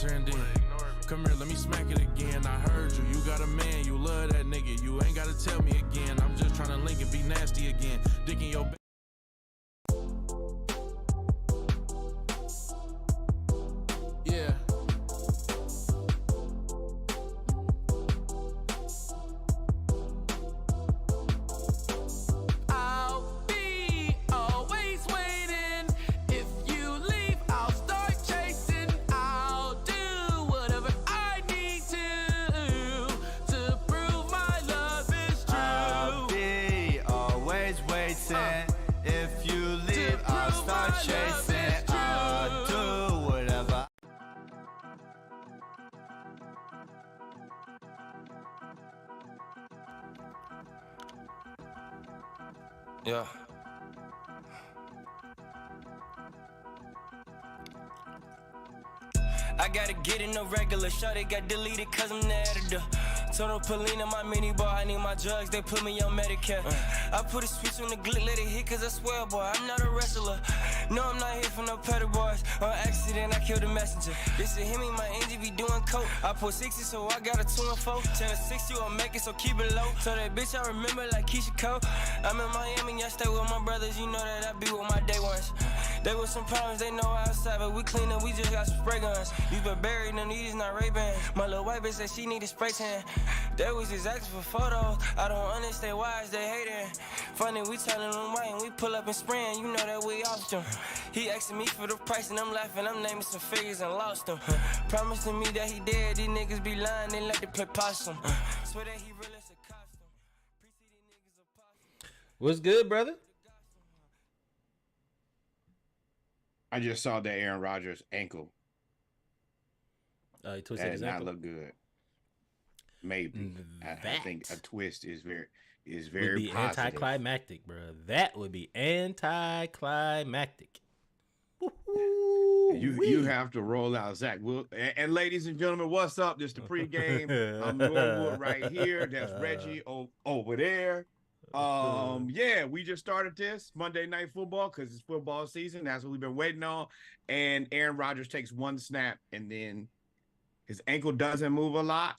answer and then come here, let me smack it again. I heard you, you got a man, you love that nigga. You ain't gotta tell me again. I'm just trying to link and be nasty again. Dick in your yeah. If you leave, I'll start chasing. I'll do whatever. Yeah. I gotta get in the regular. Shawty got deleted cause I'm the editor. Told her Polina, my mini bar, I need my drugs, they put me on Medicare. I put a switch on the glick, let it hit cause I swear, boy, I'm not a wrestler. No, I'm not here for no petty boys. On accident, I killed the messenger. This is him, my angel be doing coke. I put 60, so I got a 2 and 4. 10 to 60, I'll make it, so keep it low. So that bitch, I remember like Keisha Cole. I'm in Miami, I stay with my brothers, you know that I be with my day ones. There was some problems, they know outside, but we clean up, we just got some spray guns. These been buried, them these not Ray-Ban. My little white bitch said she need a spray tan. They was just asking for photos. I don't understand why is they hating. Funny, we telling them white and we pull up and spraying. You know that we off them. He asking me for the price and I'm laughing. I'm naming some figures and lost them. Promising me that he dead. These niggas be lying. They like to play possum. Swear that he real as a costume. Pre-see these niggas a possum. What's good, brother? I just saw that Aaron Rodgers ankle. He twisted his ankle. That not look good. Maybe I think a twist is very would be positive. Anticlimactic, bro. That would be anticlimactic. You have to roll out Zach. And ladies and gentlemen, what's up? This the pregame. I'm Norwood right here. That's Reggie over there. Yeah, we just started this Monday Night Football because it's football season. That's what we've been waiting on. And Aaron Rodgers takes one snap, and then his ankle doesn't move a lot.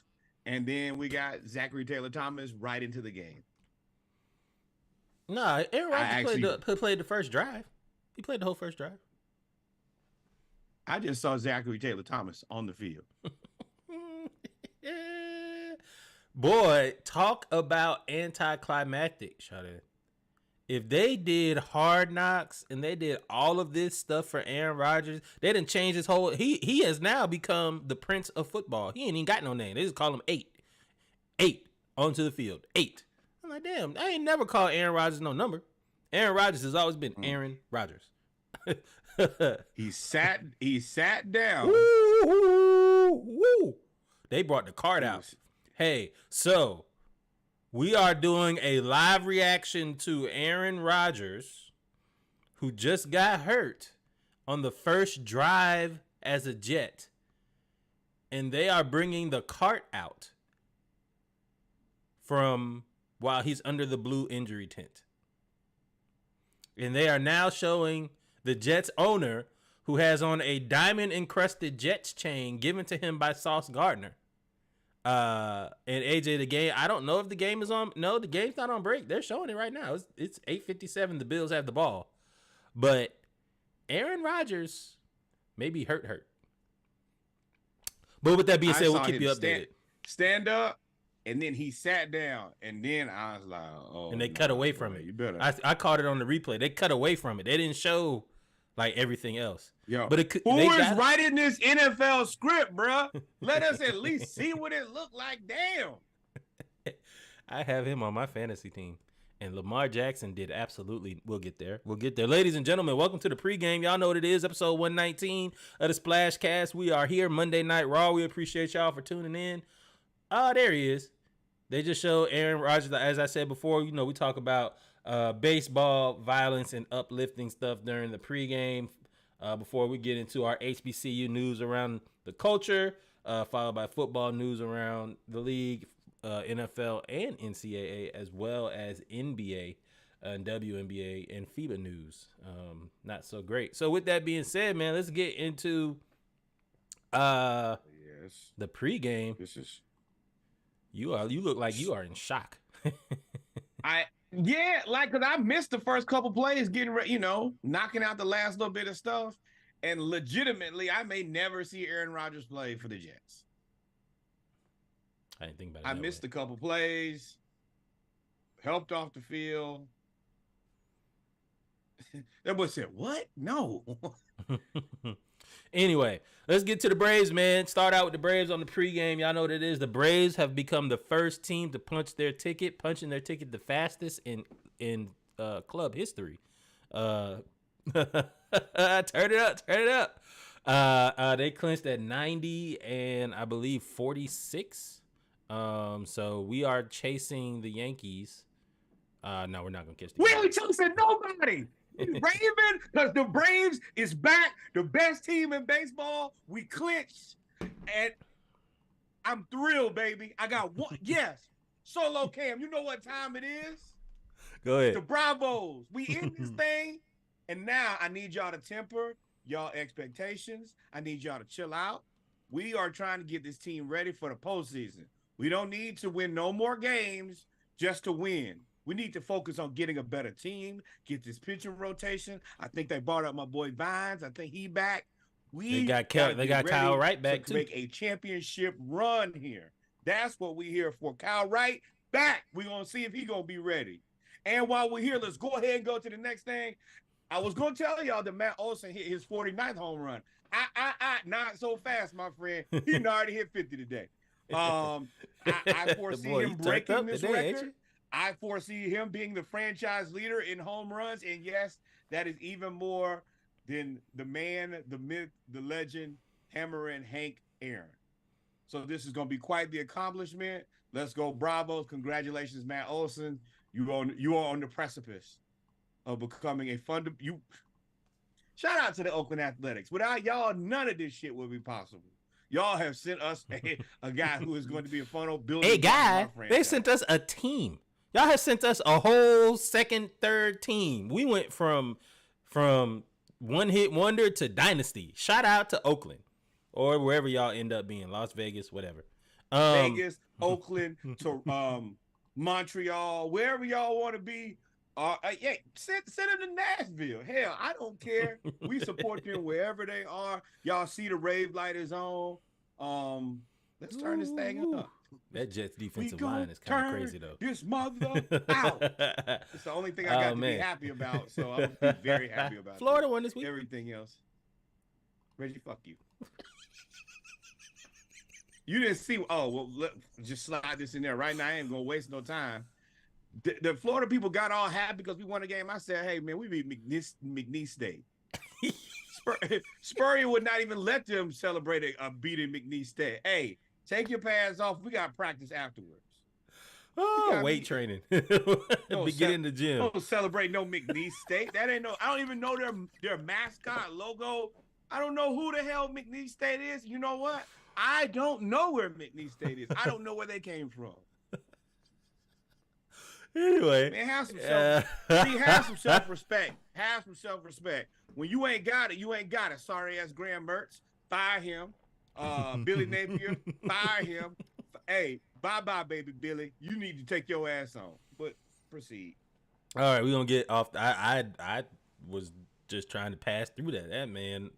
And then we got Zachary Taylor Thomas right into the game. Nah, Aaron Rodgers played the first drive. He played the whole first drive. I just saw Zachary Taylor Thomas on the field. Boy, talk about anticlimactic, Shawty. If they did Hard Knocks and they did all of this stuff for Aaron Rodgers, they didn't change his whole. He has now become the Prince of football. He ain't even got no name. They just call him 8. 8 onto the field. 8. I'm like, damn, I ain't never called Aaron Rodgers no number. Aaron Rodgers has always been Aaron Rodgers. He sat down. Woo. They brought the card out. Hey, so we are doing a live reaction to Aaron Rodgers, who just got hurt on the first drive as a Jet. And they are bringing the cart out from while he's under the blue injury tent. And they are now showing the Jets owner, who has on a diamond-encrusted Jets chain given to him by Sauce Gardner. And AJ, the game, I don't know if the game is on. No, the game's not on break. They're showing it right now. It's 8:57. The Bills have the ball. But Aaron Rodgers may be hurt. But with that being said, we'll keep you updated. Stand up, and then he sat down, and then I was like, oh. And they cut away from it. You better. I caught it on the replay. They cut away from it. They didn't show like everything else. Yo, but who is writing this NFL script, bro? Let us at least see what it looked like. Damn. I have him on my fantasy team. And Lamar Jackson did absolutely. We'll get there. Ladies and gentlemen, welcome to the pregame. Y'all know what it is, episode 119 of the Splash Cast. We are here, Monday Night Raw. We appreciate y'all for tuning in. Oh, there he is. They just showed Aaron Rodgers. As I said before, you know, we talk about baseball, violence, and uplifting stuff during the pregame before we get into our HBCU news around the culture, followed by football news around the league, NFL and NCAA, as well as NBA and WNBA and FIBA news. Not so great. So with that being said, man, let's get into Yes. The pregame, This is you look like you are in shock. cause I missed the first couple plays getting ready, knocking out the last little bit of stuff. And legitimately, I may never see Aaron Rodgers play for the Jets. I didn't think about it. I missed a couple plays, helped off the field. That boy said, "What? No." Anyway, let's get to the Braves, man. Start out with the Braves on the pregame. Y'all know what it is. The Braves have become the first team to punching their ticket the fastest in club history. Turn it up. They clinched at 90 and I believe 46. So we are chasing the Yankees. No, we're not gonna catch the We Yankees. ain't chasing nobody. Raven, because the Braves is back, the best team in baseball. We clinched, and I'm thrilled, baby. I got one. Yes, Solo Cam. You know what time it is? Go ahead. The Bravos. We in this thing, and now I need y'all to temper y'all expectations. I need y'all to chill out. We are trying to get this team ready for the postseason. We don't need to win no more games just to win. We need to focus on getting a better team, get this pitching rotation. I think they brought up my boy Vines. I think he back. They got Kyle Wright back to too. make a championship run here. That's what we here for. Kyle Wright back. We're going to see if he going to be ready. And while we're here, let's go ahead and go to the next thing. I was going to tell y'all that Matt Olson hit his 49th home run. Not so fast, my friend. He already hit 50 today. I foresee Boy, him you turned breaking up this today, ain't record. you? I foresee him being the franchise leader in home runs. And yes, that is even more than the man, the myth, the legend, Hammerin' Hank Aaron. So this is going to be quite the accomplishment. Let's go, Bravos. Congratulations, Matt Olson. You are on the precipice of becoming a shout out to the Oakland Athletics. Without y'all, none of this shit would be possible. Y'all have sent us a guy who is going to be a funnel building. Hey, guy, they sent us a team. Y'all have sent us a whole second, third team. We went from one hit wonder to dynasty. Shout out to Oakland or wherever y'all end up being, Las Vegas, whatever. Vegas, Oakland, to Montreal, wherever y'all want to be. Send them to Nashville. Hell, I don't care. We support them wherever they are. Y'all see the rave light is on. Let's turn this thing up. That Jets defensive line is kind of crazy though. This mother out. It's the only thing I got to be happy about. So I'm be very happy about. Florida won this week. Everything else, Reggie, fuck you. You didn't see. Oh well, just slide this in there right now. I ain't gonna waste no time. The Florida people got all happy because we won a game. I said, hey, man, we beat McNeese State. Spurrier would not even let them celebrate a beating McNeese State. Hey, take your pads off. We got practice afterwards. Oh, weight training. Get in the gym. Don't celebrate no McNeese State. That ain't I don't even know their mascot logo. I don't know who the hell McNeese State is. You know what? I don't know where McNeese State is. I don't know where they came from. Anyway, man, have some self-respect. Have some self-respect. When you ain't got it, you ain't got it. Sorry ass Graham Mertz, fire him. Billy Napier, fire him. Hey, bye-bye, baby Billy. You need to take your ass on. But proceed. All right, we're gonna get off. I was just trying to pass through that. That man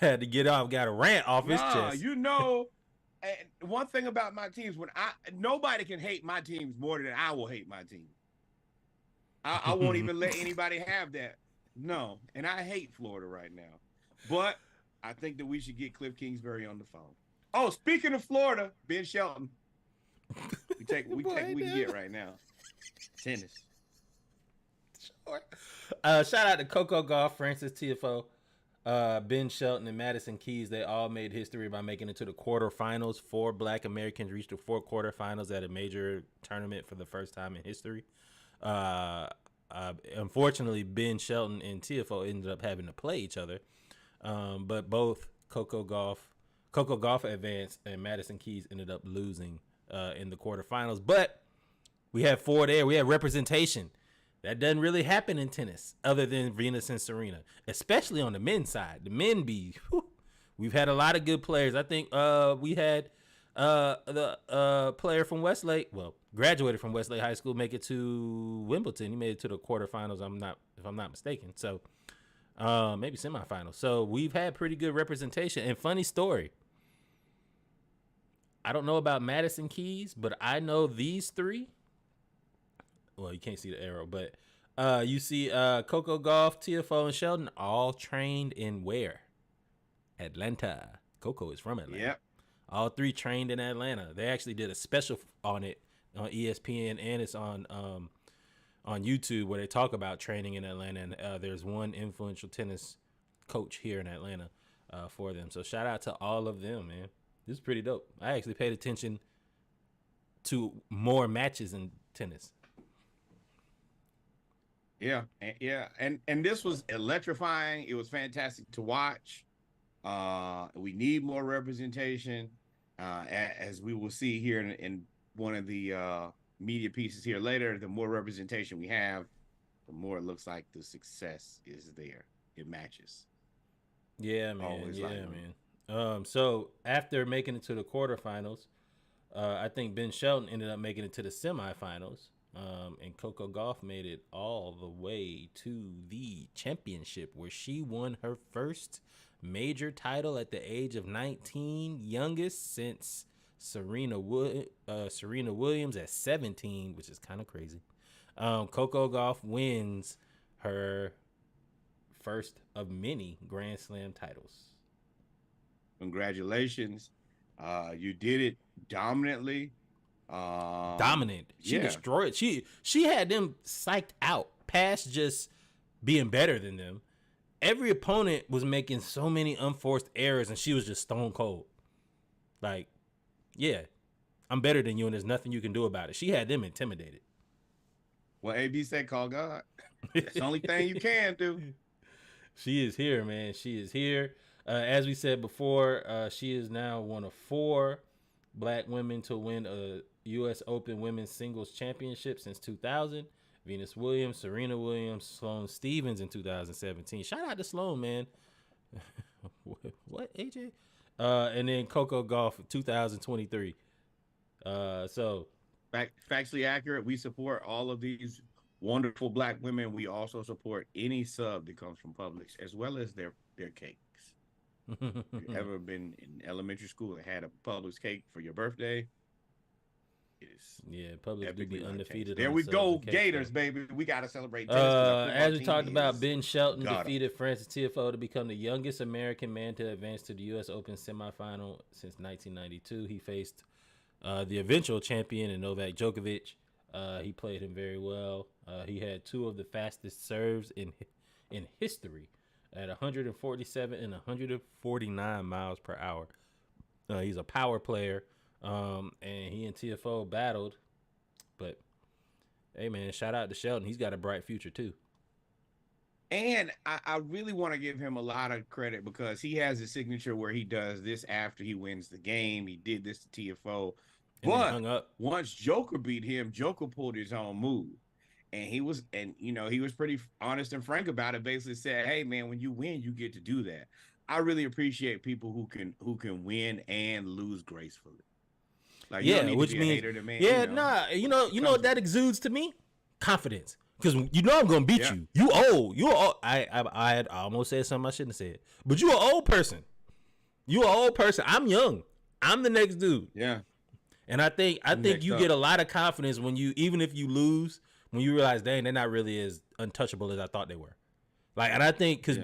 had to get off, got a rant off his chest. You know. And one thing about my teams, nobody can hate my teams more than I will hate my team. I won't even let anybody have that. No, and I hate Florida right now. But I think that we should get Cliff Kingsbury on the phone. Oh, speaking of Florida, Ben Shelton. We can get right now. Tennis. Sure. Shout out to Coco Gauff, Francis Tiafoe. Ben Shelton and Madison Keys, they all made history by making it to the quarterfinals. 4 Black Americans reached the 4 quarterfinals at a major tournament for the first time in history. Unfortunately, Ben Shelton and Tiafoe ended up having to play each other. But both Coco Gauff advanced and Madison Keys ended up losing in the quarterfinals. But we had 4 there. We had representation. That doesn't really happen in tennis other than Venus and Serena, especially on the men's side. The men be, we've had a lot of good players. I think we had the player from Westlake, graduated from Westlake High School, make it to Wimbledon. He made it to the quarterfinals. If I'm not mistaken. So maybe semifinals. So we've had pretty good representation. And funny story, I don't know about Madison Keys, but I know these three. Well, you can't see the arrow, but you see Coco Gauff, TFO, and Shelton all trained in where? Atlanta. Coco is from Atlanta. Yep. All three trained in Atlanta. They actually did a special on it on ESPN, and it's on YouTube where they talk about training in Atlanta. And there's one influential tennis coach here in Atlanta for them. So shout out to all of them, man. This is pretty dope. I actually paid attention to more matches in tennis. Yeah, and this was electrifying. It was fantastic to watch. We need more representation, as we will see here in one of the media pieces here later. The more representation we have, the more it looks like the success is there. It matches. Yeah, man. Always yeah, like man. So after making it to the quarterfinals, I think Ben Shelton ended up making it to the semifinals. And Coco Gauff made it all the way to the championship, where she won her first major title at the age of 19, youngest since Serena Williams at 17, which is kind of crazy. Coco Gauff wins her first of many Grand Slam titles. Congratulations. You did it dominantly. Dominant. She yeah. destroyed. She had them psyched out past just being better than them. Every opponent was making so many unforced errors, and she was just stone cold. Like, yeah, I'm better than you, and there's nothing you can do about it. She had them intimidated. Well, AB said, call God. That's the only thing you can do. She is here, man. She is here. As we said before, she is now one of 4 Black women to win a U.S. Open Women's Singles Championship since 2000. Venus Williams, Serena Williams, Sloane Stephens in 2017. Shout out to Sloane, man. What, AJ? And then Coco Gauff 2023. So factually accurate. We support all of these wonderful Black women. We also support any sub that comes from Publix, as well as their cakes. If you've ever been in elementary school and had a Publix cake for your birthday, it is. Yeah, Publix do be undefeated. There we go, Gators, baby. We got to celebrate. As we talked about, Ben Shelton defeated Francis Tiafoe to become the youngest American man to advance to the U.S. Open semifinal since 1992. He faced the eventual champion in Novak Djokovic. He played him very well. He had 2 of the fastest serves in history at 147 and 149 miles per hour. He's a power player, and he and Tiafoe battled. But, hey, man, shout out to Shelton. He's got a bright future, too. And I really want to give him a lot of credit because he has a signature where he does this after he wins the game. He did this to Tiafoe. But once Joker beat him, Joker pulled his own move. And he was pretty honest and frank about it. Basically said, hey, man, when you win, you get to do that. I really appreciate people who can win and lose gracefully. Like, you don't need which to be means, a hater to man, you know what that exudes to me? Confidence. Because you know I'm gonna beat you. You old. I almost said something I shouldn't have said. But you an old person. You an old person. I'm young. I'm the next dude. Yeah. And I think you get a lot of confidence when you, even if you lose, when you realize, dang, they're not really as untouchable as I thought they were. Like, and I think because,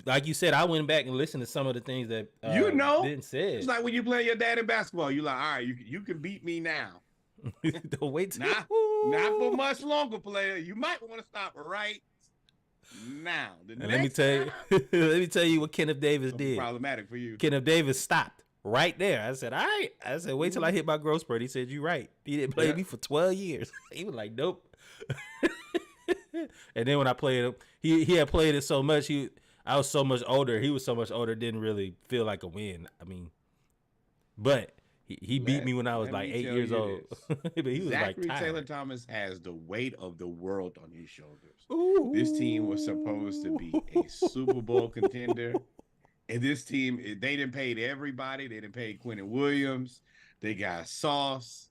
like you said, I went back and listened to some of the things that didn't say. It's like when you play your dad in basketball. You're like, all right, you can beat me now. Don't wait till not for much longer, player. You might want to stop right now. Let me tell you what Kenneth Davis did. Problematic for you. Kenneth Davis stopped right there. I said, all right. I said, wait till I hit my growth spurt. He said, you're right. He didn't play me for 12 years. He was like, nope. And then when I played him, he had played it so much. I was so much older. He was so much older. Didn't really feel like a win. I mean, but he beat me when I was like 8 years old. But he was Zachary like Taylor Thomas has the weight of the world on his shoulders. Ooh. This team was supposed to be a Super Bowl contender. And this team, they didn't pay everybody. They didn't pay Quentin Williams. They got Sauce.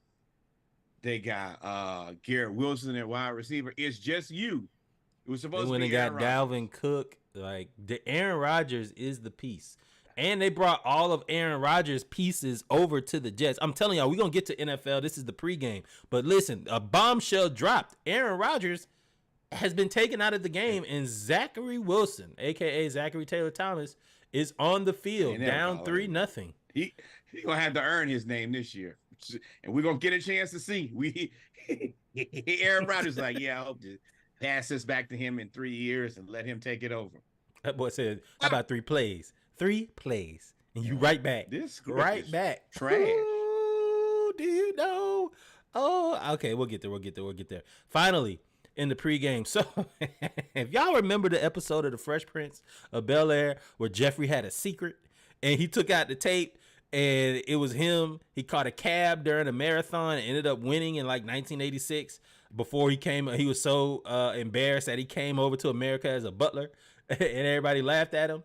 They got Garrett Wilson at wide receiver. It's just you. It was supposed When to they be got Aaron Dalvin Cook, like the Aaron Rodgers is the piece. And they brought all of Aaron Rodgers' pieces over to the Jets. I'm telling y'all, we're going to get to NFL. This is the pregame. But listen, a bombshell dropped. Aaron Rodgers has been taken out of the game, and Zachary Wilson, a.k.a. Zachary Taylor Thomas, is on the field, down 3-0. He's going to have to earn his name this year. And we're going to get a chance to see. Aaron Rodgers like, yeah, I hope to pass this back to him in 3 years and let him take it over. That boy said, how about 3 plays? 3 plays. And you right back. This right back. Trash. Ooh, do you know? Oh, okay. We'll get there. Finally, in the pregame. So, if y'all remember the episode of The Fresh Prince of Bel-Air where Jeffrey had a secret and he took out the tape and it was him. He caught a cab during a marathon and ended up winning in like 1986. Before he was so embarrassed that he came over to America as a butler and everybody laughed at him.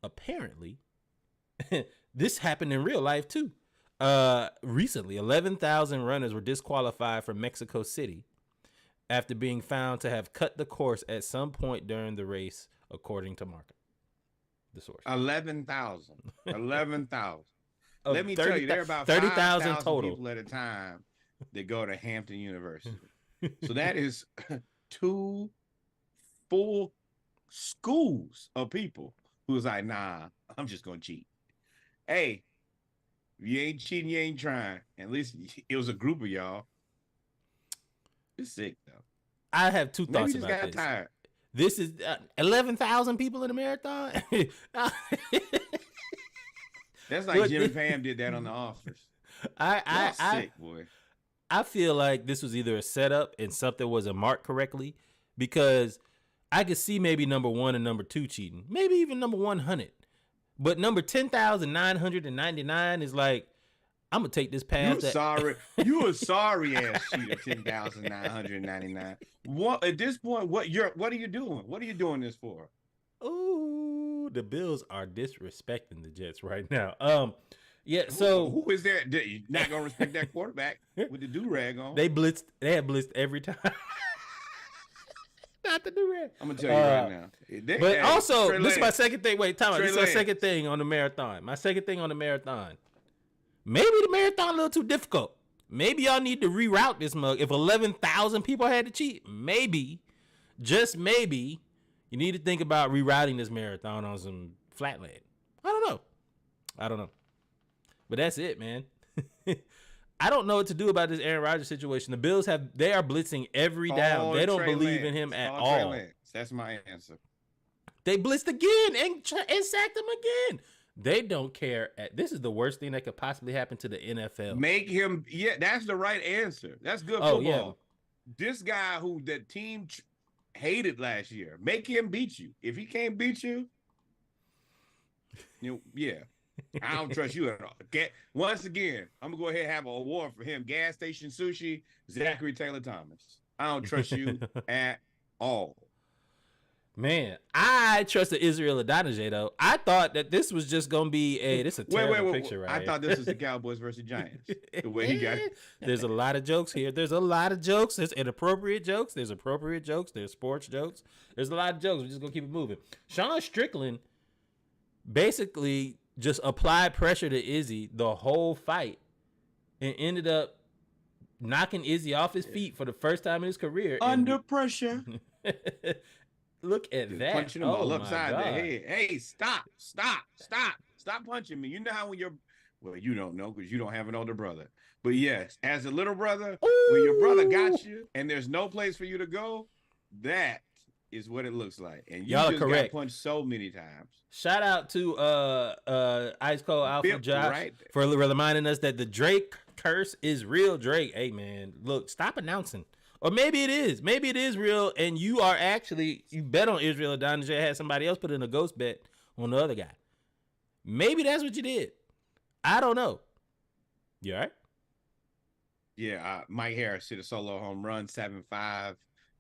Apparently, this happened in real life too. Recently, 11,000 runners were disqualified from Mexico City after being found to have cut the course at some point during the race, according to Marca, the source. 11,000. 11,000. Of Let me tell you, there are about 30,000 total people at a time that go to Hampton University. So that is 2 full schools of people who was like, nah, I'm just going to cheat. Hey, if you ain't cheating, you ain't trying. And at least it was a group of y'all. It's sick, though. I have 2 thoughts Maybe just about got this. tired. This is 11,000 people in a marathon. That's like Jimmy Pam did that on The Office. Sick, boy. I feel like this was either a setup and something wasn't marked correctly, because I could see maybe number 1 and number 2 cheating, maybe even number 100, but number 10,999 is like, I'm gonna take this path. You a sorry ass cheater. 10,999. What at this point? What are you doing? What are you doing this for? Ooh, the Bills are disrespecting the Jets right now. Yeah. So who is there? You're not gonna respect that quarterback with the do-rag on. They have blitzed every time. Not the do-rag. I'm gonna tell you right now. But also, this is my second thing. Wait, time out. This is my second thing on the marathon. Maybe the marathon a little too difficult. Maybe y'all need to reroute this mug. If 11,000 people had to cheat, maybe, just maybe, you need to think about rerouting this marathon on some flat land. I don't know. But that's it, man. I don't know what to do about this Aaron Rodgers situation. The Bills they are blitzing every down. They don't believe in him at all. That's my answer. They blitzed again and sacked him again. They don't care. This is the worst thing that could possibly happen to the NFL. Make him, that's the right answer. That's good football. Yeah. This guy who the team hated last year, make him beat you. If he can't beat you, I don't trust you at all. Once again, I'm gonna go ahead and have an award for him. Gas station sushi, Zachary Taylor Thomas. I don't trust you at all. Man, I trusted Israel Adonijah though. I thought that this was just gonna be a terrible picture, right? I thought this was the Cowboys versus Giants. The way he got it. There's a lot of jokes here. There's inappropriate jokes. There's appropriate jokes. There's sports jokes. There's a lot of jokes. We're just gonna keep it moving. Sean Strickland basically just applied pressure to Izzy the whole fight and ended up knocking Izzy off his feet for the first time in his career. Under pressure. Look at that. Punching him all upside the head. Hey, stop punching me. You know how you don't know because you don't have an older brother. But yes, as a little brother, when your brother got you and there's no place for you to go, that is what it looks like. And you just got punched so many times. Shout out to Ice Cold Alpha Josh for reminding us that the Drake curse is real. Drake, hey man, look, stop announcing. Or maybe it is real, and you bet on Israel Adonijah, had somebody else put in a ghost bet on the other guy. Maybe that's what you did. I don't know. You all right? Yeah, Mike Harris hit a solo home run, 7-5.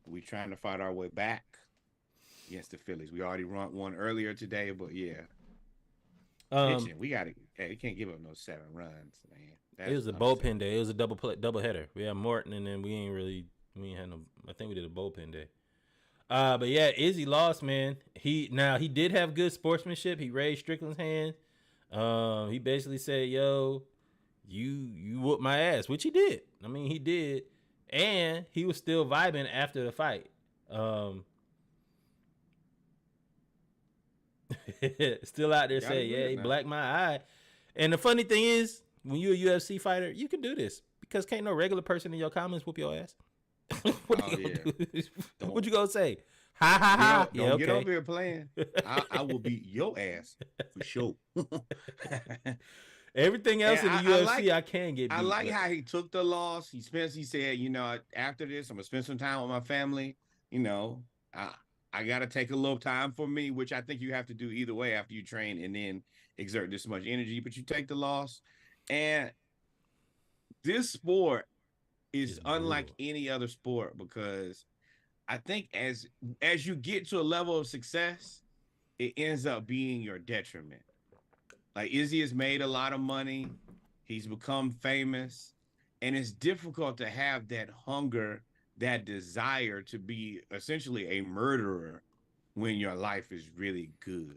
We trying to fight our way back against the Phillies. We already run one earlier today, but yeah. pitching. We got to. Hey, you can't give up no 7 runs, man. It was a bullpen day. It was a double header. We had Morton, and then we ain't had no. I think we did a bullpen day. But yeah, Izzy lost, man. He did have good sportsmanship. He raised Strickland's hand. He basically said, "Yo, you whooped my ass," which he did. I mean, he did, and he was still vibing after the fight. Still out there saying, "Yeah, he blacked my eye." And the funny thing is, when you're a UFC fighter, you can do this because can't no regular person in your comments whoop your ass. What you gonna say? Ha ha ha! Don't get over here playing. I will beat your ass for sure. Everything else in the UFC, I can get beat. I like how he took the loss. He said, you know, after this, I'm gonna spend some time with my family. You know, I gotta take a little time for me, which I think you have to do either way after you train and then exert this much energy. But you take the loss, and this sport is unlike any other sport because I think as you get to a level of success, it ends up being your detriment. Like Izzy has made a lot of money. He's become famous, and it's difficult to have that hunger, that desire to be essentially a murderer when your life is really good.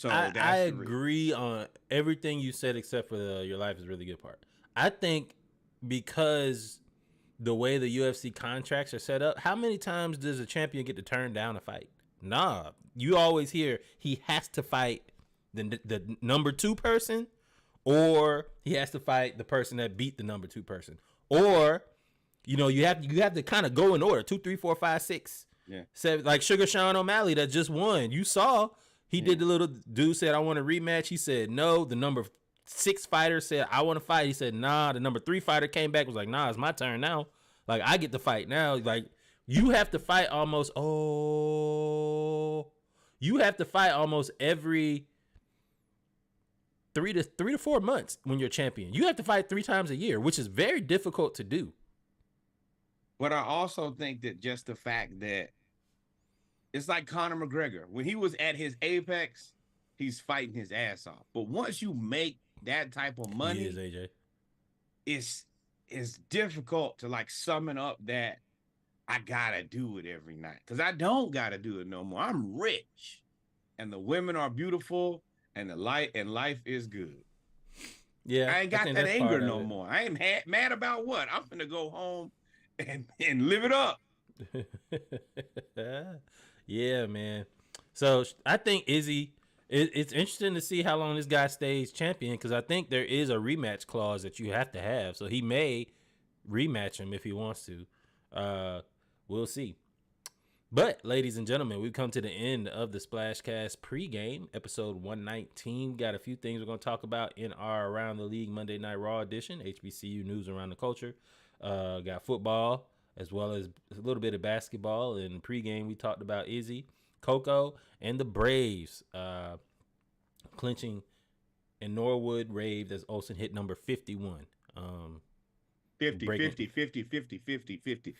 I agree on everything you said except for your life is really good part. I think because the way the UFC contracts are set up, how many times does a champion get to turn down a fight? Nah, you always hear he has to fight the number 2 person, or he has to fight the person that beat the number 2 person, or you know you have to kind of go in order 2, 3, 4, 5, 6, 7. Like Sugar Sean O'Malley that just won. You saw he did the little dude said I want a rematch. He said no. The number 6 fighter said I want to fight. He said nah. The number 3 fighter came back was like nah. It's my turn now. Like I get to fight now. Like you have to fight almost. You have to fight almost every 3 to 4 months when you're champion. You have to fight 3 times a year, which is very difficult to do. But I also think that just the fact that it's like Conor McGregor. When he was at his apex, he's fighting his ass off. But once you make that type of money, AJ. It's difficult to like summon up that I gotta do it every night. Because I don't gotta do it no more. I'm rich. And the women are beautiful. And life is good. Yeah, I ain't got that anger no more. I ain't mad about what. I'm gonna go home and live it up. Yeah, man. So I think Izzy, it's interesting to see how long this guy stays champion because I think there is a rematch clause that you have to have. So he may rematch him if he wants to. We'll see. But, ladies and gentlemen, we've come to the end of the Splashcast pregame, episode 119. Got a few things we're going to talk about in our Around the League Monday Night Raw edition, HBCU news around the culture. Got football, as well as a little bit of basketball. In pregame, we talked about Izzy, Coco, and the Braves clinching in Norwood raved as Olsen hit number 51. 50.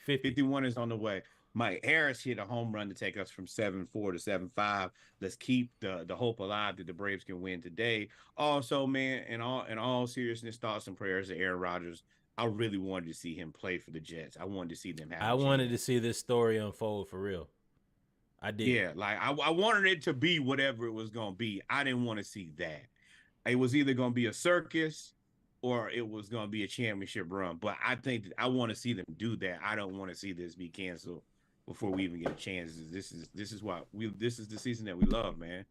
51 is on the way. Mike Harris hit a home run to take us from 7-4 to 7-5. Let's keep the hope alive that the Braves can win today. Also, man, in all seriousness, thoughts and prayers to Aaron Rodgers. I really wanted to see him play for the Jets. I wanted to see them have. I wanted to see this story unfold for real. I did. Yeah, like I wanted it to be whatever it was gonna be. I didn't want to see that. It was either gonna be a circus or it was gonna be a championship run. But I think that I want to see them do that. I don't want to see this be canceled before we even get a chance. This is the season that we love, man.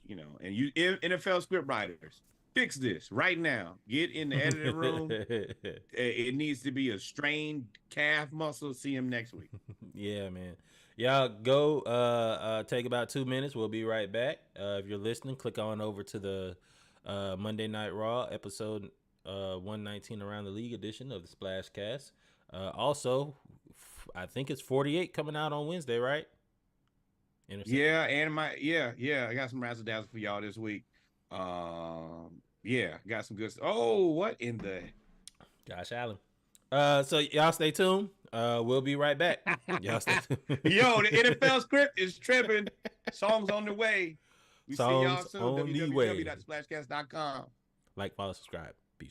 You know, and you NFL script writers, fix this right now. Get in the editing room. It needs to be a strained calf muscle. See him next week. Yeah, man. Y'all go take about 2 minutes. We'll be right back. If you're listening, click on over to the Monday Night Raw episode 119 Around the League edition of the Splashcast. Also, I think it's 48 coming out on Wednesday, right? Yeah, and I got some razzle dazzle for y'all this week. Yeah, got some good stuff. Oh, what in the Josh Allen. So y'all stay tuned. We'll be right back. Y'all stay tuned. Yo, the NFL script is tripping. Songs on the way. We see y'all Songs soon. on the way. www.splashcast.com. Like, follow, subscribe. Peace.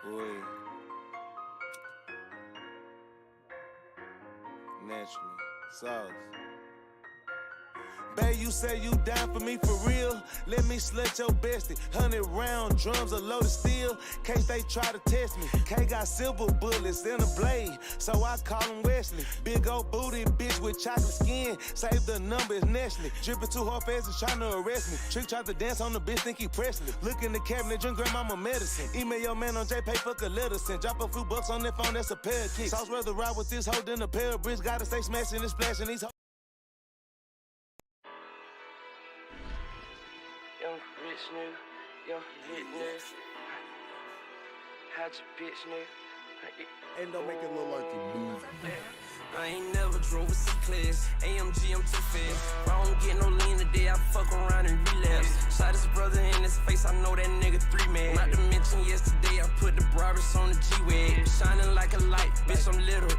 Boy. Naturally. Sauce. Babe, you say you down for me for real. Let me slut your bestie. 100-round drums of loaded steel. Case they try to test me. K got silver bullets in a blade, so I call him Wesley. Big old booty bitch with chocolate skin. Save the number, it's Nestle. Dripping too hard fast and trying to arrest me. Trick tried to dance on the bitch, think he Presley. Look in the cabinet, drink grandmama medicine. Email your man on JPay, fuck a letter send. Drop a few bucks on that phone, that's a pair of kicks. Sauce rather ride with this hoe than a pair of bricks. Gotta stay smashing and splashing these hoes. Young rich nigga, young hit nigga. Hide your bitch nigga. And don't make it look like you moving. I ain't never drove a C-Class. AMG, I'm too fast. If I don't get no lean today, I fuck around and relapse. Shot his brother in his face, I know that nigga 3-man. Not to mention yesterday, I put the Brabus on the G-Wag. Shining like a light, bitch, I'm literal.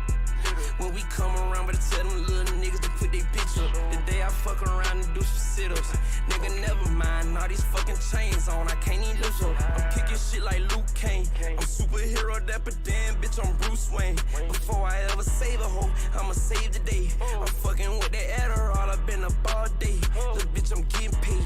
When we come around, better tell them little niggas to put their bitch up. The day I fuck around and do some sit-ups. Nigga, never mind, all these fucking chains on, I can't even lift up. I'm kicking shit like Luke Kane. I'm superhero, that but damn, bitch, I'm Bruce Wayne. Before I ever save a hoe, I'ma save the day. I'm fucking with that Adderall, I've been up all day. Little bitch, I'm getting paid.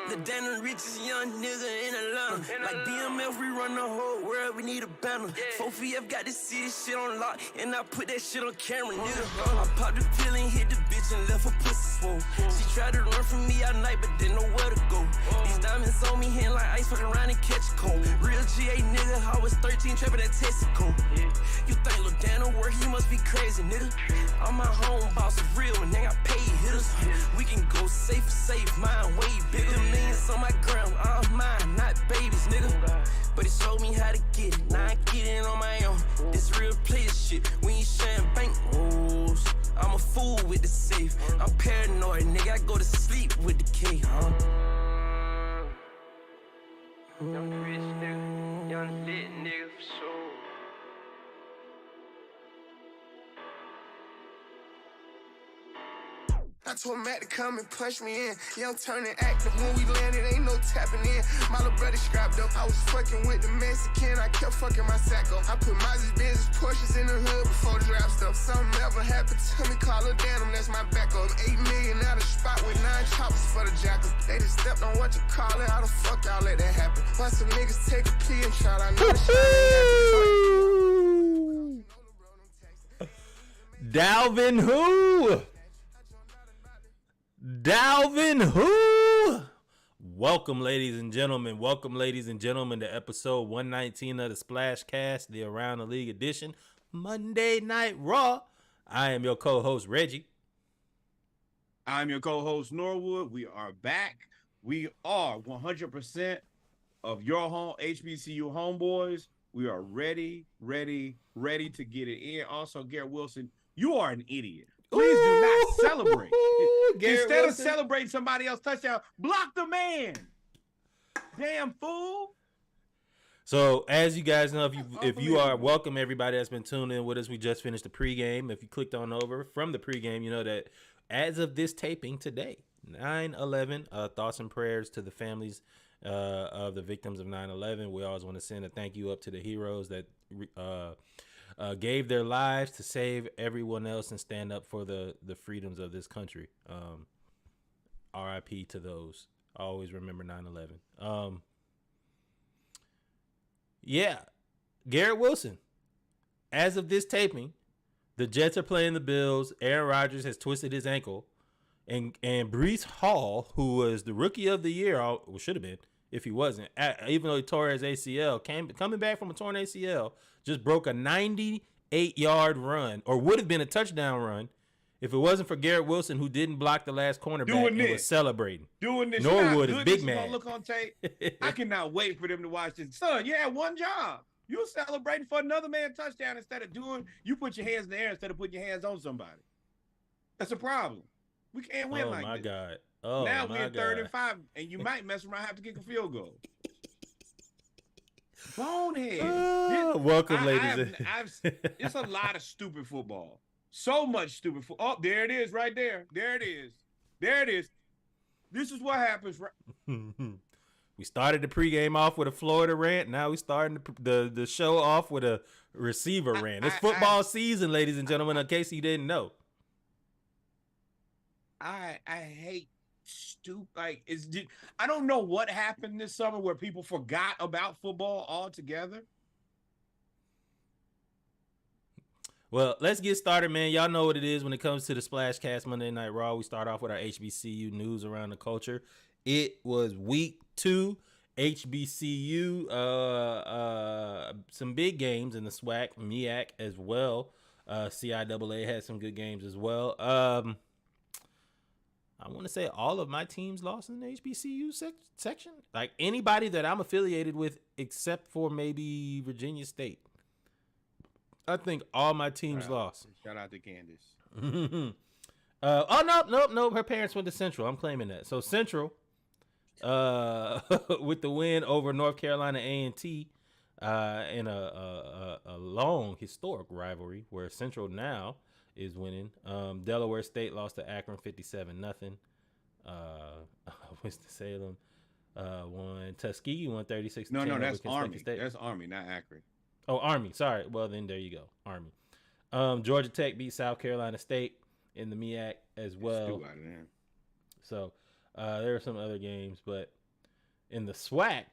The damn richest young nigga in Atlanta. Like BMF, we run the whole world, we need a banner. 4FF got this city shit on lock, and I put that shit on camera, nigga. I popped the pill and hit the bitch and left her pussy swole. She tried to run from me all night, but didn't know where to go. These diamonds on me, hand like ice, fucking around and catch a cold. Real GA nigga, I was 13, trapping that Texaco. You think Lil Dan work, he must be crazy, nigga. I'm my home boss, is real, and they got paid hitters. We can go safe, mine way bigger. Millions on my ground, all mine, not babies, nigga. But it showed me how to get it, now I get it on my own. This real player shit, we ain't sharing bank rolls. I'm a fool with the safe, I'm paranoid, nigga, I go to sleep with the K, huh? Young rich nigga, young lit nigga for sure. I told Matt to come and punch me in. Yeah, I'm turning active when we landed, ain't no tapping in. My little brother scrapped up. I was fucking with the Mexican, I kept fucking my sack up. I put Mazda's business Porsches in the hood before the draft stuff. Something ever happened to me, call her Danum, that's my backup. 8 million out of spot with 9 choppers for the jackals. They just stepped on what you call it, how the fuck y'all let that happen? Why some niggas take a plea and shot, I know the shot ain't happen. Dalvin who? Dalvin who? Welcome, ladies and gentlemen. Welcome, ladies and gentlemen, to episode 119 of the Splash Cast, the Around the League edition, Monday Night Raw. I am your co-host, Reggie. I'm your co-host, Norwood. We are back. We are 100% of your home HBCU homeboys. We are ready to get it in. Also, Garrett Wilson, you are an idiot. Please do not celebrate. Instead of celebrating somebody else's touchdown, block the man. Damn fool. So, as you guys know, if you are, welcome everybody that's been tuned in with us. We just finished the pregame. If you clicked on over from the pregame, you know that as of this taping today, 9/11, thoughts and prayers to the families of the victims of 9/11. We always want to send a thank you up to the heroes that gave their lives to save everyone else and stand up for the freedoms of this country. RIP to those. Always remember 9/11. Yeah, Garrett Wilson. As of this taping, the Jets are playing the Bills. Aaron Rodgers has twisted his ankle. And Breece Hall, who was the rookie of the year, or should have been if he wasn't, even though he tore his ACL, coming back from a torn ACL, just broke a 98-yard run, or would have been a touchdown run, if it wasn't for Garrett Wilson, who didn't block the last cornerback and was celebrating. Doing this. Norwood is big man. Look on tape. I cannot wait for them to watch this. Son, you had one job. You're celebrating for another man's touchdown instead of you put your hands in the air instead of putting your hands on somebody. That's a problem. We can't win Oh like my this. God. Oh Now my we're in 3rd God. and 5, and you might mess around, have to kick a field goal. Bonehead. Welcome, ladies. It's a lot of stupid football. So much stupid football. Oh, there it is, right there. There it is. There it is. This is what happens. We started the pregame off with a Florida rant. Now we starting the show off with a receiver rant. It's football season, ladies and gentlemen. In case you didn't know, I hate stupid. Like I don't know what happened this summer where people forgot about football altogether. well, let's get started, man. Y'all know what it is when it comes to the Splashcast Monday Night Raw. We start off with our HBCU news around the culture. It was week 2. HBCU, some big games in the SWAC, MEAC as well. CIAA had some good games as well. I want to say all of my teams lost in the HBCU section. Like anybody that I'm affiliated with, except for maybe Virginia State. I think all my teams lost. Shout out to Candace. No. Her parents went to Central. I'm claiming that. So Central, with the win over North Carolina A&T, in a long historic rivalry where Central now is winning. Delaware State lost to Akron 57-0. Winston-Salem won. Tuskegee won 36-10. No, that's over Army. State. That's Army, not Akron. Oh, Army. Sorry. Well, then there you go. Army. Georgia Tech beat South Carolina State in the MEAC as well. So there are some other games, but in the SWAC,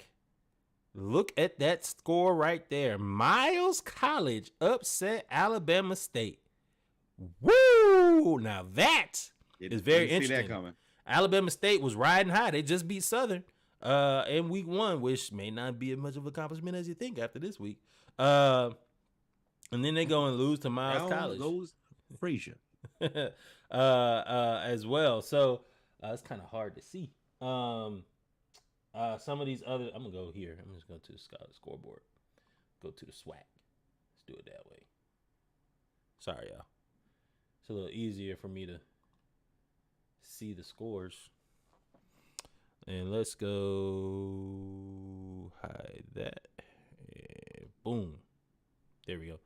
look at that score right there. Miles College upset Alabama State. Woo! Now that is very interesting. See that coming. Alabama State was riding high. They just beat Southern in week 1, which may not be as much of an accomplishment as you think after this week. And then they go and lose to Miles College. Goes Frazier. As well. So it's kind of hard to see. Some of these other, I'm gonna go here. I'm just going to the scoreboard. Go to the SWAC. Let's do it that way. Sorry, y'all. It's a little easier for me to see the scores. And let's go hide that. And boom. There we go.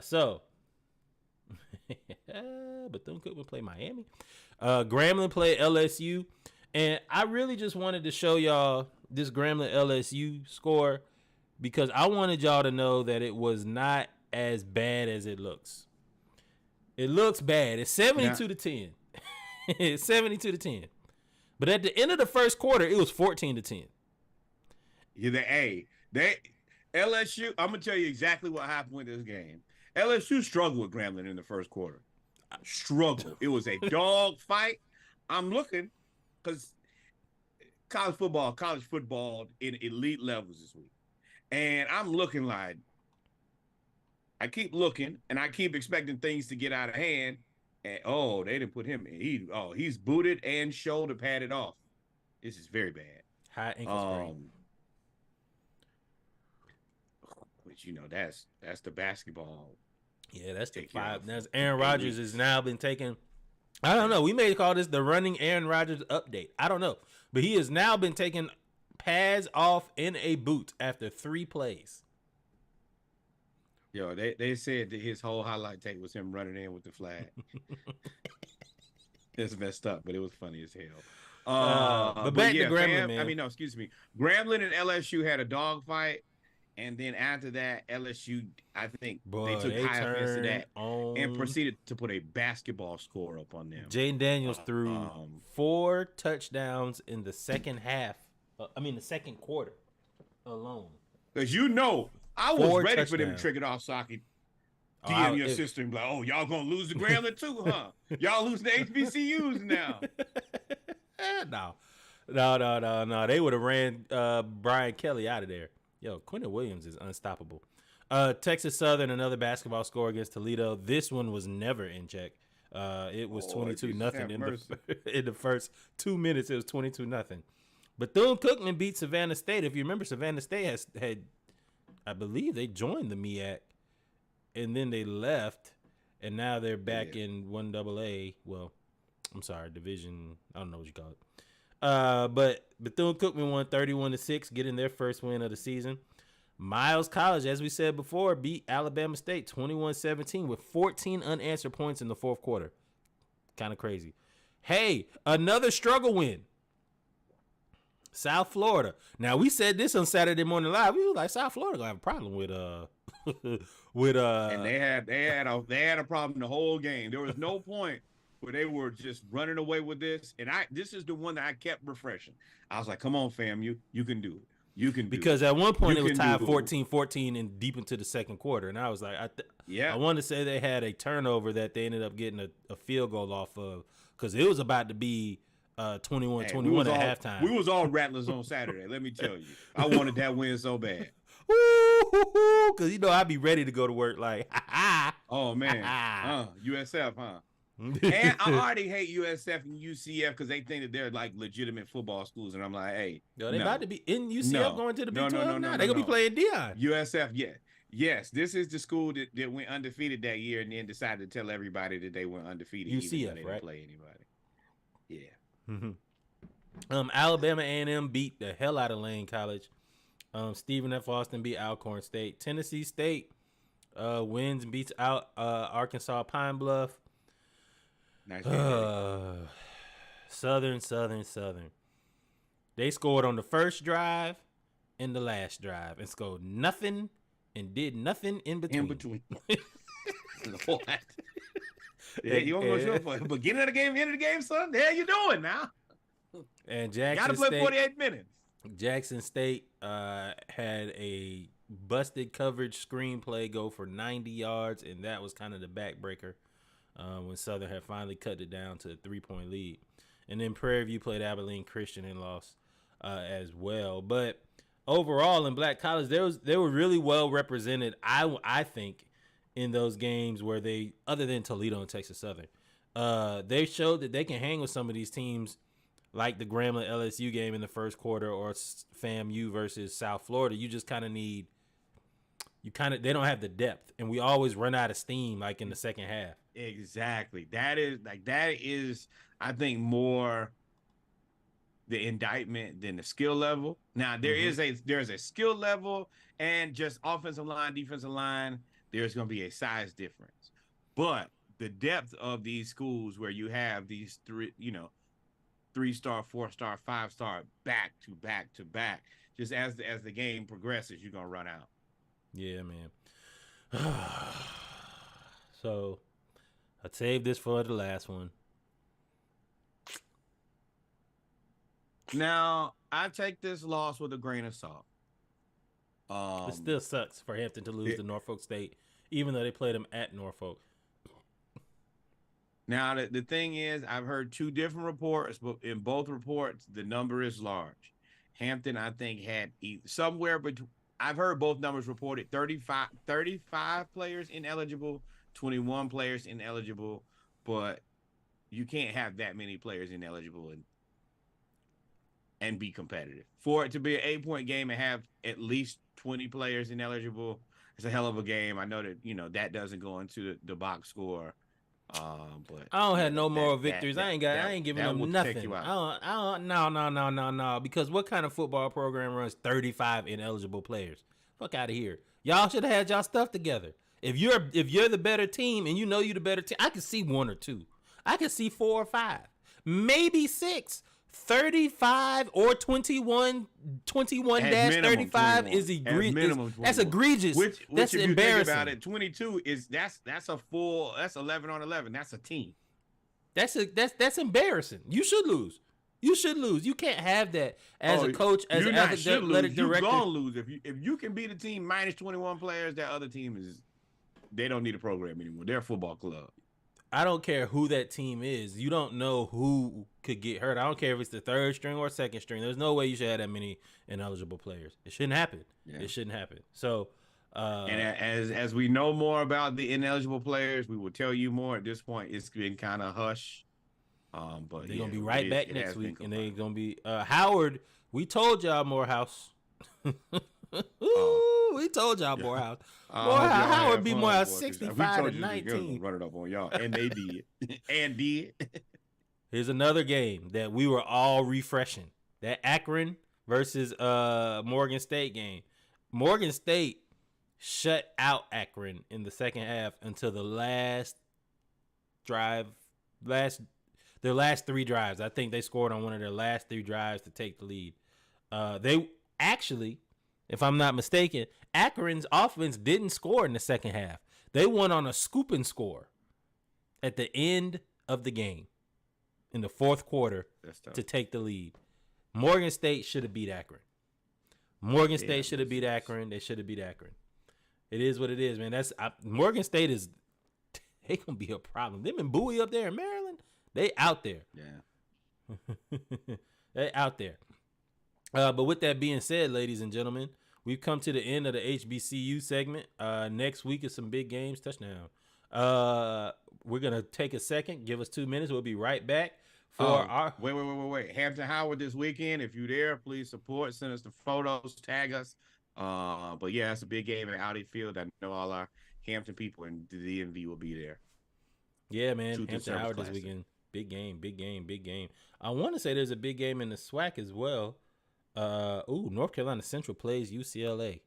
So Bethune-Cookman play Miami. Grambling play LSU. And I really just wanted to show y'all this Grambling LSU score because I wanted y'all to know that it was not as bad as it looks. It looks bad. It's 72-10. It's 72-10. But at the end of the first quarter, it was 14-10. Yeah, they LSU. I'm gonna tell you exactly what happened with this game. LSU struggled with Grambling in the first quarter. Struggled. It was a dog fight. I'm looking because college football in elite levels this week, and I'm looking like I keep looking and I keep expecting things to get out of hand. And they didn't put him in. He's booted and shoulder padded off. This is very bad. High ankle sprain. Which that's the basketball. Yeah, that's the 5. That's Aaron Rodgers has now been taken. I don't know. We may call this the running Aaron Rodgers update. I don't know, but he has now been taking pads off in a boot after 3 plays. Yo, they said that his whole highlight tape was him running in with the flag. It's messed up, but it was funny as hell. But back to Grambling, man. Grambling and LSU had a dogfight, and then after that, LSU, I think they took high offense to that and proceeded to put a basketball score up on them. Jaden Daniels threw 4 touchdowns in the second half. The second quarter alone. Because I was ready for them to trick it off, Saki. DM your sister and be like, y'all gonna lose the Grambling too, huh? Y'all losing the HBCUs now. No. They would have ran Brian Kelly out of there. Yo, Quentin Williams is unstoppable. Texas Southern, another basketball score against Toledo. This one was never in check. It was 22-0 in the first 2 minutes. It was 22-0. Bethune-Cookman beat Savannah State. If you remember, Savannah State had, I believe, they joined the MEAC, and then they left, and now they're back in 1AA. Well, I'm sorry, division. I don't know what you call it. But Bethune-Cookman won 31-6, getting their first win of the season. Miles College, as we said before, beat Alabama State 21-17 with 14 unanswered points in the fourth quarter. Kind of crazy. Hey, another struggle win. South Florida. Now, we said this on Saturday Morning Live. We were like, South Florida gonna have a problem with and they had a problem the whole game. There was no point where they were just running away with this. And this is the one that I kept refreshing. I was like, come on, fam, you can do it. You can do because it. At one point you it was tied do 14-14 and deep into the second quarter. And I was like, I want to say they had a turnover that they ended up getting a field goal off of because it was about to be 21-21 at halftime. We was all Rattlers on Saturday, let me tell you. I wanted that win so bad. Because, I'd be ready to go to work like, oh, man. USF, huh? And I already hate USF and UCF because they think that they're like legitimate football schools. And I'm like, hey. Yo, they about to be in UCF going to the Big 12 now. They're going to be playing Dion. USF, yeah. Yes, this is the school that went undefeated that year and then decided to tell everybody that they went undefeated. UCF, even though they right? didn't play anybody. Yeah. Mm-hmm. Alabama A&M beat the hell out of Lane College. Stephen F. Austin beat Alcorn State. Tennessee State wins and beats out Arkansas Pine Bluff. Nice. Southern. They scored on the first drive and the last drive and scored nothing and did nothing in between. What? Yeah, you almost sure for beginning of the game, end of the game, son. There you doing now. And Jackson gotta play State, 48 minutes. Jackson State had a busted coverage screenplay go for 90 yards, and that was kind of the backbreaker when Southern had finally cut it down to a 3-point lead. And then Prairie View played Abilene Christian and lost as well. But overall, in Black College, they were really well represented, I think, in those games where they, other than Toledo and Texas Southern, they showed that they can hang with some of these teams like the Grambling LSU game in the first quarter or FAMU versus South Florida. You just kind of need, they don't have the depth, and we always run out of steam like in the second half. Exactly. That is, I think, more the indictment than the skill level. Now, there's a skill level and just offensive line, defensive line, there's going to be a size difference. But the depth of these schools where you have these 3-star, 4-star, 5-star back to back to back, just as the game progresses, you're going to run out. Yeah, man. So I saved this for the last one. Now, I take this loss with a grain of salt. It still sucks for Hampton to lose to Norfolk State, even though they played them at Norfolk. Now, the thing is, I've heard two different reports, but in both reports, the number is large. Hampton, I think, had somewhere between, I've heard both numbers reported, 35 players ineligible, 21 players ineligible, but you can't have that many players ineligible and be competitive. For it to be an 8-point game and have at least 20 players ineligible, it's a hell of a game. I know that, that doesn't go into the box score. But I don't have no moral victories. I ain't giving them nothing. No. Because what kind of football program runs 35 ineligible players? Fuck out of here. Y'all should have had y'all stuff together. If you're the better team and you're the better team, I can see 1 or 2. I can see 4 or 5, maybe 6. 35 or 21-35 is egregious. That's egregious. That's if embarrassing. You think about it, 22 is that's 11 on 11. That's a team. That's embarrassing. You should lose. You can't have that as a coach, as an athletic director. You're gonna lose if you can beat a team minus 21 players. That other team they don't need a program anymore. They're a football club. I don't care who that team is. You don't know who could get hurt. I don't care if it's the third string or second string. There's no way you should have that many ineligible players. It shouldn't happen. Yeah. It shouldn't happen. So, and as we know more about the ineligible players, we will tell you more. At this point, it's been kind of hush. But they're gonna be right back next week, and they're gonna be Howard. We told y'all, Morehouse. We told y'all Morehouse. Howard beat Morehouse 65-19. Run it up on y'all, and they did, and did. Here's another game that we were all refreshing. That Akron versus Morgan State game. Morgan State shut out Akron in the second half until the last drive. Their last 3 drives. I think they scored on one of their last 3 drives to take the lead. They actually, if I'm not mistaken, Akron's offense didn't score in the second half. They won on a scoop and score at the end of the game in the fourth quarter to take the lead. Morgan State should have beat Akron. Morgan State should have beat Akron. They should have beat Akron. It is what it is, man. Morgan State is they gonna be a problem. Them and Bowie up there in Maryland, they out there. Yeah, they out there. But with that being said, ladies and gentlemen, we've come to the end of the HBCU segment. Next week is some big games. Touchdown. We're gonna take a second. Give us 2 minutes. We'll be right back for our. Wait. Hampton Howard this weekend. If you're there, please support. Send us the photos. Tag us. But yeah, it's a big game at Audi Field. I know all our Hampton people and the DMV will be there. Yeah, man. Hampton Howard this weekend. Big game. I want to say there's a big game in the SWAC as well. North Carolina Central plays UCLA.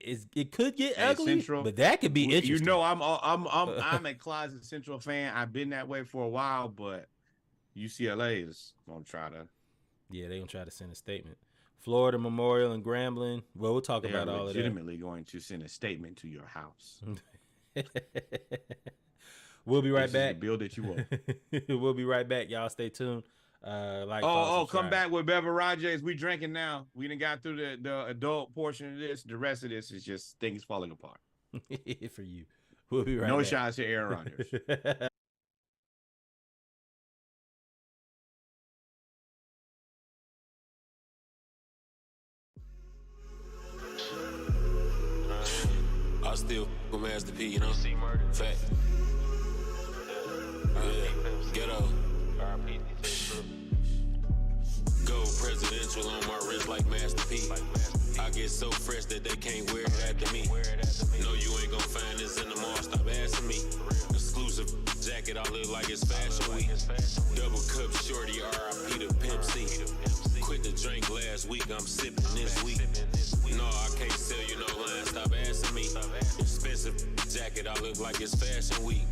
It could get ugly, Central, but that could be interesting. You know, I'm a closet Central fan. I've been that way for a while, but UCLA is gonna try to. Yeah, they're gonna try to send a statement. Florida Memorial and Grambling. Well, we'll talk about all of that. Legitimately going to send a statement to your house. We'll be right back. The bill that you want. We'll be right back. Y'all stay tuned. Come back with beverages. We drinking now. We done got through the adult portion of this. The rest of this is just things falling apart. For you. We'll be right back. No shots to Aaron Rodgers. I still with Master P, you know? Fact. Ghetto. Gold presidential on my wrist like Master P. I get so fresh that they can't wear it after me. No, you ain't gon' find this in the mall, stop asking me. Exclusive jacket, I look like it's fashion week. Double cup shorty, RIP to Pimp C. Quit the drink last week, I'm sipping this week. No, I can't sell you no line, stop asking me. Expensive jacket, I look like it's fashion week.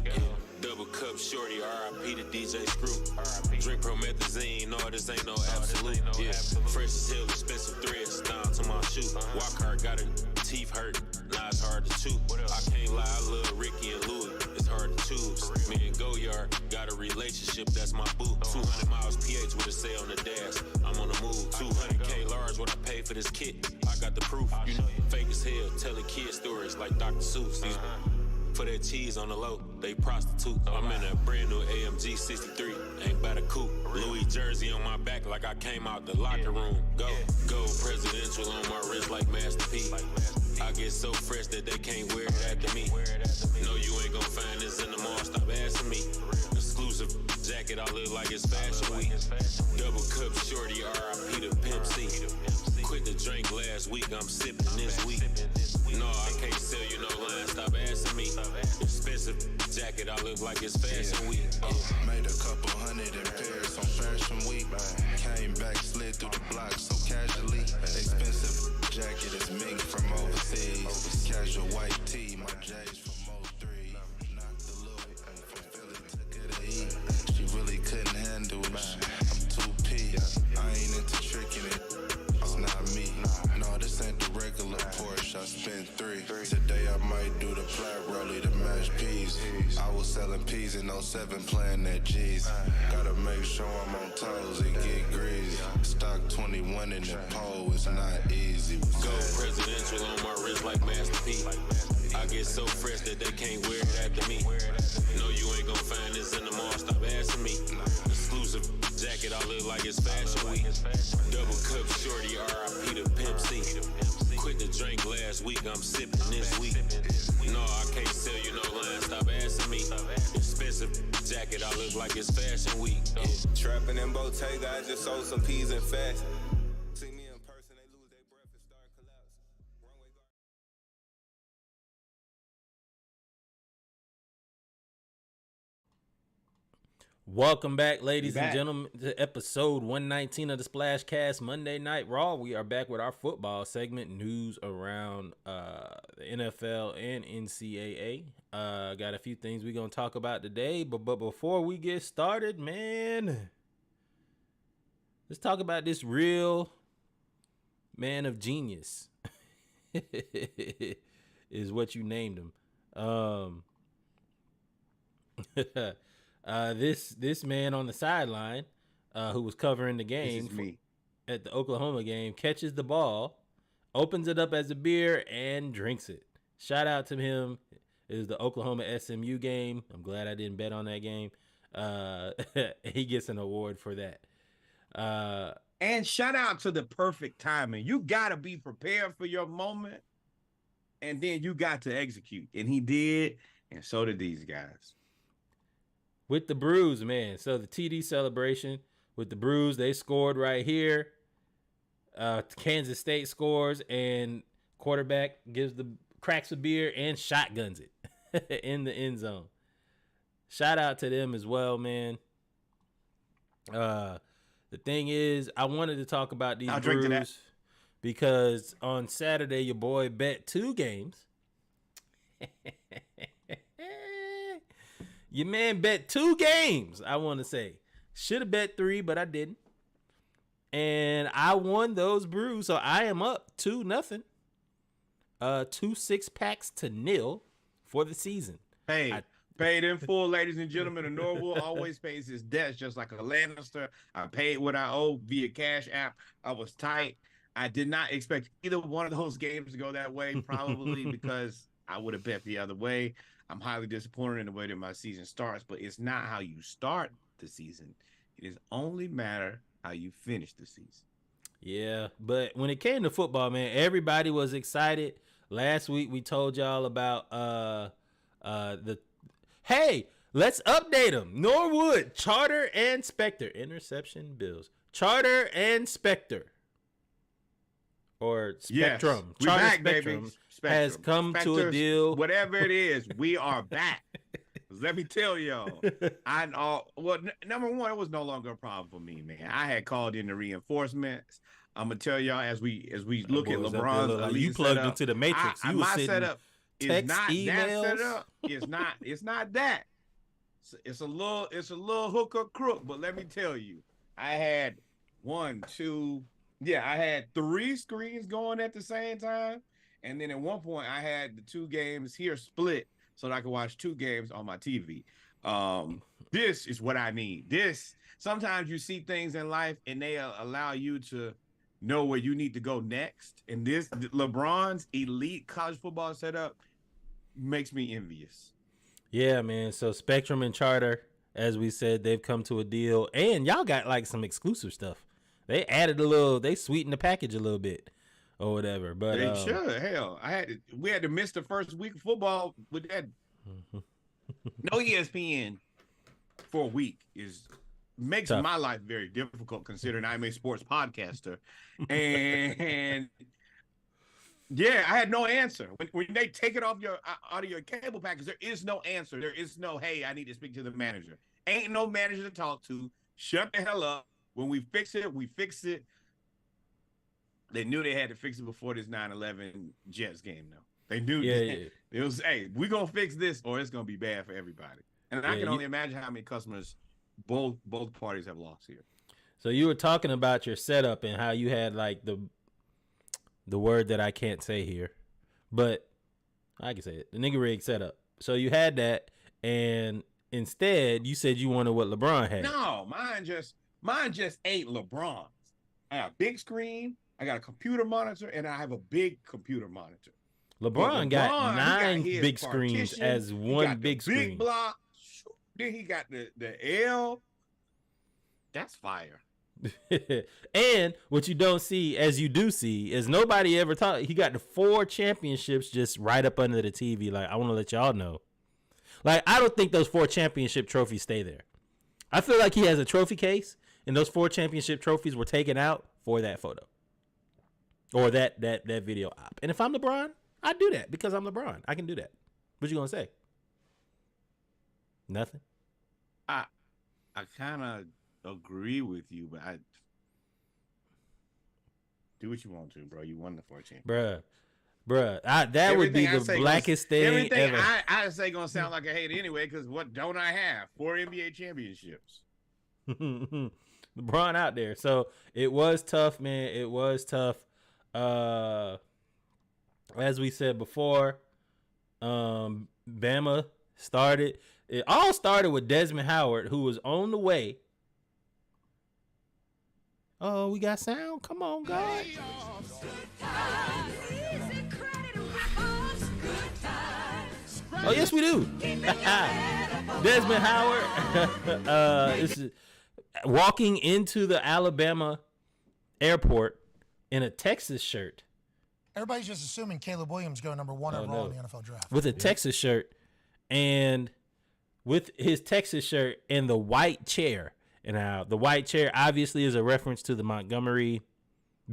Double cup shorty, RIP to DJ Screw. Drink promethazine, no, this ain't no absolute. Yeah, fresh as hell, expensive threads down to my shoe. Walk hard, got her teeth hurt, now it's hard to chew. I can't lie, I love Ricky and Louis, it's hard to choose. Me and Goyard got a relationship, that's my boo. 200 miles PH with a say on the dash, I'm on the move. 200K large, what I pay for this kit, I got the proof. You know, fake as hell, telling kid stories like Dr. Seuss. For that cheese on the low, they prostitute. I'm in a brand new AMG 63, ain't by the coupe. Louis jersey on my back like I came out the locker room. Go presidential on my wrist like Master P. I get so fresh that they can't wear it after me. No, you ain't gon' find this in the mall, stop asking me. Exclusive jacket, I look like it's fashion week. Double cup shorty, RIP to Pimp C. Quit the drink last week, I'm sipping this week. No, I can't sell you no line, stop asking me. Expensive jacket, I look like it's fashion week. Made a couple hundred in Paris on fashion week. Came back, slid through the block so casually. Expensive jacket is mink from overseas. Casual white tee, my J's from 03. Knocked the Louis from Philly, took her to eat. She really couldn't handle it. I'm 2P, I ain't into tricking it. It's not me. No, this ain't the regular Porsche. I spent 3. Today I might do the plat rollie to match peas. I was selling peas in 07 playing that G's. Gotta make sure I'm on toes and get greasy. Stock 21 in the pole, it's not easy. Go presidential on my wrist like Master P. I get so fresh that they can't wear it after me. No, you ain't gon' find this in the mall, stop asking me. Exclusive jacket, I look like it's fashion week. Double cup shorty, RIP to Pimp C. Quit the drink last week, I'm sipping this week. No, I can't sell you no line, stop asking me. Expensive jacket, I look like it's fashion week. Trapping in Bottega, I just sold some peas and fast. Welcome back, ladies and gentlemen, to episode 119 of the Splash Cast Monday Night Raw. We are back with our football segment, news around the NFL and NCAA. Got a few things we're going to talk about today, but before we get started, man, let's talk about this real man of genius is what you named him. This man on the sideline, who was covering the game at the Oklahoma game, catches the ball, opens it up as a beer, and drinks it. Shout out to him. It was the Oklahoma SMU game. I'm glad I didn't bet on that game. He gets an award for that. And shout out to the perfect timing. You got to be prepared for your moment, and then you got to execute. And he did, and so did these guys. With the Brews, man. So the TD celebration with the Brews, they scored right here. Kansas State scores, and quarterback cracks a beer and shotguns it in the end zone. Shout out to them as well, man. The thing is, I wanted to talk about these Brews because on Saturday, your boy bet 2 games. Your man bet 2 games, I want to say. Should have bet 3, but I didn't. And I won those Brews, so I am up 2-0. 2 6-packs to 0 for the season. Paid in full, ladies and gentlemen. And Norwood always pays his debts just like a Lannister. I paid what I owe via Cash App. I was tight. I did not expect either one of those games to go that way, probably because I would have bet the other way. I'm highly disappointed in the way that my season starts, but it's not how you start the season. It is only matter how you finish the season. Yeah, but when it came to football, man, everybody was excited. Last week we told y'all about hey, let's update them. Norwood, Charter and Spectre, interception bills. Charter and Spectre. Or Spectrum. Yes, Charter back, Spectrum baby. has come to a deal. Whatever it is, we are back. Let me tell y'all. Number one, it was no longer a problem for me, man. I had called in the reinforcements. I'm gonna tell y'all as we look at LeBron's like you plugged into the matrix. My setup is not that setup. It's not that. It's a little hookup crook. But let me tell you, I had 3 screens going at the same time. And then at one point, I had the 2 games here split so that I could watch 2 games on my TV. This is what I need. Sometimes you see things in life and they allow you to know where you need to go next. And this LeBron's elite college football setup makes me envious. Yeah, man. So Spectrum and Charter, as we said, they've come to a deal. And y'all got like some exclusive stuff. They added they sweetened the package a little bit or whatever. But they should. Hell, we had to miss the first week of football with that. No ESPN for a week makes tough. My life very difficult considering I'm a sports podcaster. And yeah, I had no answer. When they take it out of your cable package, there is no answer. There is no, hey, I need to speak to the manager. Ain't no manager to talk to. Shut the hell up. When we fix it, we fix it. They knew they had to fix it before this 9/11 Jets game, though. They knew that. It was, hey, we're going to fix this or it's going to be bad for everybody. And I can only imagine how many customers both parties have lost here. So you were talking about your setup and how you had like the word that I can't say here, but I can say it. The nigga rig setup. So you had that, and instead you said you wanted what LeBron had. No, mine just ain't LeBron's. I got a big screen, I got a computer monitor, and I have a big computer monitor. LeBron got 9 big screens as one big screen. Big block. Then he got the L. That's fire. And what you don't see, as you do see, is nobody ever talk. He got the 4 championships just right up under the TV. Like, I want to let y'all know. Like, I don't think those 4 championship trophies stay there. I feel like he has a trophy case, and those 4 championship trophies were taken out for that photo or that video op. And if I'm LeBron, I do that because I'm LeBron. I can do that. What you gonna say? Nothing. I kind of agree with you, but I do what you want to, bro. You won the 14th. Bruh. That would be the blackest thing everything ever. I say gonna sound like a hate anyway, because what don't I have? 4 NBA championships. LeBron out there. So it was tough, man. It was tough. As we said before, Bama started. It all started with Desmond Howard, who was on the way. Oh, we got sound? Come on, God. Oh, yes, we do. Desmond Howard is walking into the Alabama airport in a Texas shirt. Everybody's just assuming Caleb Williams go number 1 overall in the NFL draft. With a Texas shirt and with his Texas shirt and the white chair. And the white chair obviously is a reference to the Montgomery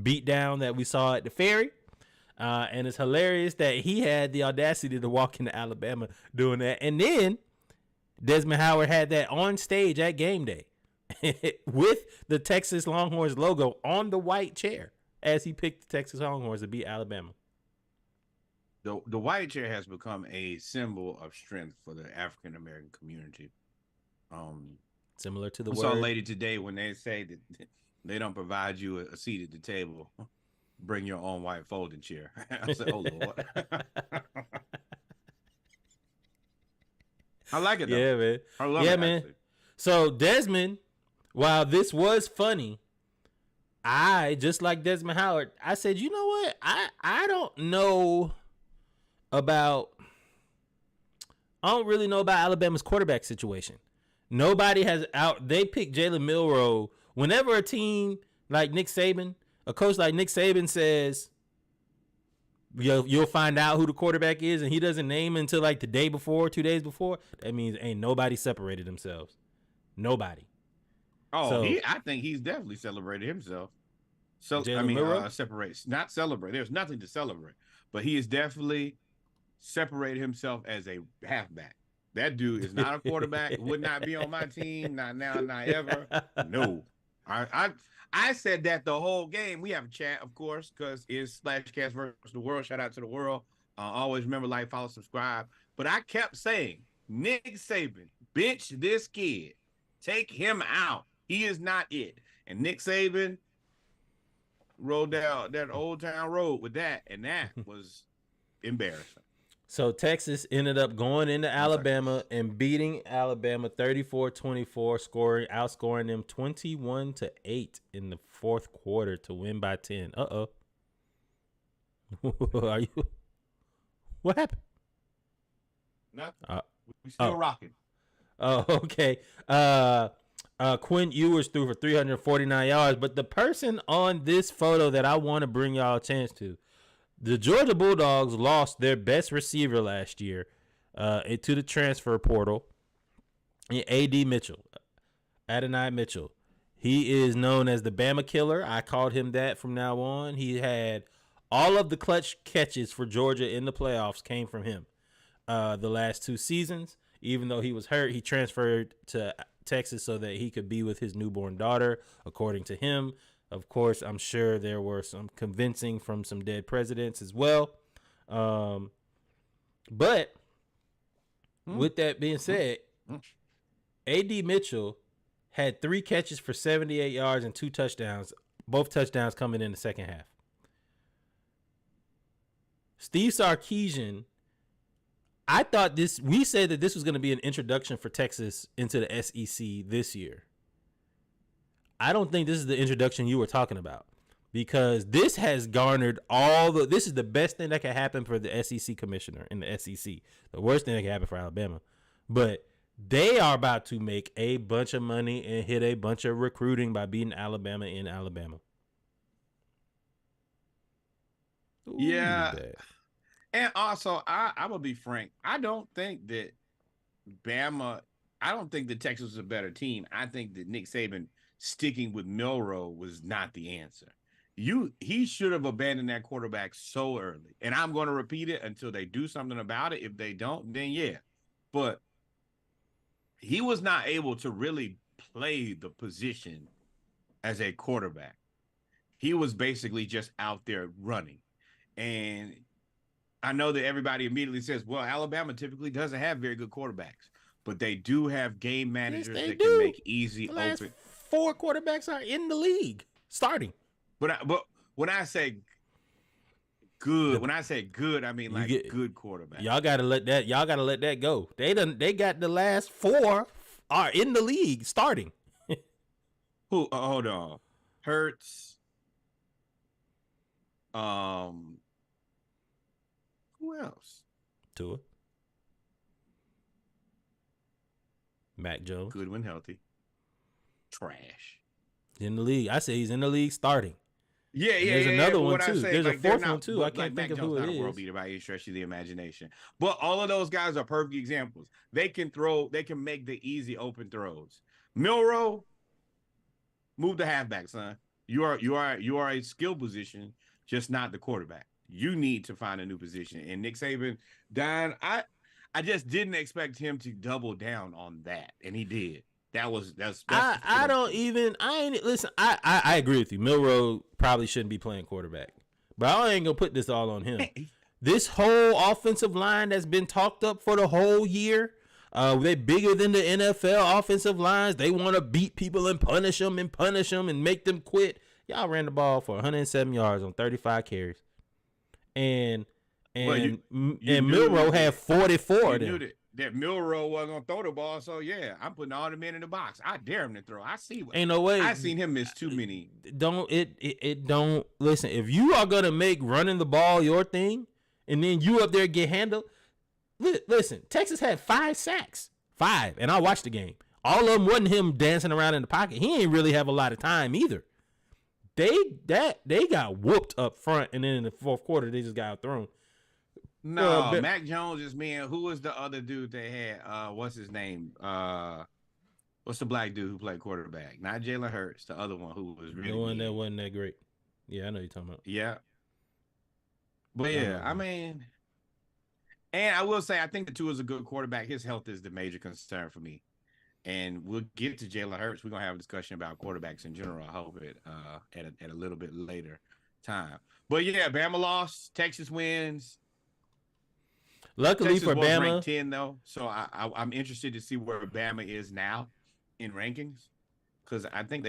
beatdown that we saw at the Ferry. And it's hilarious that he had the audacity to walk into Alabama doing that. And then Desmond Howard had that on stage at game day with the Texas Longhorns logo on the white chair as he picked the Texas Longhorns to beat Alabama. The white chair has become a symbol of strength for the African American community. Similar to the I saw a lady today when they say that they don't provide you a seat at the table. Bring your own white folding chair. I said, oh, Lord. I like it, though. Yeah, man. I love it, man. actually. So, Desmond, while this was funny, I, just like Desmond Howard, I said, you know what? I don't know about – I don't really know about Alabama's quarterback situation. Nobody has out – they picked Jalen Milroe. Whenever a team like Nick Saban – a coach like Nick Saban says you'll find out who the quarterback is, and he doesn't name until like the day before, 2 days before, that means ain't nobody separated themselves. Nobody. Oh, So- I think he's definitely celebrated himself. So Jalen Milroe? Separates, not celebrate. There's nothing to celebrate, but he has definitely separated himself as a halfback. That dude is not a quarterback. Would not be on my team. Not now, not ever. No. I said that the whole game. We have a chat, of course, because it's Splashcast versus the world. Shout out to the world. Always remember, like, follow, subscribe. But I kept saying, Nick Saban, bench this kid. Take him out. He is not it. And Nick Saban rode down that Old Town Road with that, and that was embarrassing. So Texas ended up going into Alabama and beating Alabama 34-24, outscoring them 21-8 in the fourth quarter to win by 10. Uh-oh. Are you? What happened? Nothing. We still rocking. Oh, okay. Quinn Ewers threw for 349 yards, but the person on this photo that I want to bring y'all a chance to, the Georgia Bulldogs lost their best receiver last year to the transfer portal. A.D. Mitchell, Adonai Mitchell. He is known as the Bama Killer. I called him that from now on. He had all of the clutch catches for Georgia in the playoffs came from him the last 2 seasons. Even though he was hurt, he transferred to Texas so that he could be with his newborn daughter, according to him. Of course, I'm sure there were some convincing from some dead presidents as well. But with that being said, A.D. Mitchell had 3 catches for 78 yards and 2 touchdowns, both touchdowns coming in the second half. Steve Sarkisian, I thought we said that this was going to be an introduction for Texas into the SEC this year. I don't think this is the introduction you were talking about, because this has garnered this is the best thing that can happen for the SEC commissioner in the SEC. The worst thing that can happen for Alabama. But they are about to make a bunch of money and hit a bunch of recruiting by beating Alabama in Alabama. Ooh, Yeah. that. And also, I'm going to be frank. I don't think that Texas was a better team. I think that Nick Saban sticking with Milroe was not the answer. He should have abandoned that quarterback so early. And I'm going to repeat it until they do something about it. If they don't, then yeah. But he was not able to really play the position as a quarterback. He was basically just out there running. And I know that everybody immediately says, well, Alabama typically doesn't have very good quarterbacks, but they do have game managers that can make easy open. 4 quarterbacks are in the league starting. But when I say good, I mean like good quarterback. Y'all gotta let that go. They got the last 4 are in the league starting. Who? Hold on. Hurts. Who else? Tua. Mac Jones. Good when healthy. Trash. In the league. I say he's in the league starting. Yeah. There's another one too. There's a 4th one too. I Mac can't think of Jones who it not is. A world beater by any stretch of the imagination. But all of those guys are perfect examples. They can throw. They can make the easy open throws. Milroe, move the halfback, son. You are a skill position, just not the quarterback. You need to find a new position. And Nick Saban, Don, I just didn't expect him to double down on that, and he did. That's I agree with you. Milroe probably shouldn't be playing quarterback, but I ain't gonna put this all on him. This whole offensive line that's been talked up for the whole year, they're bigger than the NFL offensive lines. They want to beat people and punish them and make them quit. Y'all ran the ball for 107 yards on 35 carries, and Milroe had 44 of them. That Milroe wasn't gonna throw the ball, so yeah, I'm putting all the men in the box. I dare him to throw. I see. Ain't no way. I seen him miss too many. Don't listen. If you are gonna make running the ball your thing, and then you up there get handled, listen. Texas had 5 sacks, and I watched the game. All of them wasn't him dancing around in the pocket. He ain't really have a lot of time either. They got whooped up front, and then in the 4th quarter they just got thrown. No, Mac Jones is man. Who was the other dude they had? What's his name? What's the black dude who played quarterback? Not Jalen Hurts, the other one who was really the one that wasn't that great. Yeah, I know you're talking about. Yeah. But yeah, I mean, and I will say I think the Tua is a good quarterback. His health is the major concern for me. And we'll get to Jalen Hurts. We're gonna have a discussion about quarterbacks in general. I hope it at a little bit later time. But yeah, Bama lost, Texas wins. Luckily Texas for was Bama, ranked 10 though, so I'm interested to see where Bama is now in rankings, because I think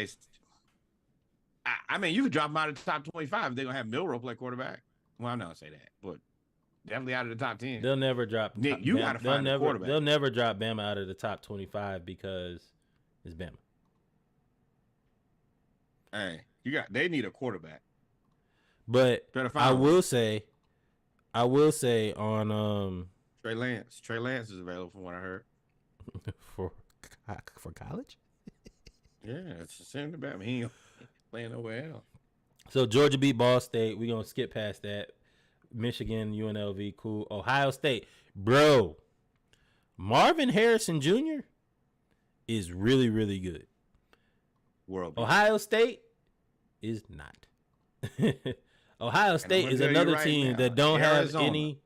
I mean, you could drop them out of the top 25 if they're gonna have Milroe play quarterback. Well, I'm not gonna say that, but definitely out of the top 10. They'll never drop. Nick, you gotta find a quarterback. They'll never drop Bama out of the top 25 because it's Bama. Hey, they need a quarterback. But I will say on Trey Lance is available from what I heard. for college. Yeah, it's the same about me. He ain't playing nowhere else. So Georgia beat Ball State. We're gonna skip past that. Michigan, UNLV, cool. Ohio State, bro. Marvin Harrison Jr. is really, really good. Ohio State is not. Ohio State is another team that don't have any.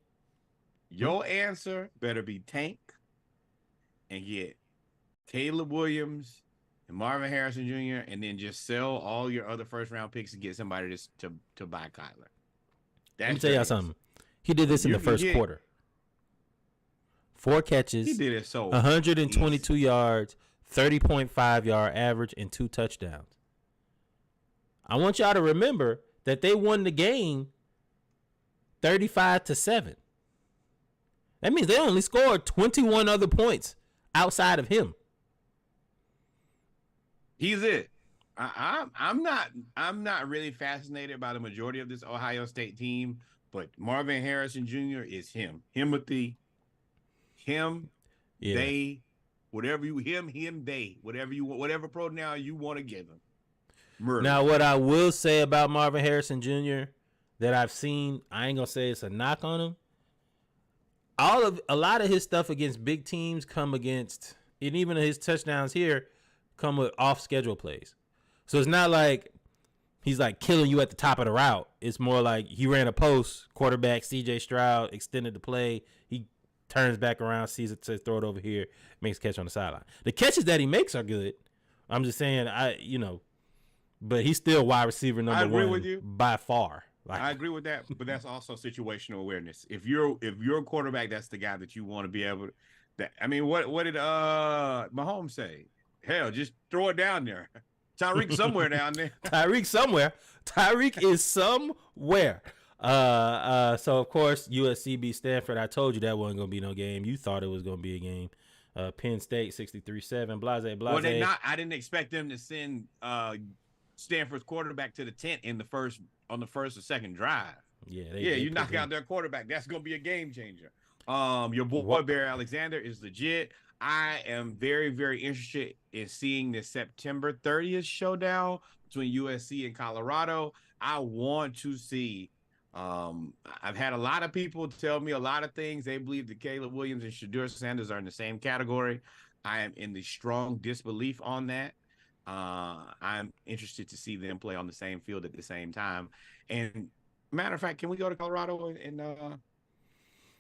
Your answer better be tank and get Caleb Williams and Marvin Harrison Jr. and then just sell all your other first-round picks and get somebody to buy Kyler. Let me tell y'all something. He did this in the first quarter. 4 catches. He did it so 122 yards, 30.5 yard average, and 2 touchdowns. I want y'all to remember that they won the game 35-7. That means they only scored 21 other points outside of him. He's it. I'm not really fascinated by the majority of this Ohio State team, but Marvin Harrison Jr. is him. They, whatever pronoun you want to give him. Murder. Now, what I will say about Marvin Harrison Jr. that I've seen, I ain't gonna say it's a knock on him. A lot of his stuff against big teams come against, and even his touchdowns here come with off schedule plays. So it's not like he's like killing you at the top of the route. It's more like he ran a post, quarterback CJ Stroud extended the play. He turns back around, sees it, says throw it over here, makes a catch on the sideline. The catches that he makes are good, I'm just saying, but he's still wide receiver number one. I agree with you by far. Like, I agree with that, but that's also situational awareness. If you're a quarterback, that's the guy that you want to be able to. What did Mahomes say? Hell, just throw it down there. Tyreek somewhere down there. Tyreek somewhere. Tyreek is somewhere. So of course USC beat Stanford. I told you that wasn't gonna be no game. You thought it was gonna be a game. Penn State 63-7. Blase. Well, they not. I didn't expect them to send Stanford's quarterback to the tent on the first or second drive. Yeah, you knock out their quarterback. That's gonna be a game changer. Your boy Bear Alexander is legit. I am very, very interested in seeing the September 30th showdown between USC and Colorado. I want to see. I've had a lot of people tell me a lot of things. They believe that Caleb Williams and Shedeur Sanders are in the same category. I am in the strong disbelief on that. I'm interested to see them play on the same field at the same time. And matter of fact, can we go to Colorado and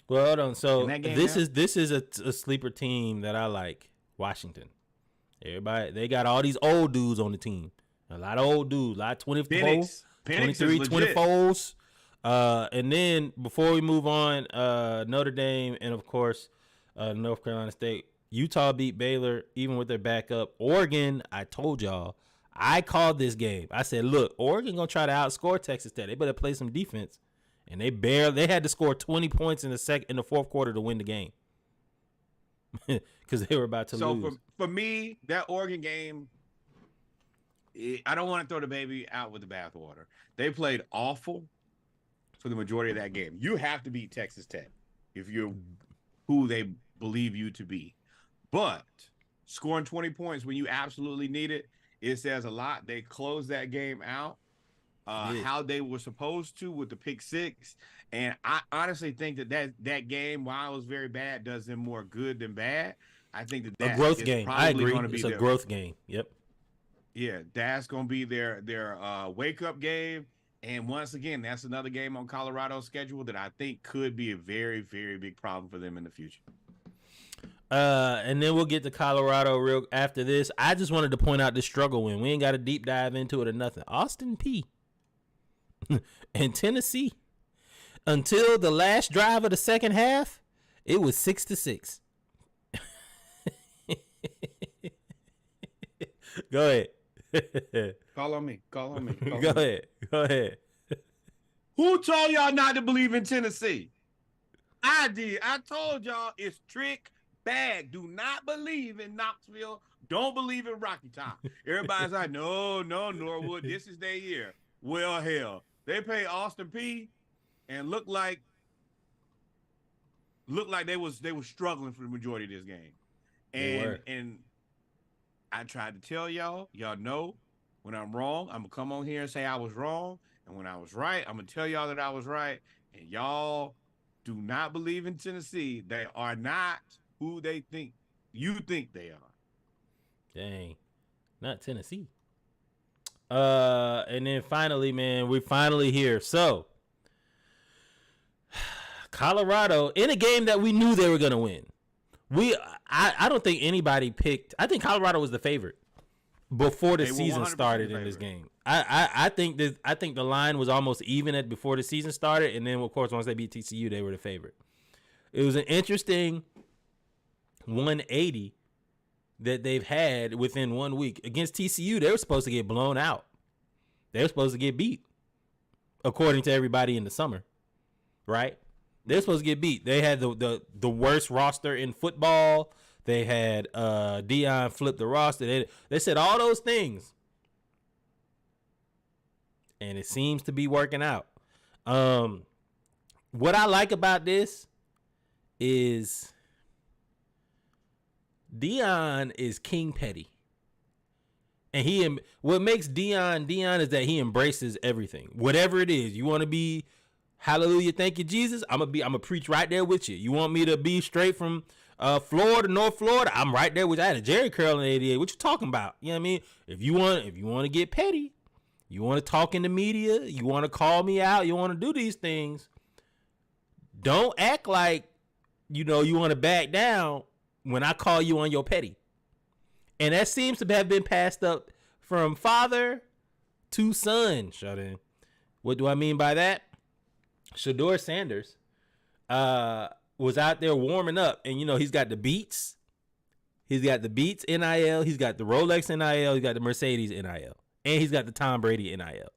well, hold on. So this is a sleeper team that I like. Washington. Everybody, they got all these old dudes on the team. A lot of old dudes, a lot of 24, 23, 24s. And then before we move on, Notre Dame and of course North Carolina State. Utah beat Baylor even with their backup. Oregon, I told y'all, I called this game. I said, look, Oregon gonna try to outscore Texas Tech. They better play some defense. And they had to score 20 points in the fourth quarter to win the game. Because they were about to lose. So for me, that Oregon game, I don't want to throw the baby out with the bathwater. They played awful for the majority of that game. You have to beat Texas Tech if you're who they believe you to be. But scoring 20 points when you absolutely need it, it says a lot. They closed that game out how they were supposed to with the pick six. And I honestly think that game, while it was very bad, does them more good than bad. I think that a growth game. I agree. It's a growth game. Yep. Yeah, that's going to be their wake-up game. And once again, that's another game on Colorado's schedule that I think could be a very, very big problem for them in the future. And then we'll get to Colorado real after this. I just wanted to point out this struggle win. We ain't got a deep dive into it or nothing. Austin Peay and Tennessee. Until the last drive of the second half, it was 6-6. Go ahead. Call on me. Go ahead. Who told y'all not to believe in Tennessee? I did. I told y'all it's trick bag. Do not believe in Knoxville. Don't believe in Rocky Top. Everybody's like, no, Norwood. This is their year. Well, hell, they pay Austin Peay and look like they was struggling for the majority of this game. And I tried to tell y'all know when I'm wrong, I'm gonna come on here and say I was wrong. And when I was right, I'm gonna tell y'all that I was right. And y'all do not believe in Tennessee. They are not who they think you think they are. Dang, not Tennessee. And then finally, man, we're finally here. So Colorado in a game that we knew they were gonna win. I don't think anybody picked. I think Colorado was the favorite before the season started in this game. I think the line was almost even before the season started, and then of course once they beat TCU, they were the favorite. It was an interesting 180 that they've had within 1 week. Against TCU, they were supposed to get blown out. They were supposed to get beat, according to everybody in the summer, right? They're supposed to get beat. They had the worst roster in football. They had Deion flip the roster. They said all those things, and it seems to be working out. What I like about this is Deion is King Petty. And what makes Deion is that he embraces everything. Whatever it is, you want to be hallelujah, thank you, Jesus. I'm gonna preach right there with you. You want me to be straight from Florida, North Florida? I'm right there with you. I had a Jerry curl in 88. What you talking about? You know what I mean? If you want to get petty, you want to talk in the media, you want to call me out, you want to do these things, don't act like you want to back down when I call you on your petty. And that seems to have been passed up from father to son, shut in. What do I mean by that? Shedeur Sanders was out there warming up, and he's got the Beats. He's got the Beats NIL. He's got the Rolex NIL. He's got the Mercedes NIL. And he's got the Tom Brady NIL.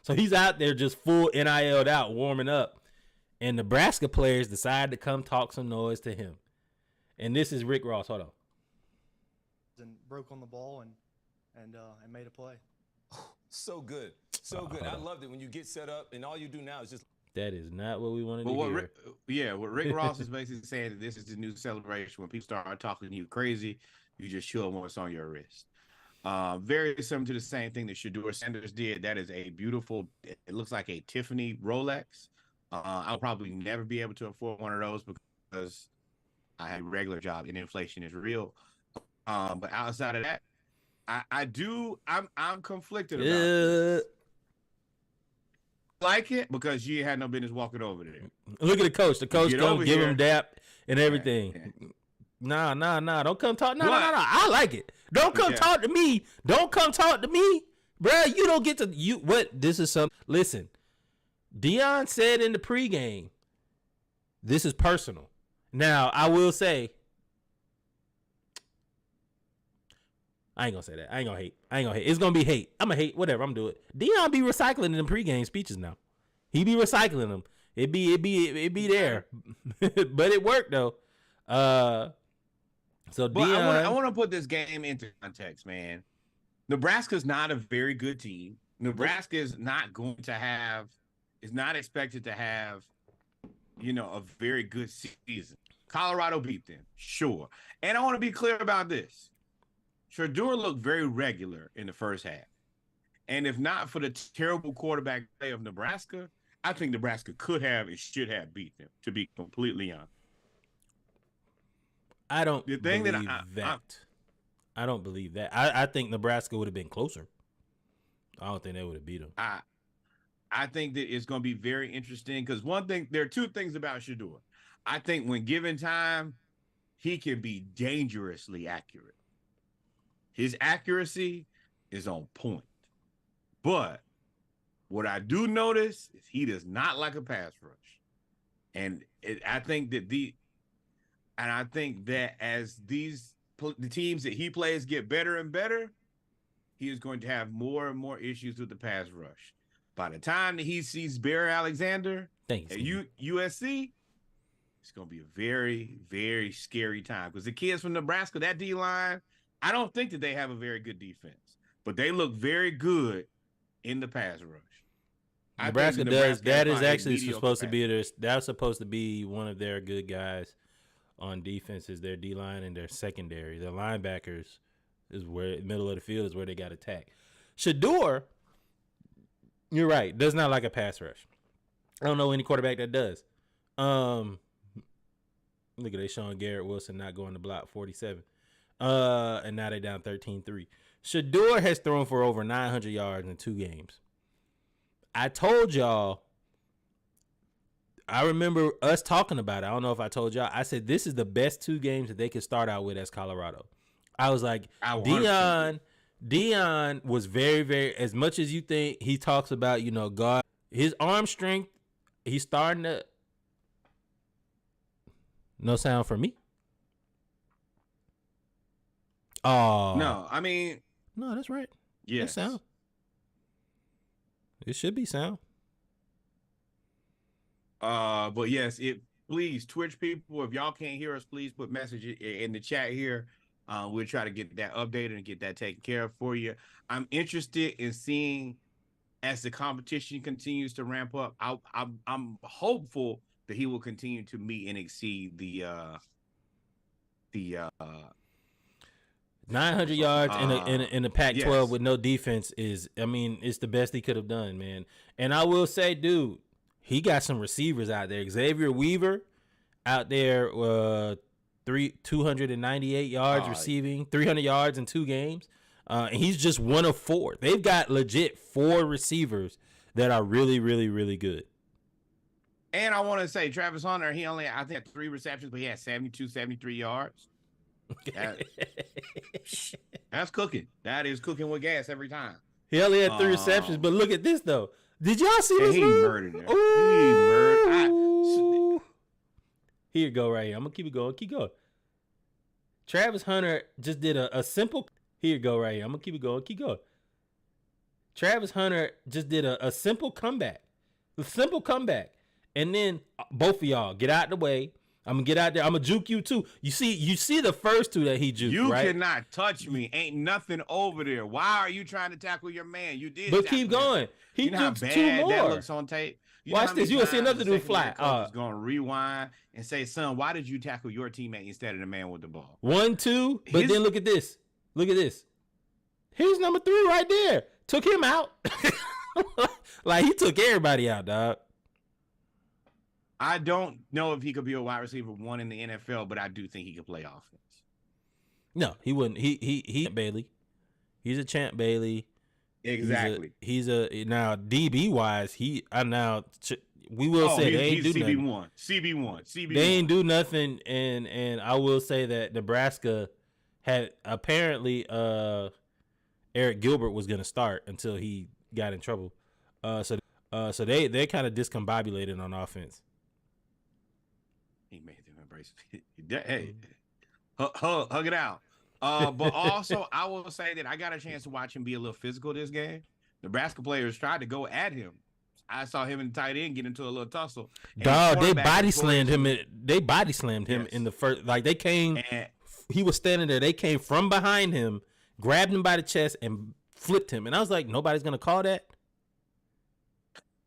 So he's out there just full NIL'd out, warming up. And Nebraska players decide to come talk some noise to him. And this is Rick Ross. Hold on. And broke on the ball and made a play. So good. So good. I loved it when you get set up and all you do now is just. That is not what we wanted to hear. What Rick Ross is basically saying that this is the new celebration. When people start talking to you crazy, you just show them what's on your wrist. Very similar to the same thing that Shedeur Sanders did. That is a beautiful, it looks like a Tiffany Rolex. I'll probably never be able to afford one of those because I have a regular job and inflation is real. But outside of that, I'm conflicted about this. Like it because you had no business walking over there. Look at the coach. The coach come give him dap and everything. Yeah. Nah. Don't come talk. No. I like it. Don't come talk to me. Don't come talk to me, bro. You don't get to what? This is some. Listen, Deion said in the pregame, this is personal. Now I will say, I ain't gonna say that. I ain't gonna hate. It's gonna be hate. I'm gonna hate. Whatever. I'm gonna do it. Deion be recycling in pregame speeches now. He be recycling them. It be there, but it worked though. So Deion, I want to put this game into context, man. Nebraska's not a very good team. Nebraska is not expected to have, a very good season. Colorado beat them, sure. And I want to be clear about this. Shedeur looked very regular in the first half. And if not for the terrible quarterback play of Nebraska, I think Nebraska could have and should have beat them, to be completely honest. I don't believe that. I don't believe that. I think Nebraska would have been closer. I don't think they would have beat them. I think that it's going to be very interesting because there are two things about Shedeur. I think when given time, he can be dangerously accurate. His accuracy is on point. But what I do notice is he does not like a pass rush. And I think that as the teams that he plays get better and better, he is going to have more and more issues with the pass rush. By the time that he sees Bear Alexander at USC, it's going to be a very, very scary time because the kids from Nebraska, that D-line, I don't think that they have a very good defense, but they look very good in the pass rush. Nebraska does. That is actually supposed to be that's supposed to be one of their good guys on defense is their D-line and their secondary. Their linebackers is where middle of the field is where they got attacked. Shedeur, you're right, does not like a pass rush. I don't know any quarterback that does. Look at they showing Garrett Wilson not going to block 47. And now they're down 13-3. Shedeur has thrown for over 900 yards in 2 games. I told y'all, I remember us talking about it. I don't know if I told y'all. I said this is the best 2 games that they could start out with as Colorado. I was like, Deion was very, very, as much as you think he talks about, God, his arm strength, he's starting to. No sound for me? Oh. No, I mean. No, that's right. Yeah. That's sound. It should be sound. But yes, please, Twitch people, if y'all can't hear us, please put message in the chat here. We'll try to get that updated and get that taken care of for you. I'm interested in seeing as the competition continues to ramp up. I'm hopeful that he will continue to meet and exceed the 900 yards in the Pac-12 with no defense is, it's the best he could have done, man. And I will say, dude, he got some receivers out there. Xavier Weaver out there, 298 yards receiving, 300 yards in 2 games. And he's just one of 4. They've got legit 4 receivers that are really, really, really good. And I want to say Travis Hunter, he only, I think, had 3 receptions, but he had 72, 73 yards. That's cooking. That is cooking with gas every time. He only had 3 receptions, but look at this though. Did y'all see this? He move? murdered it. He murdered. Here you go, right here. I'm gonna keep it going. Keep going. Travis Hunter just did a simple. Here you go, right here. I'm gonna keep it going. Keep going. Travis Hunter just did a simple comeback. A simple comeback. And then both of y'all get out the way. I'm gonna get out there. I'm gonna juke you too. You see the first 2 that he juked. You right? cannot touch me. Ain't nothing over there. Why are you trying to tackle your man? You did. But keep going. He you know how jukes bad 2 more. that looks on tape. Watch this. You will see another dude fly. Is going to rewind and say, "Son, why did you tackle your teammate instead of the man with the ball?" 1, 2. But then look at this. Look at this. Here's number 3 right there. Took him out. Like he took everybody out, dog. I don't know if he could be a wide receiver 1 in the NFL, but I do think he could play offense. No, he wouldn't. He Bailey. He's a Champ Bailey. Exactly. He's a now DB wise. We will say they ain't do CB1. nothing. CB1. They ain't do nothing, and I will say that Nebraska had apparently Eric Gilbert was gonna start until he got in trouble. So they kind of discombobulated on offense. He made them embrace. Hey, hug it out. But also, I will say that I got a chance to watch him be a little physical this game. Nebraska players tried to go at him. I saw him and the tight end get into a little tussle. Dog, they body slammed him. They body slammed him in the first. Like they came, he was standing there. They came from behind him, grabbed him by the chest, and flipped him. And I was like, nobody's gonna call that.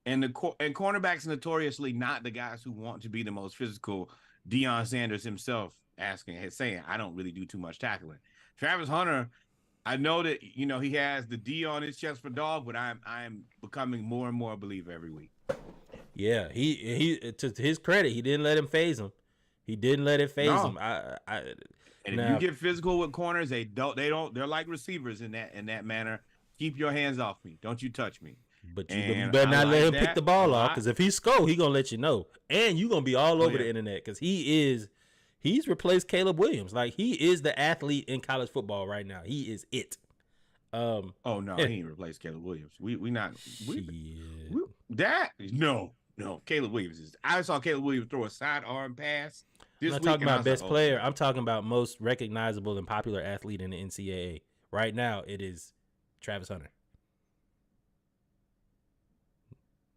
And cornerbacks notoriously not the guys who want to be the most physical. Deion Sanders himself saying, I don't really do too much tackling. Travis Hunter, I know that he has the D on his chest for dog, but I'm becoming more and more a believer every week. Yeah, he to his credit, he didn't let him phase him. He didn't let it phase him. And if you get physical with corners, they're like receivers in that manner. Keep your hands off me. Don't you touch me. But you better not let him pick the ball off, because if he score, he gonna let you know, and you gonna be all over the internet, because he's replaced Caleb Williams. Like he is the athlete in college football right now. He is it. No, he ain't replaced Caleb Williams. No. Caleb Williams is. I saw Caleb Williams throw a sidearm pass. I'm not talking about best player. I'm talking about most recognizable and popular athlete in the NCAA right now. It is Travis Hunter.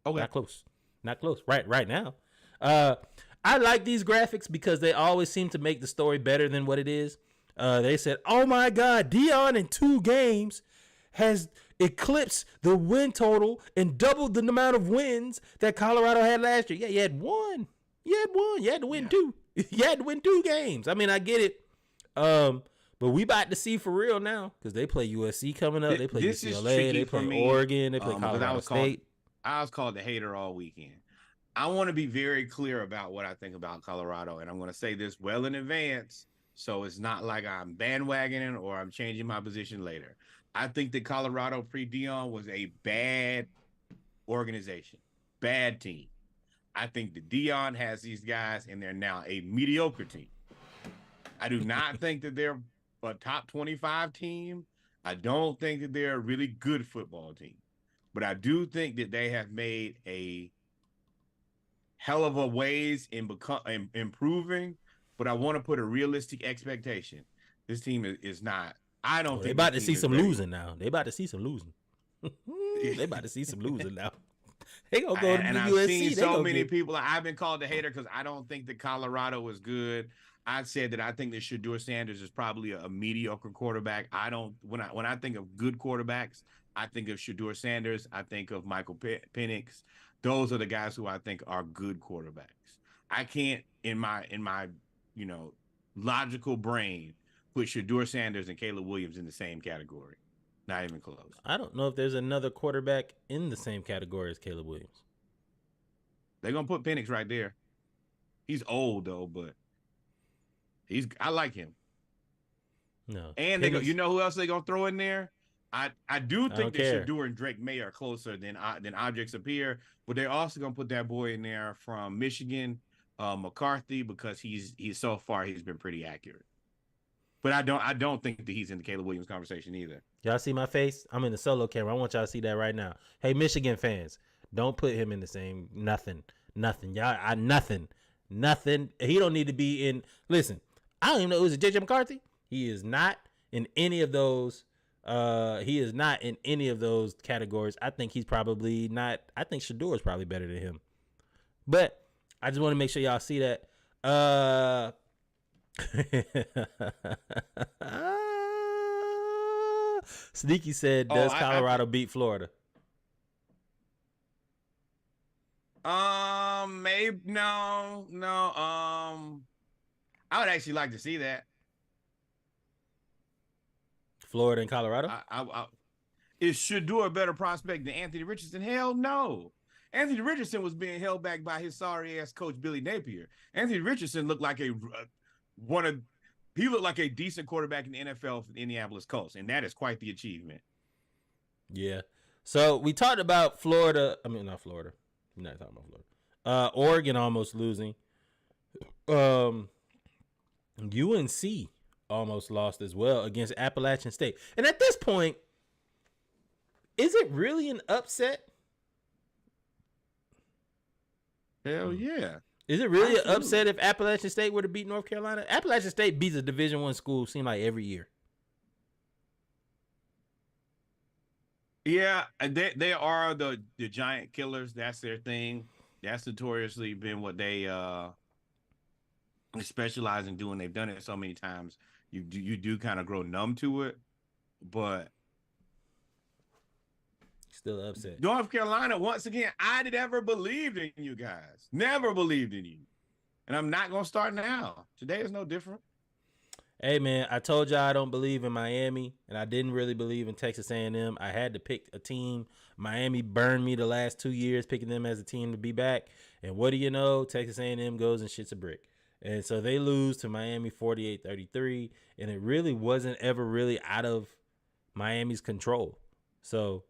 Okay. Not close. Right now. I like these graphics because they always seem to make the story better than what it is. They said, oh my God, Deion in 2 games has eclipsed the win total and doubled the amount of wins that Colorado had last year. Yeah, you had one. You had to win 2. You had to win 2 games. I mean, I get it. But we about to see for real now, because they play USC coming up. They play UCLA. They play Oregon. They play Colorado State. I was called the hater all weekend. I want to be very clear about what I think about Colorado, and I'm going to say this well in advance, so it's not like I'm bandwagoning or I'm changing my position later. I think that Colorado pre-Deion was a bad organization, bad team. I think that Deion has these guys, and they're now a mediocre team. I do not think that they're a top 25 team. I don't think that they're a really good football team. But I do think that they have made a hell of a ways in improving. But I want to put a realistic expectation. This team is not. I don't think they about to see some losing now. They about to see some losing. They about to see some losing now. They gonna go to the USC. I've seen so many people. I've been called a hater because I don't think that Colorado is good. I said that I think that Shedeur Sanders is probably a mediocre quarterback. I don't. When I think of good quarterbacks, I think of Shedeur Sanders. I think of Michael Penix. Those are the guys who I think are good quarterbacks. I can't, in my logical brain, put Shedeur Sanders and Caleb Williams in the same category. Not even close. I don't know if there's another quarterback in the same category as Caleb Williams. They're gonna put Penix right there. He's old though, but I like him. No. And Penix, you know who else they gonna throw in there? I do think that Shedeur and Drake May are closer than objects appear, but they're also gonna put that boy in there from Michigan, McCarthy, because he's so far he's been pretty accurate. But I don't think that he's in the Caleb Williams conversation either. Y'all see my face? I'm in the solo camera. I want y'all to see that right now. Hey, Michigan fans, don't put him in the same nothing. Y'all, nothing. He don't need to be in. Listen, I don't even know. Was it JJ McCarthy? He is not in any of those. He is not in any of those categories. I think he's probably not. I think Shedeur is probably better than him. But I just want to make sure y'all see that. Sneaky said, does Colorado beat Florida? Maybe no. I would actually like to see that. Florida and Colorado? Is Shedeur a better prospect than Anthony Richardson? Hell no. Anthony Richardson was being held back by his sorry ass coach Billy Napier. Anthony Richardson looked like he looked like a decent quarterback in the NFL for the Indianapolis Colts, and that is quite the achievement. Yeah. So we talked about Florida. I mean, not Florida. We're not talking about Florida. Oregon almost losing. UNC almost lost as well against Appalachian State. And at this point, is it really an upset? Hell yeah. Is it really an upset if Appalachian State were to beat North Carolina? Appalachian State beats a Division I school, seem like every year. Yeah, they are the giant killers. That's their thing. That's notoriously been what they specialize in doing. They've done it so many times. You do kind of grow numb to it, but still upset. North Carolina, once again, I never believed in you guys. Never believed in you. And I'm not going to start now. Today is no different. Hey, man, I told y'all I don't believe in Miami, and I didn't really believe in Texas A&M. I had to pick a team. Miami burned me the last 2 years, picking them as a team to be back. And what do you know? Texas A&M goes and shits a brick. And so they lose to Miami 48-33, and it really wasn't ever really out of Miami's control. So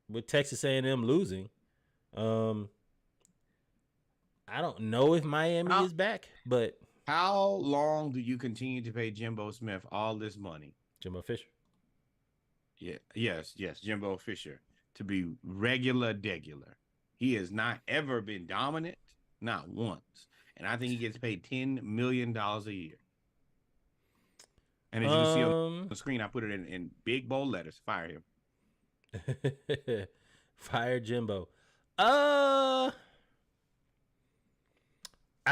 with Texas A&M losing, I don't know if Miami is back, but how long do you continue to pay Jimbo Smith all this money? Jimbo Fisher. Yeah, yes, Jimbo Fisher to be regular. He has not ever been dominant, not once. And I think he gets paid $10 million a year. And as you can see on the screen, I put it in big bold letters. Fire him. Fire Jimbo. I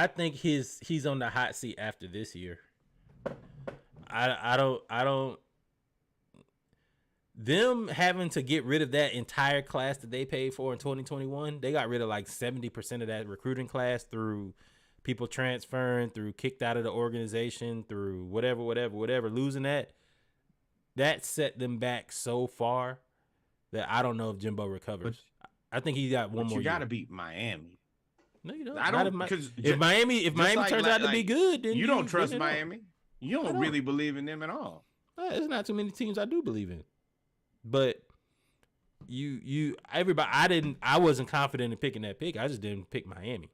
think he's on the hot seat after this year. I don't them having to get rid of that entire class that they paid for in 2021, they got rid of like 70% of that recruiting class through people transferring, through kicked out of the organization, through whatever. Losing that set them back so far that I don't know if Jimbo recovers. I think he got one more year. You got to beat Miami. No, you don't. I don't, because if Miami turns out to be good, then you don't trust Miami. You don't really believe in them at all. There's not too many teams I do believe in. But I wasn't confident in picking that pick. I just didn't pick Miami.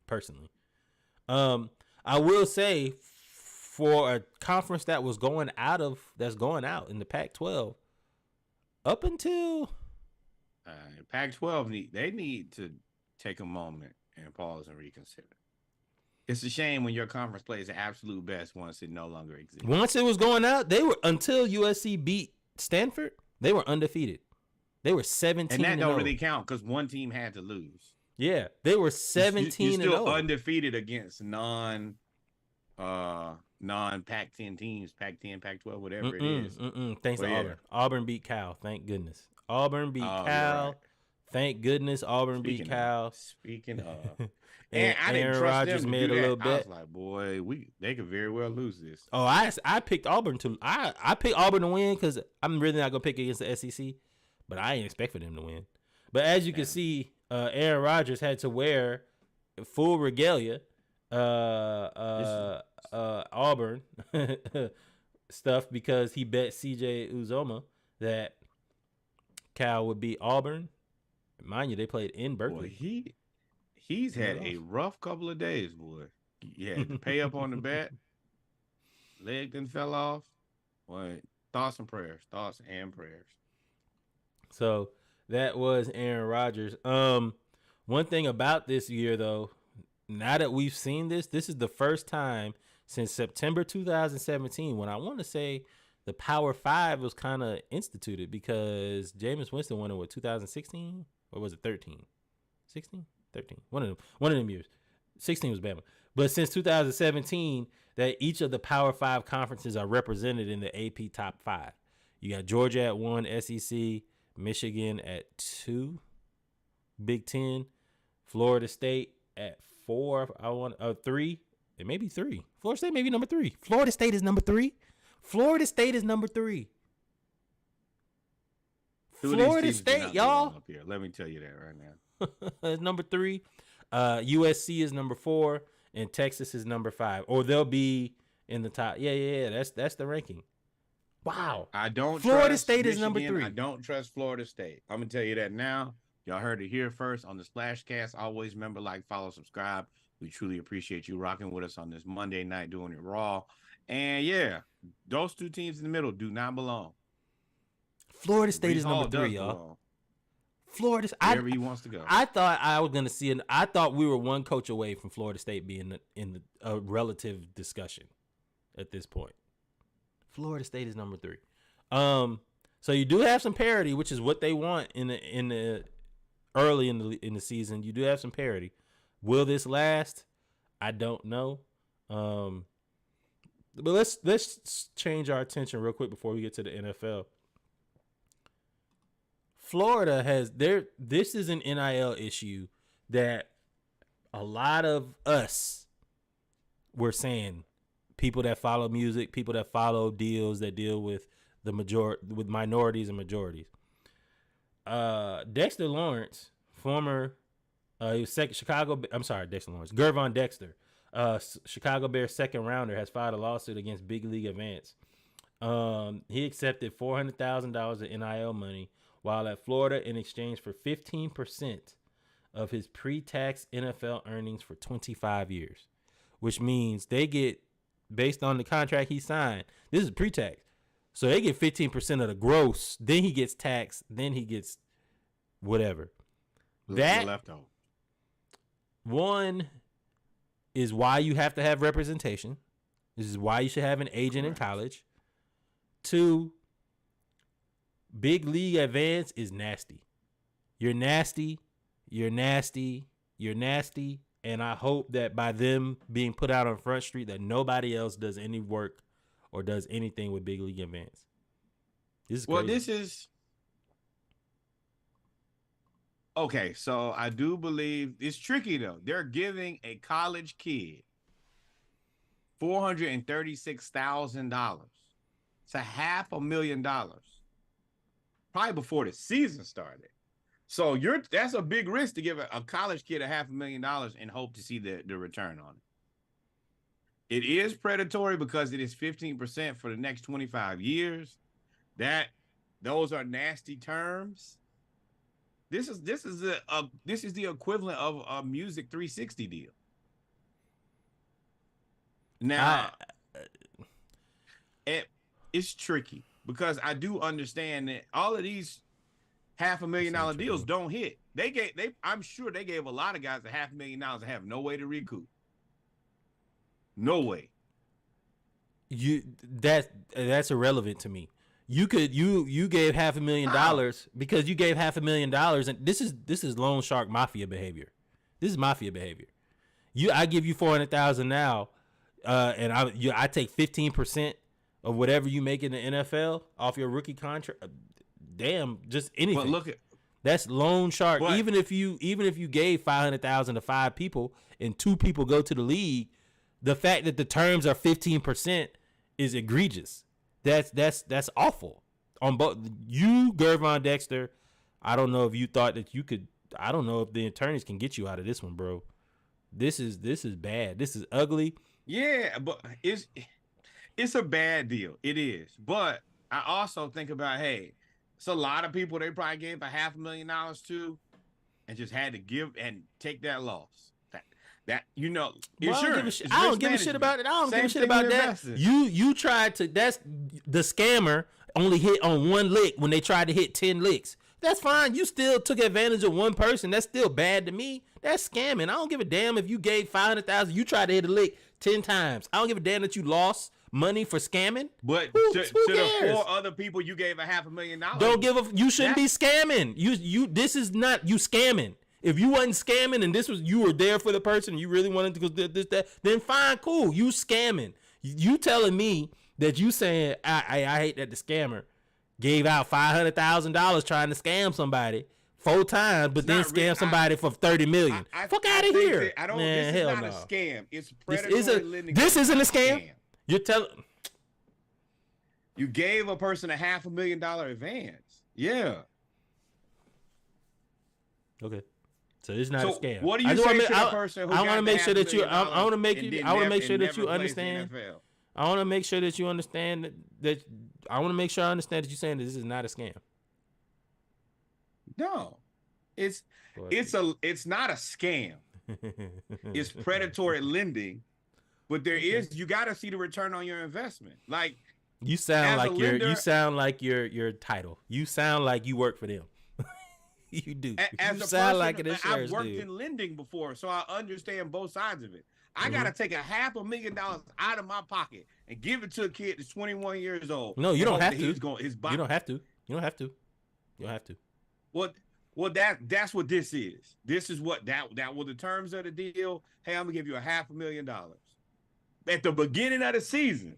Personally. I will say for a conference that was going out in the Pac-12 up until Pac-12 they need to take a moment and pause and reconsider. It's a shame when your conference plays the absolute best once it no longer exists. Once it was going out, until USC beat Stanford, they were undefeated. They were 17-0. And that don't really count because one team had to lose. Yeah, they were 17-0. You're still undefeated against non-Pac-10 teams, Pac-10, Pac-12, whatever it is. Thanks to Auburn. Auburn beat Cal. Thank goodness. Auburn beat Cal. Right. Thank goodness Auburn beat Cal. Speaking of. And I didn't Aaron trust Rodgers them to made do a that. little bit. I was like, boy, they could very well lose this. Oh, I picked Auburn to I picked Auburn to win because I'm really not gonna pick against the SEC, but I ain't expect for them to win. But as you can see, Aaron Rodgers had to wear full regalia, Auburn stuff because he bet CJ Uzomah that Cal would beat Auburn. Mind you, they played in Berkeley. Boy, he's had a rough couple of days, boy. You had to pay up on the bet. Leg then fell off. Well, thoughts and prayers. Thoughts and prayers. So that was Aaron Rodgers. One thing about this year, though, now that we've seen this is the first time since September 2017 when I want to say the Power 5 was kind of instituted, because Jameis Winston won in 2016 or was it 13? 16? 13. One of them years. 16 was Bama. But since 2017, that each of the Power 5 conferences are represented in the AP top 5. You got Georgia at 1, SEC, Michigan at 2, Big 10, Florida State at 4, 3. It may be 3. Florida State may be number 3. Florida State is number 3. Florida State is number 3. Florida State, y'all. Up here. Let me tell you that right now. It's number 3. USC is number 4, and Texas is number 5. Or they'll be in the top. Yeah. That's the ranking. Wow. I don't. Florida State Michigan. is number 3. I don't trust Florida State. I'm gonna tell you that now. Y'all heard it here first on the Splashcast. Always remember, like, follow, subscribe. We truly appreciate you rocking with us on this Monday night doing it raw. And yeah, those two teams in the middle do not belong. Florida State is number 3, y'all. Belong. Florida, wherever he wants to go. I thought I was going to see I thought we were one coach away from Florida State being in a relative discussion at this point. Florida State is number 3. So you do have some parity, which is what they want in the early in the season. You do have some parity. Will this last? I don't know. But let's change our attention real quick before we get to the NFL. Florida this is an NIL issue that a lot of us were saying, people that follow music, people that follow deals that deal with with minorities and majorities. Dexter Lawrence, former he was Dexter Lawrence. Gervon Dexter, Chicago Bears second rounder, has filed a lawsuit against Big League Advance. He accepted $400,000 in NIL money while at Florida in exchange for 15% of his pre-tax NFL earnings for 25 years, which means they get, based on the contract he signed, this is pre-tax. So they get 15% of the gross, then he gets taxed, then he gets whatever. That leftover. One is why you have to have representation. This is why you should have an agent in college. 2, Big League Advance is nasty. You're nasty. And I hope that by them being put out on Front Street that nobody else does any work or does anything with Big League Advance. This is okay. So I do believe it's tricky though. They're giving a college kid $436,000. It's $500,000. Probably before the season started. So that's a big risk to give a college kid $500,000 and hope to see the return on it. It is predatory because it is 15% for the next 25 years. Those are nasty terms. This is the equivalent of a Music 360 deal. Now, it's tricky because I do understand that all of these $500,000 deals don't hit. I'm sure they gave a lot of guys $500,000 and have no way to recoup. No way. That's irrelevant to me. You gave $500,000 because you gave $500,000, and this is loan shark mafia behavior. This is mafia behavior. I give you $400,000 now, and I take 15% of whatever you make in the NFL off your rookie contract. Damn, just anything. But that's loan shark. But even if you gave $500,000 to 5 people and 2 people go to the league, the fact that the terms are 15% is egregious. That's awful. On both you, Gervon Dexter, I don't know if you thought that you could. I don't know if the attorneys can get you out of this one, bro. This is bad. This is ugly. Yeah, but it's a bad deal. It is. But I also think about, hey, it's a lot of people they probably gave $500,000 to and just had to give and take that loss. That Well, insurance. I don't give a shit about it. I don't give a shit about that. You tried to. That's the scammer only hit on one lick when they tried to hit 10 licks. That's fine. You still took advantage of one person. That's still bad to me. That's scamming. I don't give a damn if you gave $500,000. You tried to hit a lick 10 times. I don't give a damn that you lost money for scamming. But who to the 4 other people you gave $500,000. Don't give a. You shouldn't be scamming. You. This is not you scamming. If you wasn't scamming and you were there for the person, you really wanted to go this that, then fine, cool. You scamming. You telling me that you saying I hate that the scammer gave out $500,000 trying to scam somebody 4 times, but then scam somebody for $30 million. Fuck out of here. Man, this is hell not no. a scam. It's predatory lending. This isn't a scam. You're telling. You gave a person a $500,000 advance. Yeah. Okay. So it's not a scam. What do you say to the person who I want to make sure that you. I want to make sure that you understand. I want to make sure that you understand that. I want to make sure I understand that you're saying that this is not a scam. No, it's not a scam. It's predatory lending, but you got to see the return on your investment. Like you sound like your title. You sound like you work for them. You do. As you a sound person, like an insurance I've worked dude. in lending before, so I understand both sides of it. I gotta take $500,000 out of my pocket and give it to a kid that's 21 years old. No, you don't have to. You don't have to. You don't have to. You don't have to. Well, that's what this is. This is what that were the terms of the deal. Hey, I'm gonna give you $500,000 at the beginning of the season.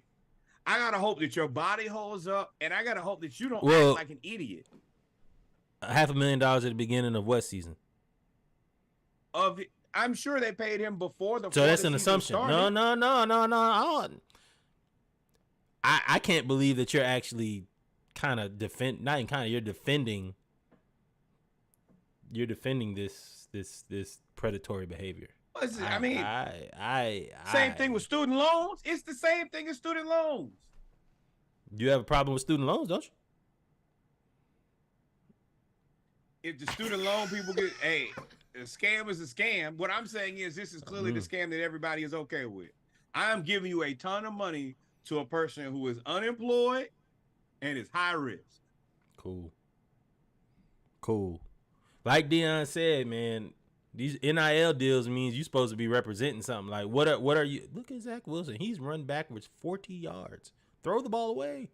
I gotta hope that your body holds up, and I gotta hope that you don't act like an idiot. $500,000 at the beginning of what season? I'm sure they paid him before the. So that's an assumption. Started. No. I can't believe that you're actually kind of you're defending. You're defending this predatory behavior. Same thing with student loans. It's the same thing as student loans. You have a problem with student loans, don't you? If the student loan people get, a scam is a scam. What I'm saying is this is clearly the scam that everybody is okay with. I'm giving you a ton of money to a person who is unemployed and is high risk. Cool. Like Dion said, man, these NIL deals means you're supposed to be representing something. Like what are you? Look at Zach Wilson. He's run backwards 40 yards. Throw the ball away.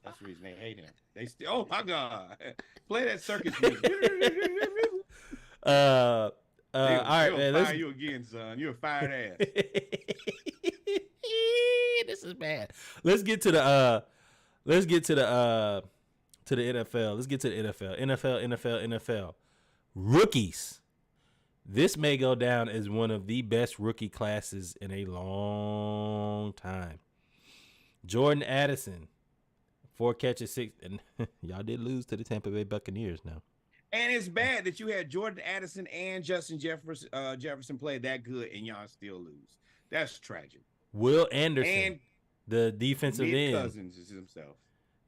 That's the reason they hate him. They still, oh my God, play that circus music. All right, man. Let's fire you again, son. You're a fired ass. This is bad. Let's get to the NFL. Let's get to the NFL. Rookies. This may go down as one of the best rookie classes in a long time. Jordan Addison. 4 catches, 6, and y'all did lose to the Tampa Bay Buccaneers now. And it's bad that you had Jordan Addison and Justin Jefferson play that good, and y'all still lose. That's tragic. Will Anderson, and the defensive end. Cousins is himself.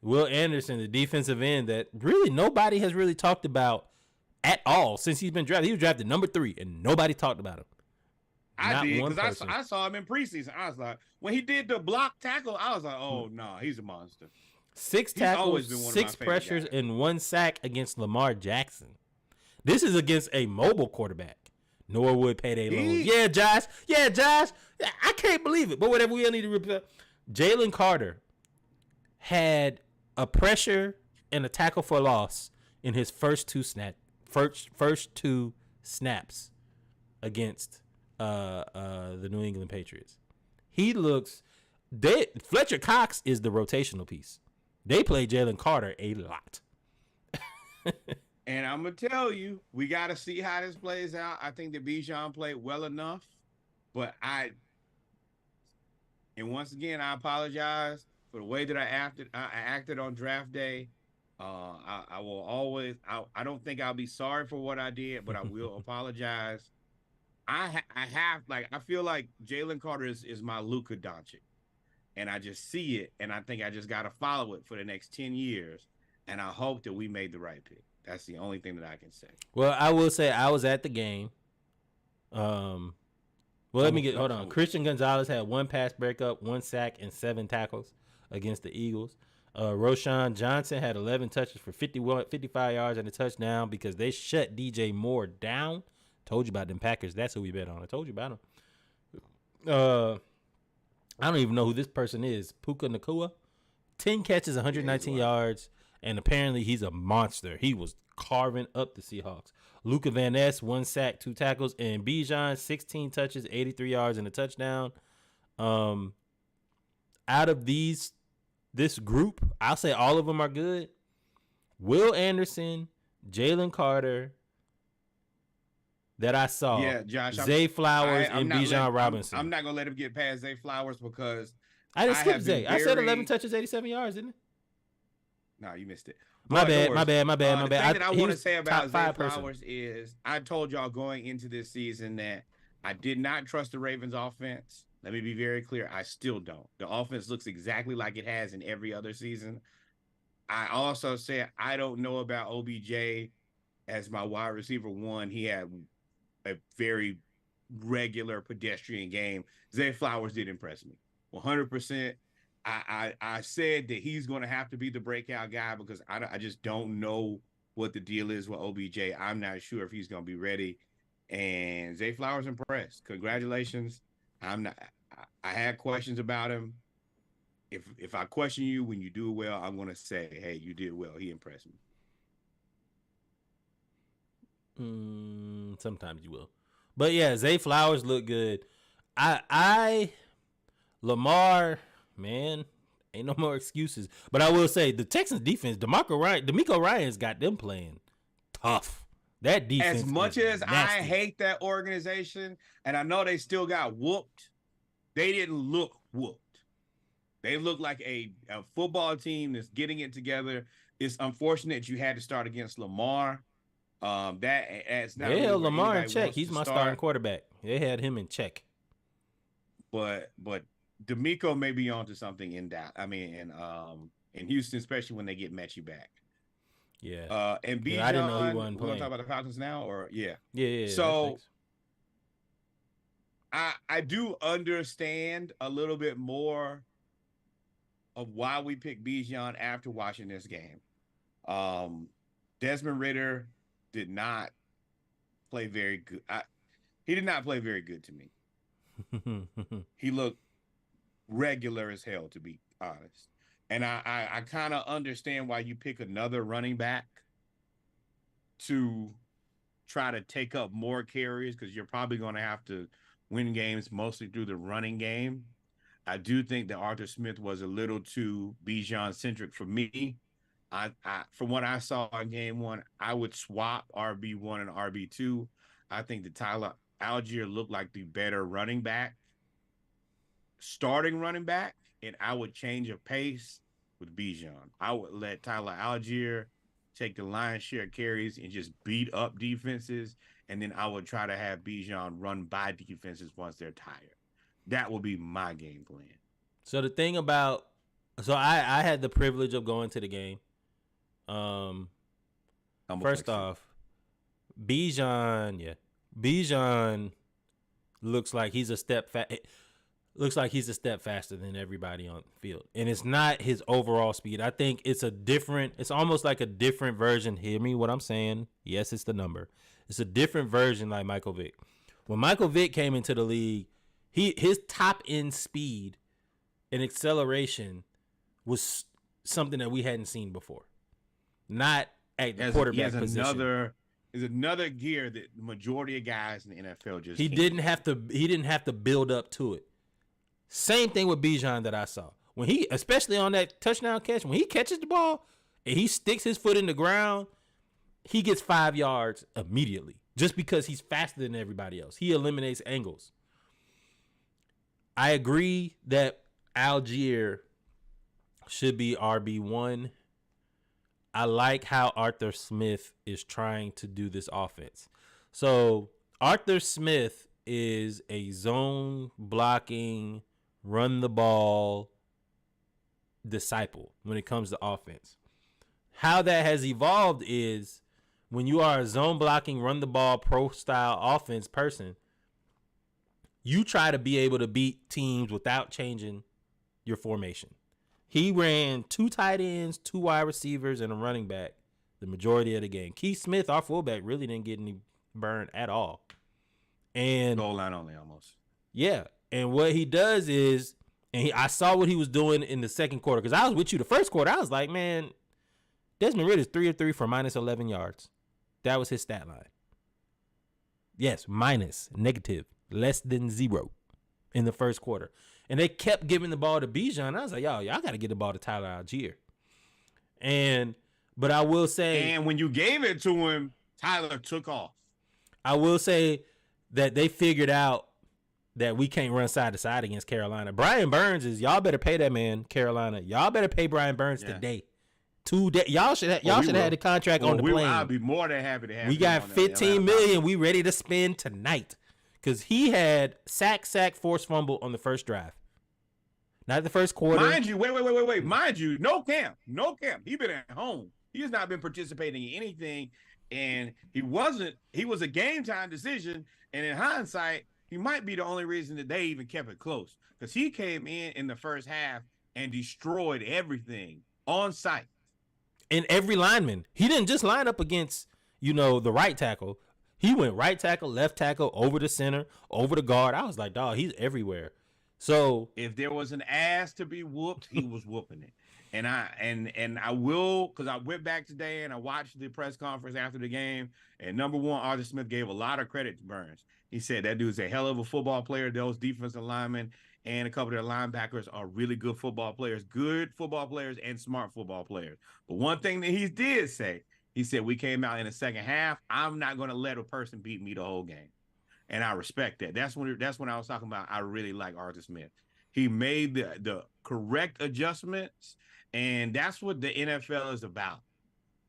Will Anderson, the defensive end that really nobody has really talked about at all since he's been drafted. He was drafted number 3, and nobody talked about him. I did, because I saw him in preseason. I was like, when he did the block tackle, I was like, oh, no, he's a monster. 6 tackles, 6 pressures, and 1 sack against Lamar Jackson. This is against a mobile quarterback. Norwood payday loans. Yeah, Josh. I can't believe it. But whatever, we need to repeat. Jalen Carter had a pressure and a tackle for loss in his first 2 snaps against the New England Patriots. He looks. Fletcher Cox is the rotational piece. They play Jalen Carter a lot. And I'm going to tell you, we got to see how this plays out. I think that Bijan played well enough, but once again, I apologize for the way that I acted on draft day. I will always, I don't think I'll be sorry for what I did, but I will apologize. I feel like Jalen Carter is my Luka Doncic. And I just see it, and I think I just got to follow it for the next 10 years, and I hope that we made the right pick. That's the only thing that I can say. Well, I will say I was at the game, Well, hold on. Christian Gonzalez had 1 pass breakup, 1 sack, and 7 tackles against the Eagles. Roshan Johnson had 11 touches for 55 yards and a touchdown because they shut DJ Moore down. Told you about them Packers. That's who we bet on. I told you about them. I don't even know who this person is. Puka Nacua. 10 catches, 119 yards, and apparently he's a monster. He was carving up the Seahawks. Luka Van Ness, 1 sack, 2 tackles, and Bijan, 16 touches, 83 yards, and a touchdown. Out of this group, I'll say all of them are good. Will Anderson, Jalen Carter, that I saw. Yeah, Josh. Zay Flowers and Bijan Robinson. I'm not gonna let him get past Zay Flowers because I didn't skip Zay. I said 11 touches, 87 yards, didn't it? No, you missed it. My bad. The thing that I want to say about Zay Flowers is I told y'all going into this season that I did not trust the Ravens offense. Let me be very clear. I still don't. The offense looks exactly like it has in every other season. I also said I don't know about OBJ as my wide receiver 1. He had a very regular pedestrian game. Zay Flowers did impress me 100%. I said that he's going to have to be the breakout guy because I just don't know what the deal is with OBJ. I'm not sure if he's going to be ready. And Zay Flowers impressed. Congratulations. I had questions about him. If I question you when you do well, I'm going to say, hey, you did well. He impressed me. Sometimes you will, but yeah, Zay Flowers look good. Lamar, man, ain't no more excuses. But I will say the Texans defense, D'Amico Ryan's got them playing tough. That defense, as much as I hate that organization, and I know they still got whooped, they didn't look whooped. They look like a football team that's getting it together. It's unfortunate you had to start against Lamar. That's not. They held Lamar in check. He's my starting quarterback. They had him in check. But D'Amico may be onto something in Houston, especially when they get Mechie back. Yeah. And Bijan, I didn't know he wasn't we're playing. gonna talk about the Falcons now, or yeah. So I do understand a little bit more of why we picked Bijan after watching this game. Desmond Ridder did not play very good. He did not play very good to me. He looked regular as hell, to be honest. And I kind of understand why you pick another running back to try to take up more carries because you're probably going to have to win games mostly through the running game. I do think that Arthur Smith was a little too Bijan-centric for me. From what I saw in game 1, I would swap RB1 and RB2. I think that Tyler Algier looked like the better starting running back, and I would change of pace with Bijan. I would let Tyler Algier take the lion's share of carries and just beat up defenses, and then I would try to have Bijan run by defenses once they're tired. That would be my game plan. So the thing about, I had the privilege of going to the game. First off, Bijan looks like he's a step faster than everybody on the field. And it's not his overall speed. I think it's almost like a different version. Hear me what I'm saying? Yes, it's the number. It's a different version like Michael Vick. When Michael Vick came into the league, his top end speed and acceleration was something that we hadn't seen before. Not at the quarterback position. There's another gear that the majority of guys in the NFL just he didn't have to build up to it. Same thing with Bijan that I saw. When he, especially on that touchdown catch, when he catches the ball and he sticks his foot in the ground, he gets 5 yards immediately just because he's faster than everybody else. He eliminates angles. I agree that Algier should be RB1. I like how Arthur Smith is trying to do this offense. So Arthur Smith is a zone blocking, run the ball disciple when it comes to offense. How that has evolved is when you are a zone blocking, run the ball, pro style offense person, you try to be able to beat teams without changing your formation. He ran 2 tight ends, 2 wide receivers, and a running back the majority of the game. Keith Smith, our fullback, really didn't get any burn at all. And goal line only almost. Yeah. And what he does is, I saw what he was doing in the second quarter, because I was with you the first quarter. I was like, man, Desmond Ridder's 3 of 3 for minus 11 yards. That was his stat line. Yes, minus, negative, less than 0 in the first quarter. And they kept giving the ball to Bijan. I was like, y'all got to get the ball to Tyler Algier. But I will say, and when you gave it to him, Tyler took off. I will say that they figured out that we can't run side to side against Carolina. Brian Burns y'all better pay that man, Carolina. Y'all better pay Brian Burns today. Today. Y'all should have had the contract on the plane. I'll be more than happy to have We got $15 million we ready to spend tonight. Because he had sack, forced fumble on the first drive. Not the first quarter. Mind you, wait. Mind you, no camp. He been at home. He has not been participating in anything. And he was a game time decision. And in hindsight, he might be the only reason that they even kept it close. Because he came in the first half and destroyed everything on site. And every lineman. He didn't just line up against, the right tackle. He went right tackle, left tackle, over the center, over the guard. I was like, dog, he's everywhere. So if there was an ass to be whooped, he was whooping it. And I will, because I went back today and I watched the press conference after the game. And number one, Arthur Smith gave a lot of credit to Burns. He said that dude's a hell of a football player. Those defensive linemen and a couple of their linebackers are really good football players and smart football players. But one thing that he did say, he said, we came out in the second half. I'm not going to let a person beat me the whole game. And I respect that. That's when I was talking about I really like Arthur Smith. He made the correct adjustments, and that's what the NFL is about.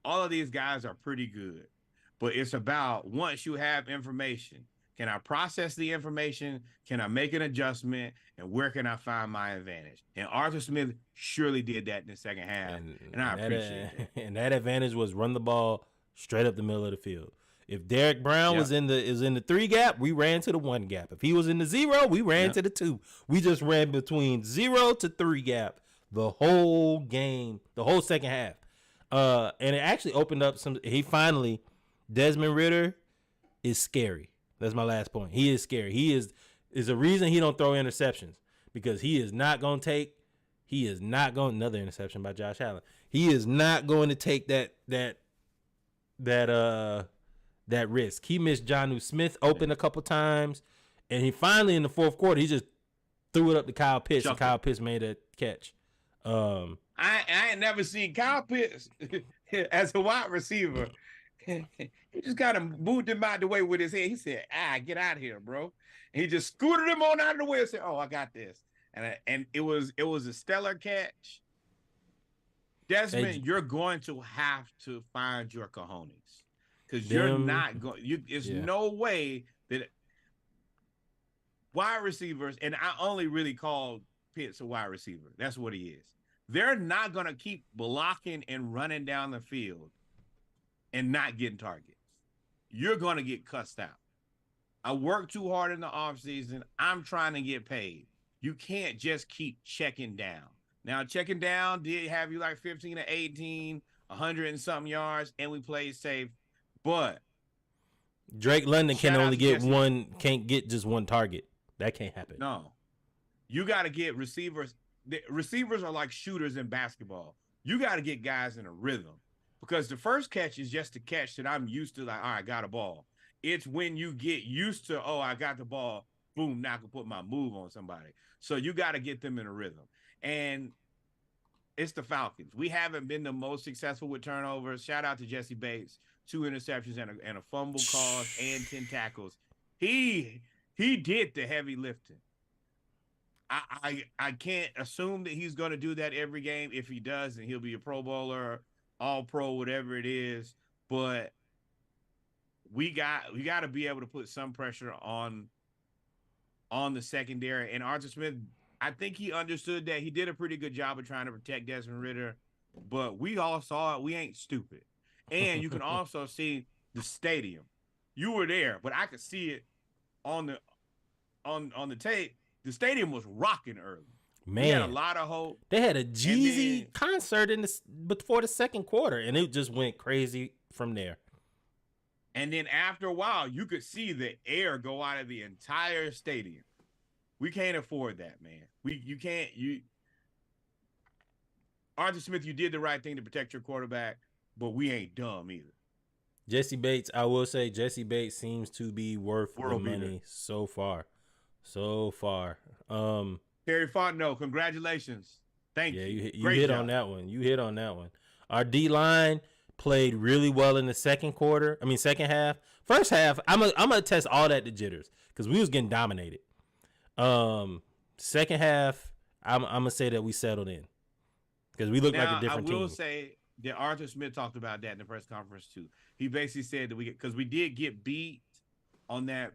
All of these guys are pretty good, but it's about once you have information, can I process the information? Can I make an adjustment? And where can I find my advantage? And Arthur Smith surely did that in the second half, and I appreciate that. And that advantage was run the ball straight up the middle of the field. If Derek Brown was in the 3 gap, we ran to the 1 gap. If he was in the 0, we ran to the 2. We just ran between 0 to 3 gap the whole game, the whole second half. And it actually opened up Desmond Ridder is scary. That's my last point. He is scary. He is a reason he don't throw interceptions, because he is not going to another interception by Josh Allen. He is not going to take that risk. He missed Jonnu Smith open a couple times, and he finally in the fourth quarter he just threw it up to Kyle Pitts, and Kyle Pitts made a catch. I ain't never seen Kyle Pitts as a wide receiver. He just kind of moved him out the way with his head. He said, get out of here, bro. And he just scooted him on out of the way and said, I got this. And it was a stellar catch. Desmond, you're going to have to find your cojones. Because you're not going. There's no way that wide receivers, and I only really call Pitts a wide receiver. That's what he is. They're not going to keep blocking and running down the field and not getting targets. You're going to get cussed out. I work too hard in the offseason. I'm trying to get paid. You can't just keep checking down. Now, checking down did have you like 15 to 18, 100 and something yards, and we played safe. But Drake London can't get just one target. That can't happen. No. You got to get receivers. Receivers are like shooters in basketball. You got to get guys in a rhythm, because the first catch is just a catch that I'm used to, like, all right, got a ball. It's when you get used to, I got the ball, boom, now I can put my move on somebody. So you got to get them in a rhythm. And it's the Falcons. We haven't been the most successful with turnovers. Shout out to Jesse Bates. 2 interceptions and a fumble cause and 10 tackles. He did the heavy lifting. I can't assume that he's going to do that every game. If he does, then he'll be a Pro Bowler, All Pro, whatever it is. But we got to be able to put some pressure on the secondary. And Arthur Smith, I think he understood that. He did a pretty good job of trying to protect Desmond Ridder. But we all saw it. We ain't stupid. And you can also see the stadium. You were there, but I could see it on on the tape, the stadium was rocking early. Man, we had a lot of hope. They had a Jeezy concert before the second quarter, and it just went crazy from there. And then after a while, you could see the air go out of the entire stadium. We can't afford that, man. Arthur Smith, you did the right thing to protect your quarterback, but we ain't dumb either. Jesse Bates, I will say Jesse Bates seems to be worth the money so far. Terry Fontenot, congratulations. Thank you. Yeah, you hit on that one. You hit on that one. Our D-line played really well in the second half. First half, I'm gonna test all that to jitters because we was getting dominated. Second half, I'm gonna say that we settled in because we look like a different team. I will say that Arthur Smith talked about that in the press conference too. He basically said that because we did get beat on that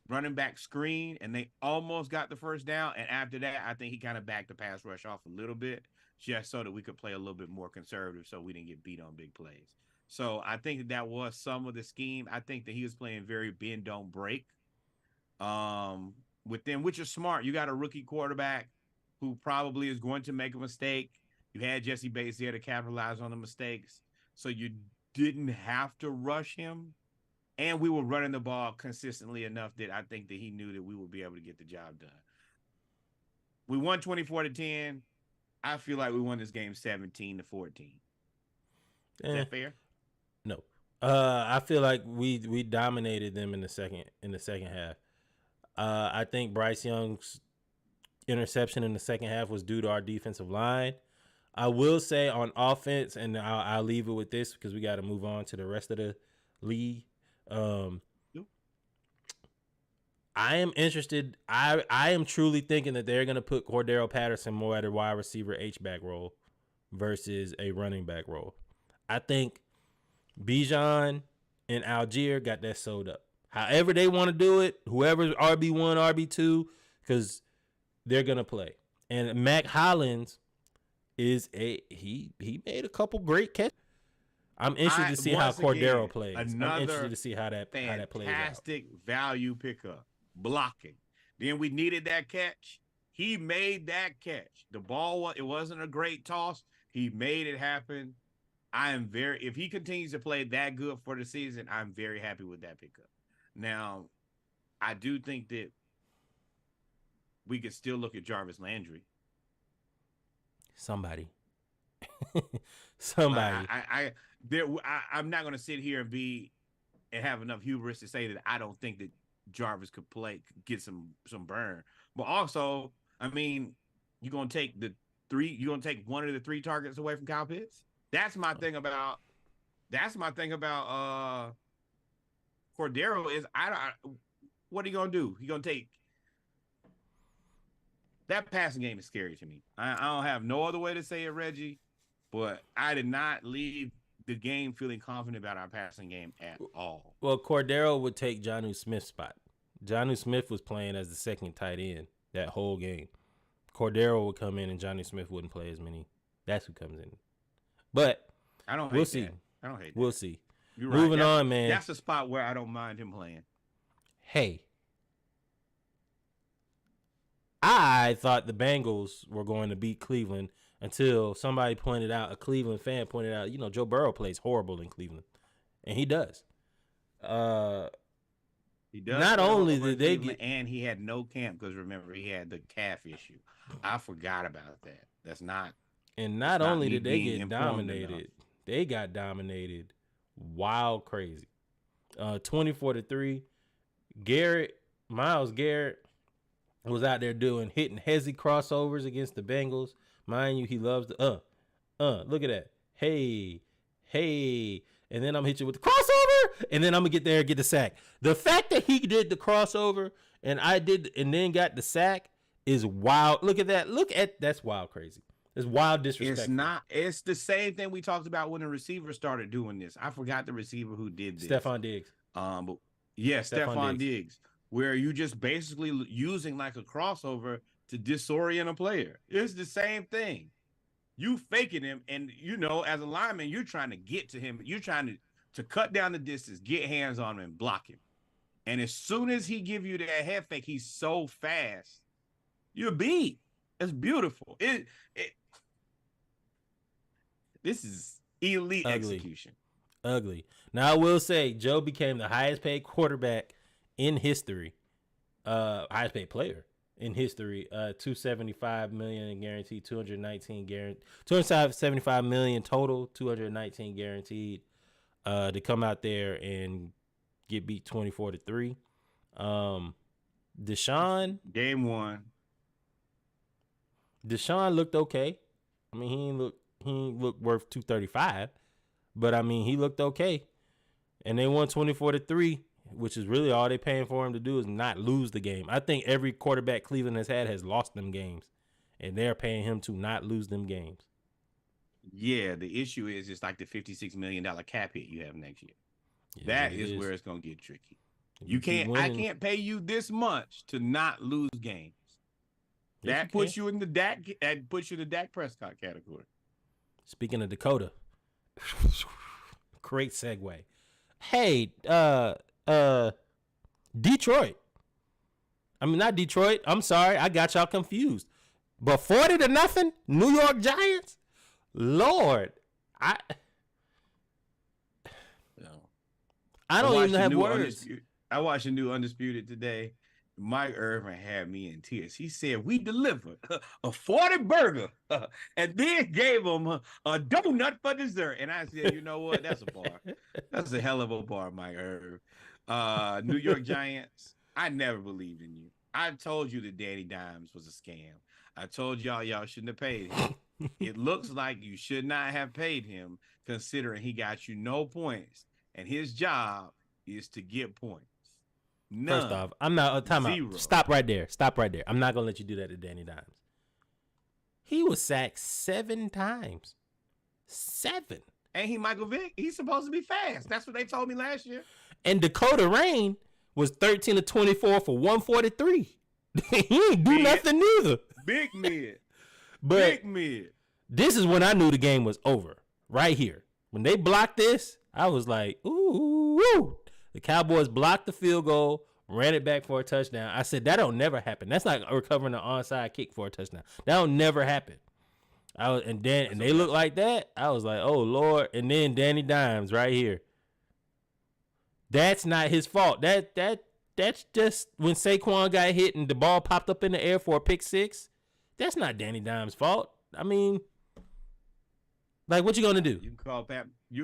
running back screen and they almost got the first down. And after that, I think he kind of backed the pass rush off a little bit just so that we could play a little bit more conservative so we didn't get beat on big plays. So I think that was some of the scheme. I think that he was playing very bend, don't break with them, which is smart. You got a rookie quarterback who probably is going to make a mistake. You had Jesse Bates there to capitalize on the mistakes. So you didn't have to rush him. And we were running the ball consistently enough that I think that he knew that we would be able to get the job done. We won 24-10. I feel like we won this game 17-14. Is that fair? No. I feel like we dominated them in the second half. I think Bryce Young's interception in the second half was due to our defensive line. I will say on offense, and I'll leave it with this because we got to move on to the rest of the league. I am interested. I am truly thinking that they're going to put Cordero Patterson more at a wide receiver H-back role versus a running back role. I think Bijan and Algier got that sewed up. However they want to do it, whoever's RB1, RB2, because they're going to play. And Mac Hollins he made a couple great catches. I'm interested to see how Cordero plays. I'm interested to see how that plays out. Fantastic value pickup, blocking. Then we needed that catch. He made that catch. The ball, it wasn't a great toss. He made it happen. If he continues to play that good for the season, I'm very happy with that pickup. Now, I do think that we could still look at Jarvis Landry. Somebody. I'm not going to sit here and have enough hubris to say that I don't think that Jarvis could get some burn. But also, I mean, you're going to take one of the three targets away from Kyle Pitts. That's my thing about Cordero is what are you going to do? You're going to take that passing game is scary to me. I don't have no other way to say it, Reggie, but I did not leave the game feeling confident about our passing game at all. Well, Cordero would take Jonnu Smith's spot. Jonnu Smith was playing as the second tight end that whole game. Cordero would come in and Jonnu Smith wouldn't play as many. That's who comes in. But we'll see. I don't hate that. We'll see. You're Moving right. on, man. That's a spot where I don't mind him playing. Hey. I thought the Bengals were going to beat Cleveland until somebody pointed out, a Cleveland fan pointed out, Joe Burrow plays horrible in Cleveland. And he does. He does. Not only did they get... And he had no camp because, remember, he had the calf issue. I forgot about that. That's not... And not only did they get dominated, they got dominated wild crazy. 24-3. Myles Garrett was out there hitting hezzy crossovers against the Bengals. Mind you, he loves the look at that. Hey. And then I'm gonna hit you with the crossover, and then I'm gonna get there and get the sack. The fact that he did the crossover and then got the sack is wild. Look at that. That's wild crazy. It's wild disrespect. It's the same thing we talked about when the receiver started doing this. I forgot the receiver who did this. Stephon Diggs. Stephon Diggs. Where you just basically using like a crossover to disorient a player. It's the same thing. You faking him, and as a lineman, you're trying to get to him. You're trying to cut down the distance, get hands on him, and block him. And as soon as he give you that head fake, he's so fast. You're beat. It's beautiful. This is elite execution. Ugly. Now I will say Joe became the highest paid quarterback in history. Highest paid player in history. $275 million in guaranteed, 219 guaranteed, 275 million total, 219 guaranteed. To come out there and get beat 24-3. Deshaun. Game 1. Deshaun looked okay. I mean, he ain't look worth 235, but I mean, he looked okay. And they won 24-3, which is really all they paying for him to do is not lose the game. I think every quarterback Cleveland has had has lost them games, and they're paying him to not lose them games. Yeah, the issue is it's like the $56 million cap hit you have next year. Yeah, that is where it's gonna get tricky. I can't pay you this much to not lose games. That puts you in the Dak. That puts you in the Dak Prescott category. Speaking of Dakota, great segue. Hey, Detroit. I mean, not Detroit. I'm sorry, I got y'all confused. But 40-0, New York Giants. Lord, I don't even have words. I watched a new Undisputed today. Mike Irvin had me in tears. He said, we delivered a 40 burger and then gave him a donut for dessert. And I said, you know what? That's a bar. That's a hell of a bar, Mike Irvin. New York Giants, I never believed in you. I told you that Danny Dimes was a scam. I told y'all shouldn't have paid him. It looks like you should not have paid him considering he got you no points. And his job is to get points. None. First off, I'm not time out. Stop right there. I'm not gonna let you do that to Danny Dimes. He was sacked 7 times. 7. Ain't he Michael Vick? He's supposed to be fast. That's what they told me last year. And Dakota Rain was 13-24 for 143. He ain't do nothing neither. Big mid. But big mid. This is when I knew the game was over. Right here. When they blocked this, I was like, ooh. The Cowboys blocked the field goal, ran it back for a touchdown. I said, that'll never happen. That's like recovering an onside kick for a touchdown. That'll never happen. And they look like that. I was like, oh, Lord. And then Danny Dimes right here. That's not his fault. That's just when Saquon got hit and the ball popped up in the air for a pick 6. That's not Danny Dimes' fault. I mean, like, what you gonna do? You can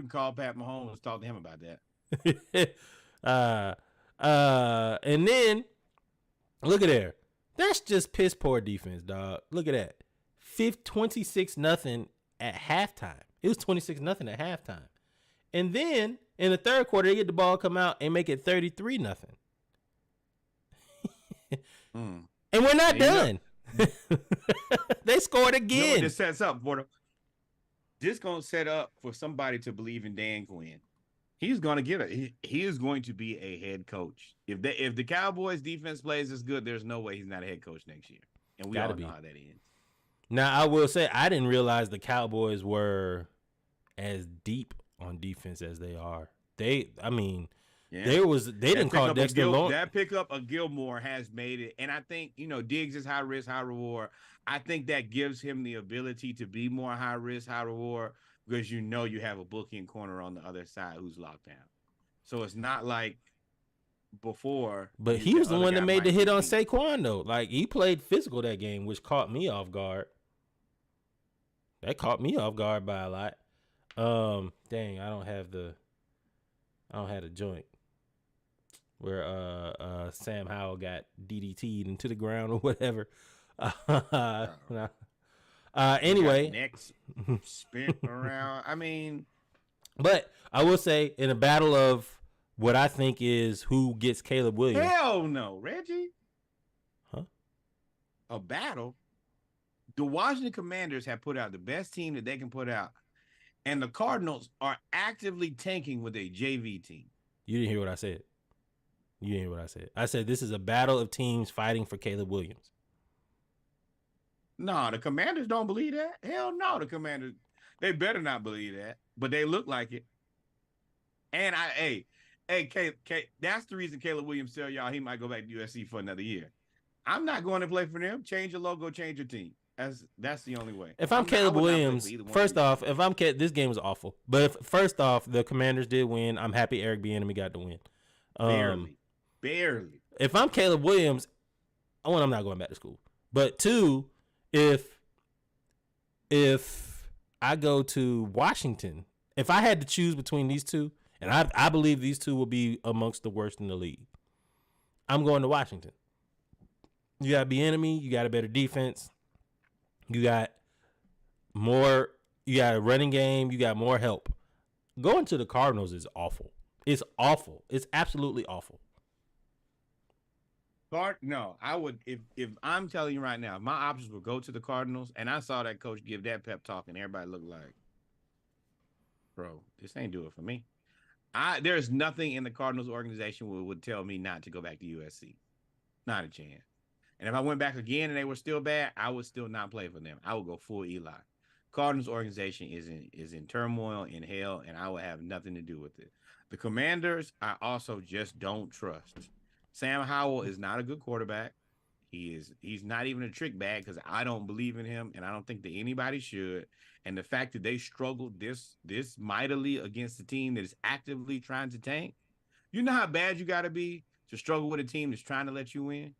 call Pat Mahomes and talk to him about that. And then look at there. That's just piss poor defense, dog. Look at that. 26-0 at halftime. It was 26-0 at halftime. And then in the third quarter, they get the ball come out and make it 33-0. And we're not done. They scored again. You know what this sets up for them? This gonna set up for somebody to believe in Dan Quinn. He's gonna he is going to be a head coach. If the Cowboys defense plays as good, there's no way he's not a head coach next year. And we all know how that ends. Now I will say I didn't realize the Cowboys were as deep on defense as they are. They didn't call Dexter Lawrence. That pickup of Gilmore has made it, and I think Diggs is high risk, high reward. I think that gives him the ability to be more high risk, high reward because you have a booking corner on the other side who's locked down. So it's not like before. But he was the one that made the hit on Saquon though. Like he played physical that game, which caught me off guard. That caught me off guard by a lot. Dang, I don't have the joint where Sam Howell got DDT'd into the ground or whatever. Anyway, next spin around. I mean, but I will say in a battle of what I think is who gets Caleb Williams. Hell no, Reggie. Huh? A battle. The Washington Commanders have put out the best team that they can put out. And the Cardinals are actively tanking with a JV team. You didn't hear what I said. I said this is a battle of teams fighting for Caleb Williams. No, the Commanders don't believe that. Hell no, the Commanders, they better not believe that. But they look like it. And Hey, that's the reason Caleb Williams tell y'all he might go back to USC for another year. I'm not going to play for them. Change your logo, change your team. That's the only way. If I'm Caleb Williams, first off, if I'm this game was awful. But first off, the Commanders did win. I'm happy Eric Bieniemy got the win. Barely. If I'm Caleb Williams, one, I'm not going back to school. But two, if I go to Washington, if I had to choose between these two, and I believe these two will be amongst the worst in the league, I'm going to Washington. You got Bieniemy, you got a better defense. You got a running game, you got more help. Going to the Cardinals is awful. It's awful. It's absolutely awful. No, I would if I'm telling you right now, my options would go to the Cardinals, and I saw that coach give that pep talk, and everybody looked like, bro, this ain't do it for me. There's nothing in the Cardinals organization would tell me not to go back to USC. Not a chance. And if I went back again and they were still bad, I would still not play for them. I would go full Eli. Cardinals organization is in turmoil, in hell, and I would have nothing to do with it. The Commanders, I also just don't trust. Sam Howell is not a good quarterback. He's not even a trick bag because I don't believe in him, and I don't think that anybody should. And the fact that they struggled this mightily against a team that is actively trying to tank, you know how bad you got to be to struggle with a team that's trying to let you win?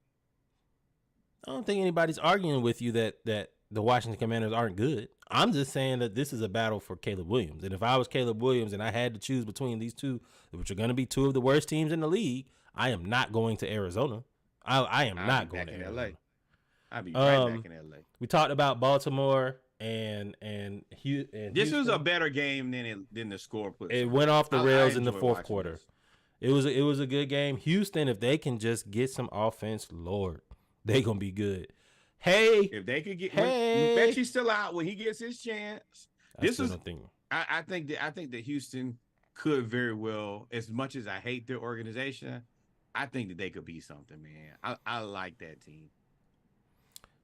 I don't think anybody's arguing with you that the Washington Commanders aren't good. I'm just saying that this is a battle for Caleb Williams. And if I was Caleb Williams and I had to choose between these two, which are going to be two of the worst teams in the league, I am not going to Arizona. I am not going to Arizona. LA. I'll be right back in LA. We talked about Baltimore and Houston. This was a better game than the score put. It went off the rails in the fourth quarter. It was a good game. Houston, if they can just get some offense, Lord, they gonna be good. Hey, if they could get, Mechie's still out when he gets his chance. I think that Houston could very well, as much as I hate their organization, I think that they could be something, man. I like that team.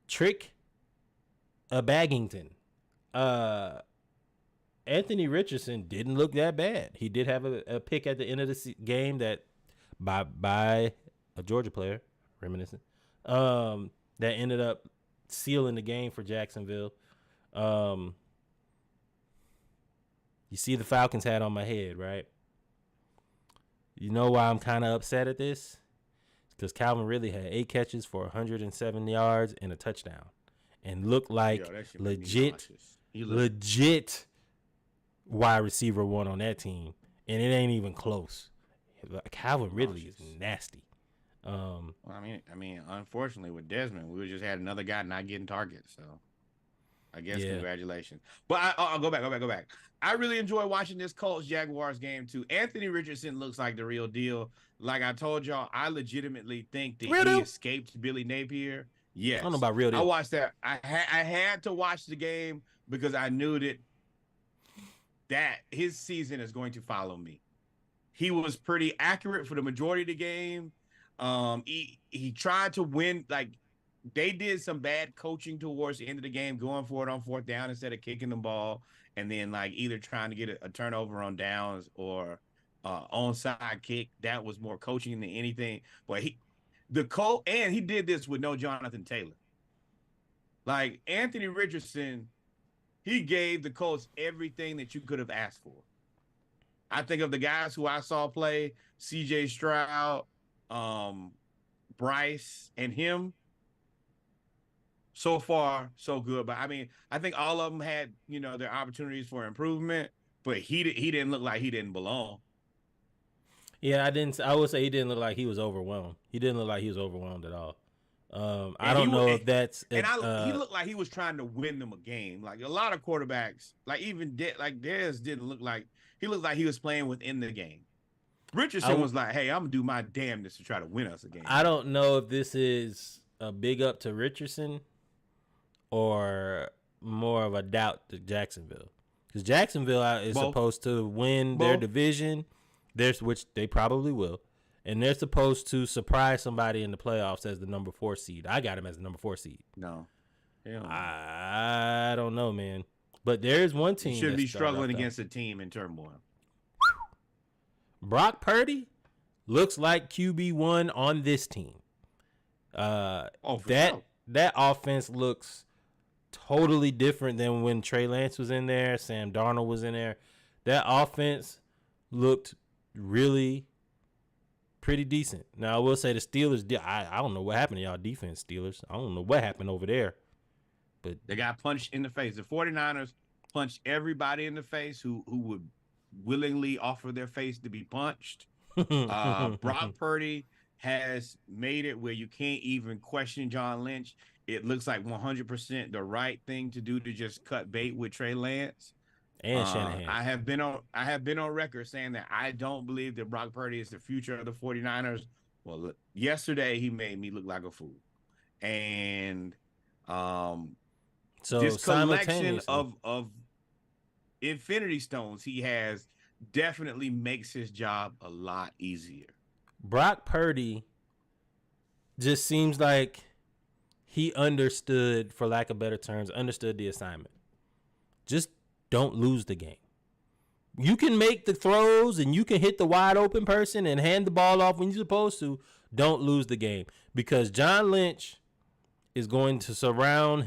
Trick Baggington. Anthony Richardson didn't look that bad. He did have a pick at the end of the game that by a Georgia player, reminiscent, that ended up sealing the game for Jacksonville. You see the Falcons hat on my head, right? You know why I'm kind of upset at this? Because Calvin Ridley had 8 catches for 107 yards and a touchdown, and looked like legit wide receiver one on that team, and it ain't even close. Calvin Ridley is nasty. Well, I mean, unfortunately with Desmond, we just had another guy not getting targets. So, I guess congratulations. But I'll go back. I really enjoy watching this Colts Jaguars game too. Anthony Richardson looks like the real deal. Like I told y'all, I legitimately think that he escaped Billy Napier. Yes, I don't know about real deal. I watched that. I had to watch the game because I knew that his season is going to follow me. He was pretty accurate for the majority of the game. He tried to win. Like, they did some bad coaching towards the end of the game, going for it on 4th down instead of kicking the ball, and then like either trying to get a turnover on downs or onside kick. That was more coaching than anything. But he did this with no Jonathan Taylor. Like, Anthony Richardson, he gave the Colts everything that you could have asked for. I think of the guys who I saw play, C.J. Stroud, Bryce, and him. So far, so good. But I mean, I think all of them had, their opportunities for improvement, but he didn't look like he didn't belong. Yeah, I would say he didn't look like he was overwhelmed. He didn't look like he was overwhelmed at all. I don't know if that's. He looked like he was trying to win them a game. Like a lot of quarterbacks, like even Dez didn't look like he looked like he was playing within the game. Richardson was like, "Hey, I'm gonna do my damnedest to try to win us a game." I don't know if this is a big up to Richardson or more of a doubt to Jacksonville, because Jacksonville is supposed to win their division. Which they probably will. And they're supposed to surprise somebody in the playoffs as the number 4 seed. I got him as the number 4 seed. No. I don't know, man. But there's one team should be struggling against a team in turmoil. Brock Purdy looks like QB1 on this team. That offense looks totally different than when Trey Lance was in there, Sam Darnold was in there. That offense looked really pretty decent. Now, I will say the Steelers, I don't know what happened to y'all defense, Steelers. I don't know what happened over there. But they got punched in the face. The 49ers punched everybody in the face who would willingly offer their face to be punched. Brock Purdy has made it where you can't even question John Lynch. It looks like 100% the right thing to do to just cut bait with Trey Lance. And Shanahan. I have been on record saying that I don't believe that Brock Purdy is the future of the 49ers. Well, look, yesterday he made me look like a fool. And so this collection of Infinity Stones he has definitely makes his job a lot easier. Brock Purdy just seems like he understood, for lack of better terms, understood the assignment. Just don't lose the game. You can make the throws and you can hit the wide open person and hand the ball off when you're supposed to. Don't lose the game, because John Lynch is going to surround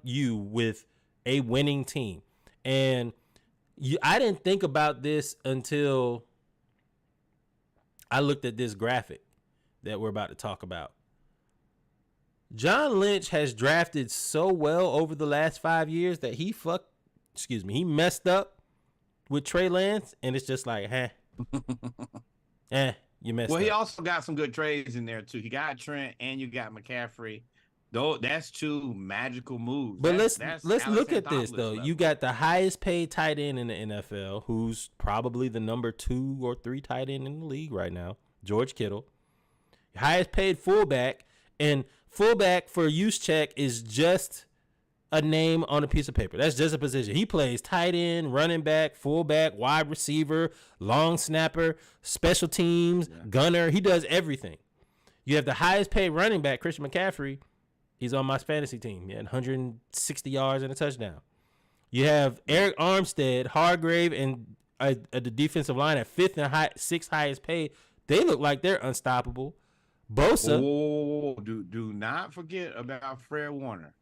you with a winning team. And I didn't think about this until I looked at this graphic that we're about to talk about. John Lynch has drafted so well over the last 5 years that he messed up with Trey Lance, and it's just like, you messed up. Well, he also got some good trades in there too. He got Trent and you got McCaffrey. Though that's two magical moves. But let's look at this though. Level. You got the highest paid tight end in the NFL, who's probably the number 2 or 3 tight end in the league right now, George Kittle. Highest paid fullback, and fullback for Juszczyk is just a name on a piece of paper. That's just a position. He plays tight end, running back, fullback, wide receiver, long snapper, special teams, gunner. He does everything. You have the highest paid running back, Christian McCaffrey. He's on my fantasy team. He had 160 yards and a touchdown. You have Eric Armstead, Hargrave, and the defensive line at 5th and 6th highest paid. They look like they're unstoppable. Bosa. Oh, do not forget about Fred Warner.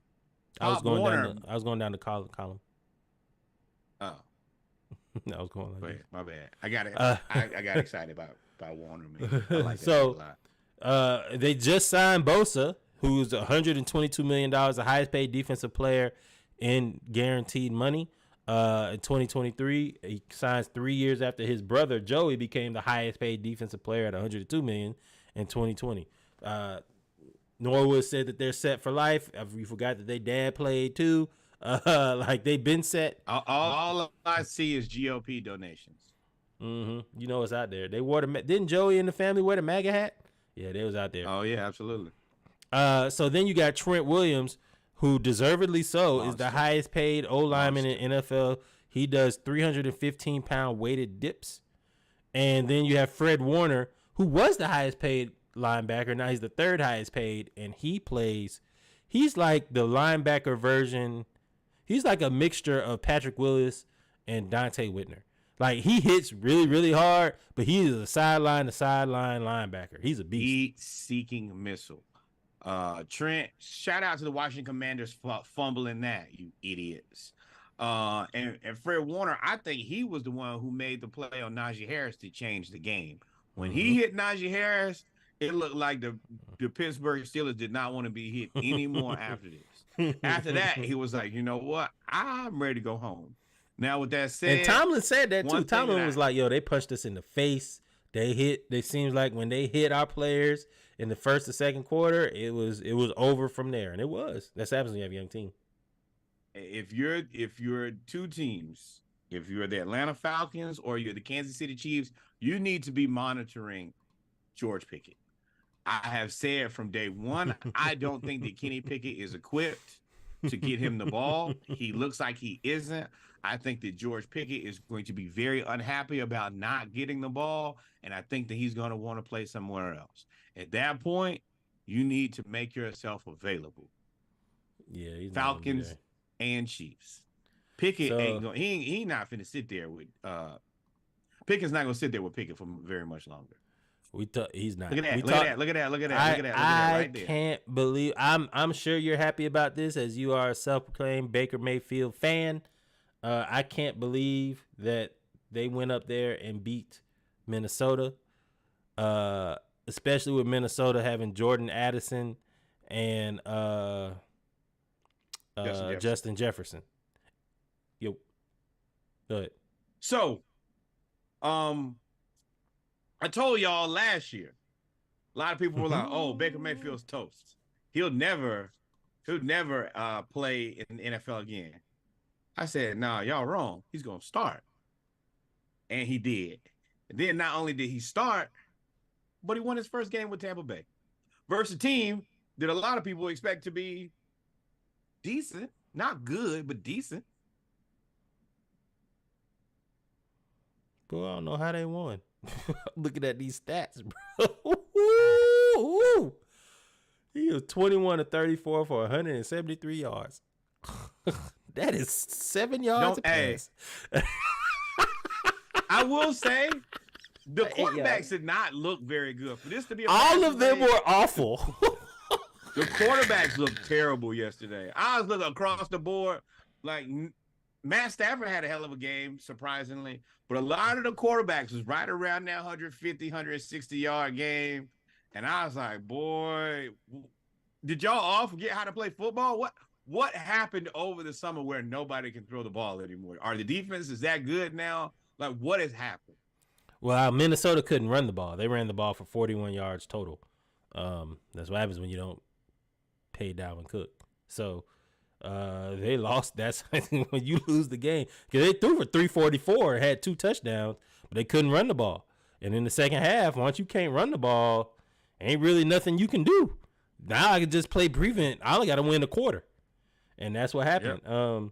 I was going down the column. Oh, I was going like my bad. I got it. I got excited about Warner, man. I like that so, a lot. They just signed Bosa, who's $122 million, the highest paid defensive player in guaranteed money. In 2023, he signs 3 years after his brother Joey became the highest paid defensive player at $102 million in 2020. Norwood said that they're set for life. We forgot that their dad played too. Like they've been set. All I see is GOP donations. Mm-hmm. You know what's out there. They wore didn't Joey and the family wear the MAGA hat? Yeah, they was out there. Oh yeah, absolutely. So then you got Trent Williams, who deservedly so is the highest paid O lineman in NFL. He does 315-pound weighted dips. And then you have Fred Warner, who was the highest paid linebacker. Now he's the 3rd highest paid, and he's like the linebacker version. He's like a mixture of Patrick Willis and Dante Whitner. Like, he hits really, really hard, but he is a sideline to sideline linebacker. He's a beast. Heat-seeking missile. Trent, shout out to the Washington Commanders for fumbling that, you idiots. And Fred Warner, I think he was the one who made the play on Najee Harris to change the game. When he hit Najee Harris, it looked like the Pittsburgh Steelers did not want to be hit anymore after this. After that, he was like, you know what? I'm ready to go home. Now, with that said, and Tomlin said that too. Tomlin was like, yo, they punched us in the face. It seems like when they hit our players in the first or second quarter, it was over from there. And it was. That's happens when you have a young team. If you're two teams, if you're the Atlanta Falcons or you're the Kansas City Chiefs, you need to be monitoring George Pickett. I have said from day one, I don't think that Kenny Pickett is equipped to get him the ball. He looks like he isn't. I think that George Pickett is going to be very unhappy about not getting the ball, and I think that he's going to want to play somewhere else. At that point, you need to make yourself available. Yeah, Falcons and Chiefs. Pickett ain't going. He not finna sit there with. Pickett's not gonna sit there with Pickett for very much longer. He's not. Look at that. Look at that. I can't believe. I'm sure you're happy about this as you are a self-proclaimed Baker Mayfield fan. I can't believe that they went up there and beat Minnesota, especially with Minnesota having Jordan Addison and Justin Jefferson. Yo, go ahead. So, I told y'all last year, a lot of people were like, "Oh, Baker Mayfield's toast. He'll never play in the NFL again." I said, "Nah, y'all wrong. He's gonna start," and he did. And then not only did he start, but he won his first game with Tampa Bay versus a team that a lot of people expect to be decent, not good, but decent. Boy, I don't know how they won. Looking at these stats, bro. He was 21 to 34 for 173 yards. That is 7 yards a pass. I will say the quarterbacks did not look very good. For this to be all of them were awful. The quarterbacks looked terrible yesterday. I was looking across the board. Like Matt Stafford had a hell of a game, surprisingly. But a lot of the quarterbacks was right around that 150, 160-yard game. And I was like, boy, did y'all all forget how to play football? What happened over the summer where nobody can throw the ball anymore? Are the defenses that good now? Like, what has happened? Well, Minnesota couldn't run the ball. They ran the ball for 41 yards total. That's what happens when you don't pay Dalvin Cook. So they lost. That's when you lose the game, because they threw for 344, had 2 touchdowns, but they couldn't run the ball. And in the second half, once you can't run the ball, ain't really nothing you can do. Now I can just play prevent. I only got to win a quarter, and that's what happened. Yep.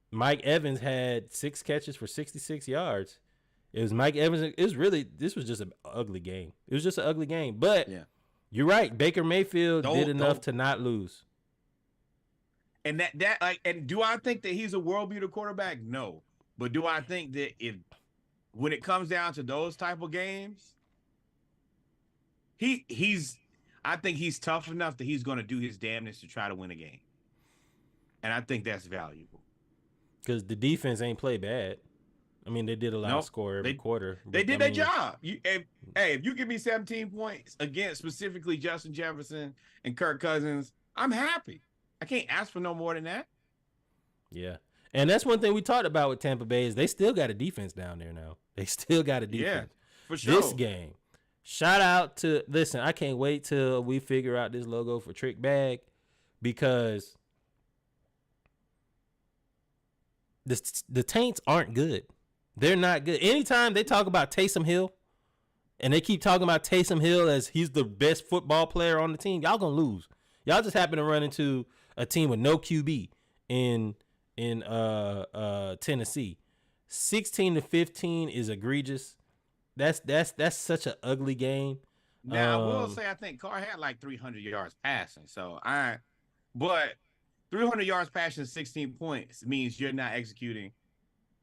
Mike Evans had 6 catches for 66 yards. It was Mike Evans. This was just an ugly game. It was just an ugly game. But you're right. Baker Mayfield did enough to not lose. And and do I think that he's a world beater quarterback? No. But do I think that when it comes down to those type of games, I think he's tough enough that he's going to do his damnedest to try to win a game. And I think that's valuable. Because the defense ain't play bad. I mean, they did allow score every quarter. They did their job. If you give me 17 points against specifically Justin Jefferson and Kirk Cousins, I'm happy. I can't ask for no more than that. Yeah. And that's one thing we talked about with Tampa Bay is they still got a defense down there now. They still got a defense. Yeah, for sure. This game, shout out to, listen, I can't wait till we figure out this logo for Trick Bag, because the Taints aren't good. They're not good. Anytime they talk about Taysom Hill, and they keep talking about Taysom Hill as he's the best football player on the team, y'all gonna lose. Y'all just happen to run into a team with no QB in Tennessee. 16-15 is egregious. That's such an ugly game. Now I will say I think Carr had like 300 yards passing. But 300 yards passing, 16 points means you're not executing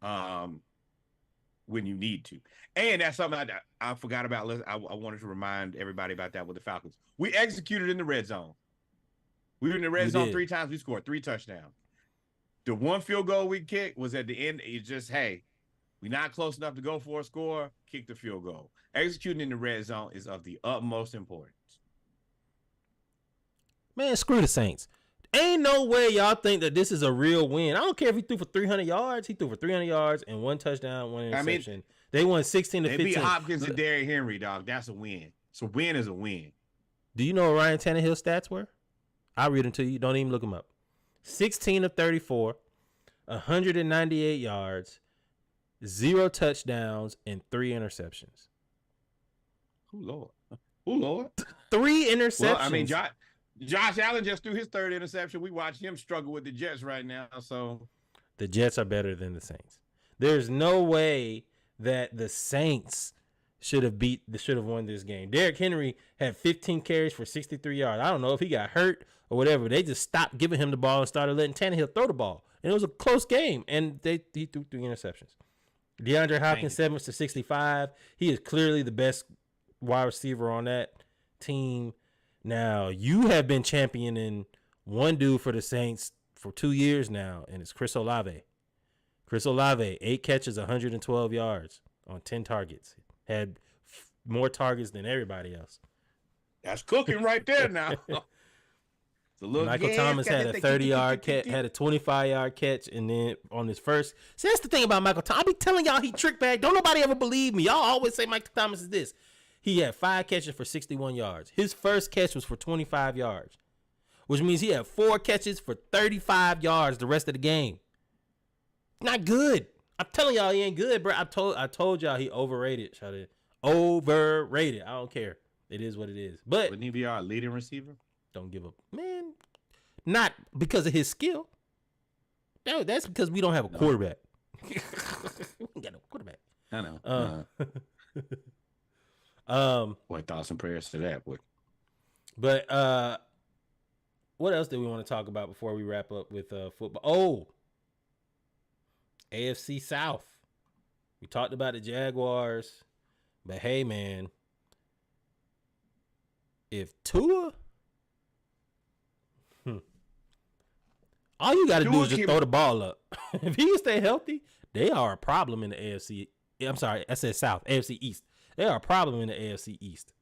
when you need to. And that's something I forgot about. I wanted to remind everybody about that with the Falcons. We executed in the red zone. We were in the red zone 3 times. We scored 3 touchdowns. The one field goal we kicked was at the end. It's just, hey, we're not close enough to go for a score. Kick the field goal. Executing in the red zone is of the utmost importance. Man, screw the Saints. Ain't no way y'all think that this is a real win. I don't care if he threw for 300 yards. He threw for 300 yards and 1 touchdown, 1 interception. I mean, they won 16-15. They beat Hopkins and Derrick Henry, dog. That's a win. So win is a win. Do you know what Ryan Tannehill's stats were? I'll read them to you. Don't even look them up. 16 of 34, 198 yards, 0 touchdowns, and 3 interceptions. Oh, Lord. 3 interceptions. Well, I mean, Josh Allen just threw his 3rd interception. We watch him struggle with the Jets right now. So the Jets are better than the Saints. There's no way that the Saints should have won this game. Derrick Henry had 15 carries for 63 yards. I don't know if he got hurt or whatever. They just stopped giving him the ball and started letting Tannehill throw the ball. And it was a close game, and he threw 3 interceptions. DeAndre Hopkins, 7 for 65. He is clearly the best wide receiver on that team. Now, you have been championing one dude for the Saints for 2 years now, and it's Chris Olave. Chris Olave, 8 catches, 112 yards on 10 targets. Had more targets than everybody else. That's cooking right there now. Michael Thomas had a 30-yard catch, had a 25-yard catch, and then on his first. See, that's the thing about Michael Thomas. I be telling y'all he trick bag. Don't nobody ever believe me. Y'all always say Michael Thomas is this. He had 5 catches for 61 yards. His first catch was for 25 yards, which means he had 4 catches for 35 yards the rest of the game. Not good. I'm telling y'all he ain't good, bro. I told y'all he overrated. Overrated. I don't care. It is what it is. But wouldn't he be our leading receiver? Don't give up, man. Not because of his skill. That's because we don't have a quarterback. We got a quarterback. I know. Boy, thoughts and prayers to that, boy. But what else do we want to talk about before we wrap up with football? Oh, AFC South. We talked about the Jaguars, but hey, man, if Tua. All you got to do is just throw the ball up. If he can stay healthy, they are a problem in the AFC. I'm sorry, I said South, AFC East. They are a problem in the AFC East.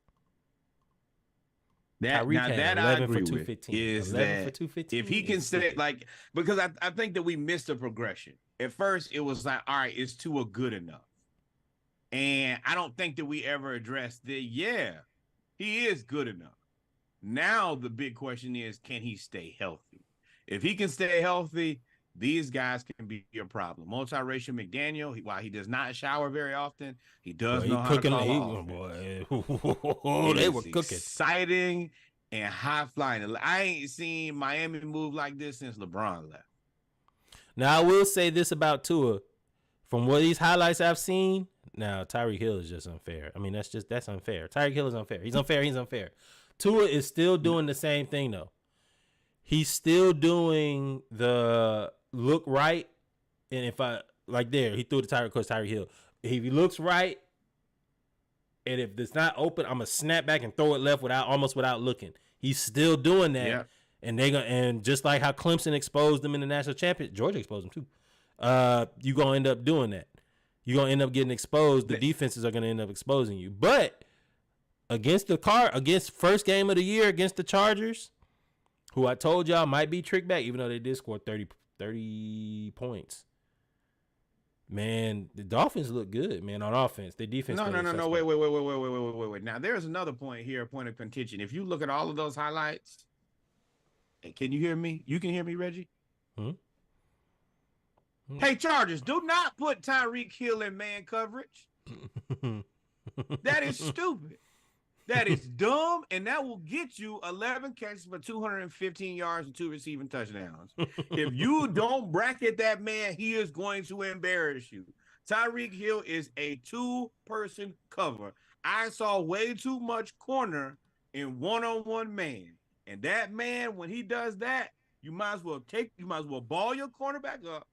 That I agree with is that if he can stay, like, because I think that we missed a progression. At first, it was like, all right, is Tua good enough? And I don't think that we ever addressed that. Yeah, he is good enough. Now the big question is, can he stay healthy? If he can stay healthy, these guys can be a problem. Multiracial McDaniel, while he does not shower very often, he does know how to call boy. They were cooking. Exciting and high flying. I ain't seen Miami move like this since LeBron left. Now, I will say this about Tua. From what these highlights I've seen, now Tyreek Hill is just unfair. I mean, that's unfair. Tyreek Hill is unfair. He's unfair. Tua is still doing the same thing, though. He's still doing the look right. And if I, like there, he threw the Tyreek Hill. If he looks right, and if it's not open, I'm going to snap back and throw it left almost without looking. He's still doing that. Yeah. And just like how Clemson exposed them in the national championship, Georgia exposed them too. You're going to end up doing that. You're going to end up getting exposed. The defenses are going to end up exposing you. But against first game of the year against the Chargers, who I told y'all might be tricked back, even though they did score 30 points. Man, the Dolphins look good, man, on offense. Their defense. No. Wait. Now, there's another point here, a point of contention. If you look at all of those highlights, can you hear me? You can hear me, Reggie? Hey, Chargers, do not put Tyreek Hill in man coverage. That is stupid. That is dumb, and that will get you 11 catches for 215 yards and 2 receiving touchdowns. If you don't bracket that man, he is going to embarrass you. Tyreek Hill is a 2-person cover. I saw way too much corner in one-on-one man. And that man, when he does that, you might as well ball your cornerback up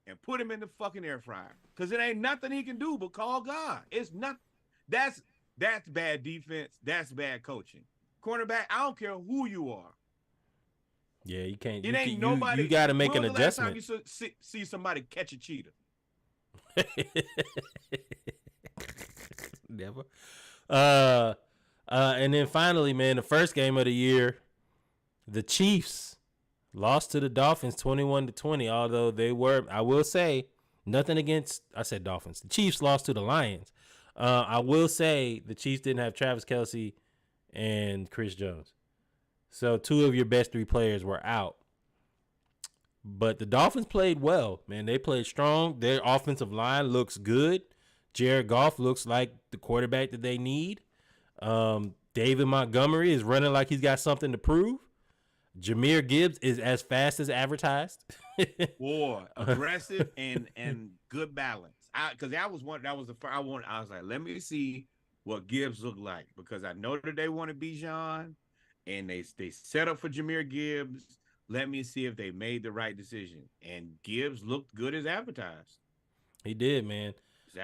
and put him in the fucking air fryer. Because it ain't nothing he can do but call God. It's not. That's bad defense. That's bad coaching. Cornerback, I don't care who you are. Yeah, you can't. It ain't nobody. You got to make an When adjustment. was the last time you see somebody catch a cheetah? Never. And then finally, man, the first game of the year, the Chiefs lost to the Dolphins 21-20. Although they were, I will say, nothing against. I said Dolphins. The Chiefs lost to the Lions. I will say the Chiefs didn't have Travis Kelce and Chris Jones. So 2 of your best 3 players were out. But the Dolphins played well, man. They played strong. Their offensive line looks good. Jared Goff looks like the quarterback that they need. David Montgomery is running like he's got something to prove. Jahmyr Gibbs is as fast as advertised. Boy, aggressive and good balance. Because I was like, let me see what Gibbs looked like, because I know that they want to be John, and they set up for Jahmyr Gibbs. Let me see if they made the right decision. And Gibbs looked good as advertised. He did, man.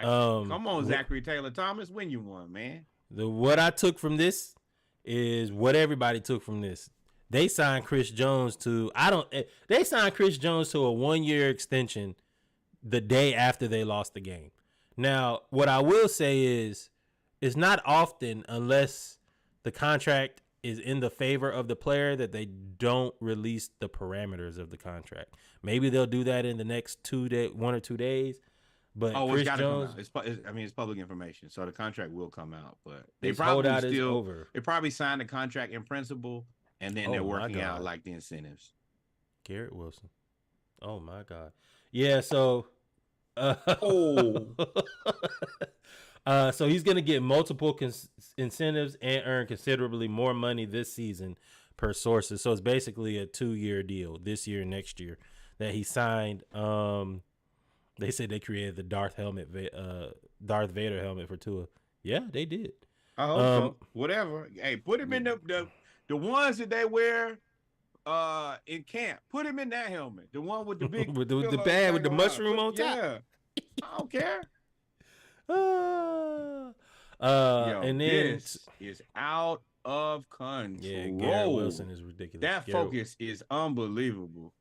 Come on, Zachary Taylor Thomas, win you one, man. What I took from this is what everybody took from this. They signed Chris Jones to a 1-year extension the day after they lost the game. Now, what I will say is it's not often, unless the contract is in the favor of the player, that they don't release the parameters of the contract. Maybe they'll do that in the next 1 or 2 days. But Chris Jones, it's public information, so the contract will come out. But they probably over. They probably signed the contract in principle, and then they're working out like the incentives. Garrett Wilson. Oh my God. Yeah. So. So he's going to get multiple incentives and earn considerably more money this season per sources. So it's basically a 2-year deal, this year and next year, that he signed. They said they created the Darth Vader helmet for Tua. Yeah, they did. I hope so. Whatever. Hey, put him in the ones that they wear in camp. Put him in that helmet. The one with the big with the bag with the mushroom on top. Yeah. I don't care. And then this is out of control. Yeah, Garrett Wilson is ridiculous. That focus is unbelievable.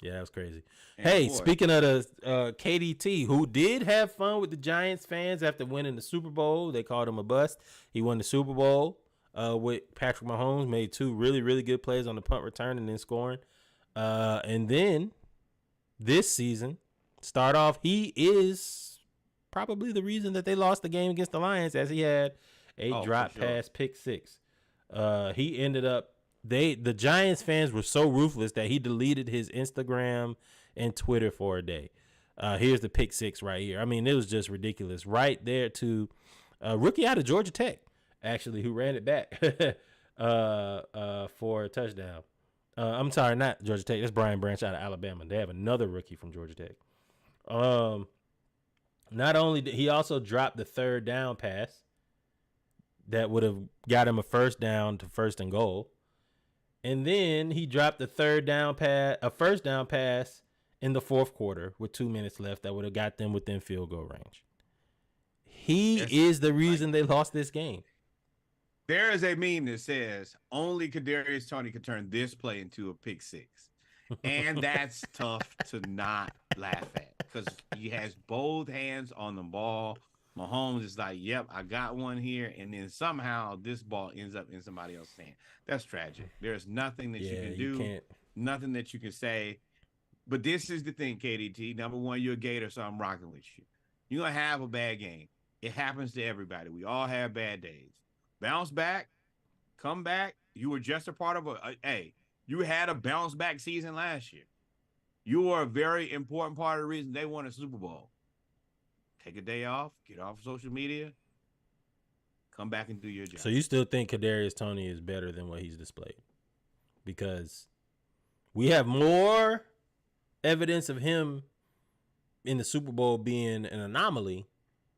Yeah, that was crazy. And hey, boy, speaking of the KDT, who did have fun with the Giants fans after winning the Super Bowl, they called him a bust. He won the Super Bowl with Patrick Mahomes, made 2 really, really good plays on the punt return and then scoring. And then this season, start off, he is probably the reason that they lost the game against the Lions, as he had a drop pass pick 6. He ended up, the Giants fans were so ruthless that he deleted his Instagram and Twitter for a day. Here's the pick 6 right here. I mean, it was just ridiculous. Right there to a rookie out of Georgia Tech, actually, who ran it back for a touchdown. I'm sorry, not Georgia Tech. That's Brian Branch out of Alabama. They have another rookie from Georgia Tech. Not only did he also drop the 3rd down pass that would have got him a first down to 1st and goal. And then he dropped the first down pass in the 4th quarter with 2 minutes left that would have got them within field goal range. He is the reason they lost this game. There is a meme that says only Kadarius Toney could turn this play into a pick 6. And that's tough to not laugh at because he has both hands on the ball. Mahomes is like, yep, I got one here. And then somehow this ball ends up in somebody else's hand. That's tragic. There's nothing that you can do, nothing that you can say. But this is the thing, KDT. Number one, you're a Gator, so I'm rocking with you. You're going to have a bad game. It happens to everybody. We all have bad days. Bounce back, come back. You were just a part of you had a bounce back season last year. You were a very important part of the reason they won a Super Bowl. Take a day off, get off social media, come back and do your job. So you still think Kadarius Toney is better than what he's displayed? Because we have more evidence of him in the Super Bowl being an anomaly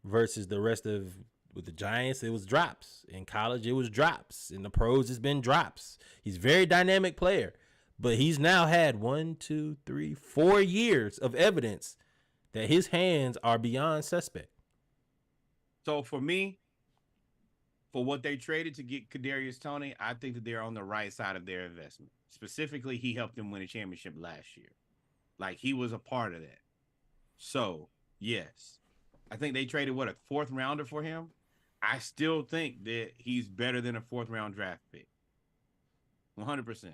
versus the rest of. With the Giants, it was drops. In college, it was drops. In the pros, it's been drops. He's a very dynamic player, but he's now had 4 years of evidence that his hands are beyond suspect. So for me, for what they traded to get Kadarius Toney, I think that they're on the right side of their investment. Specifically, he helped them win a championship last year. Like, he was a part of that. So, yes. I think they traded, a 4th rounder for him? I still think that he's better than a 4th round draft pick. 100%.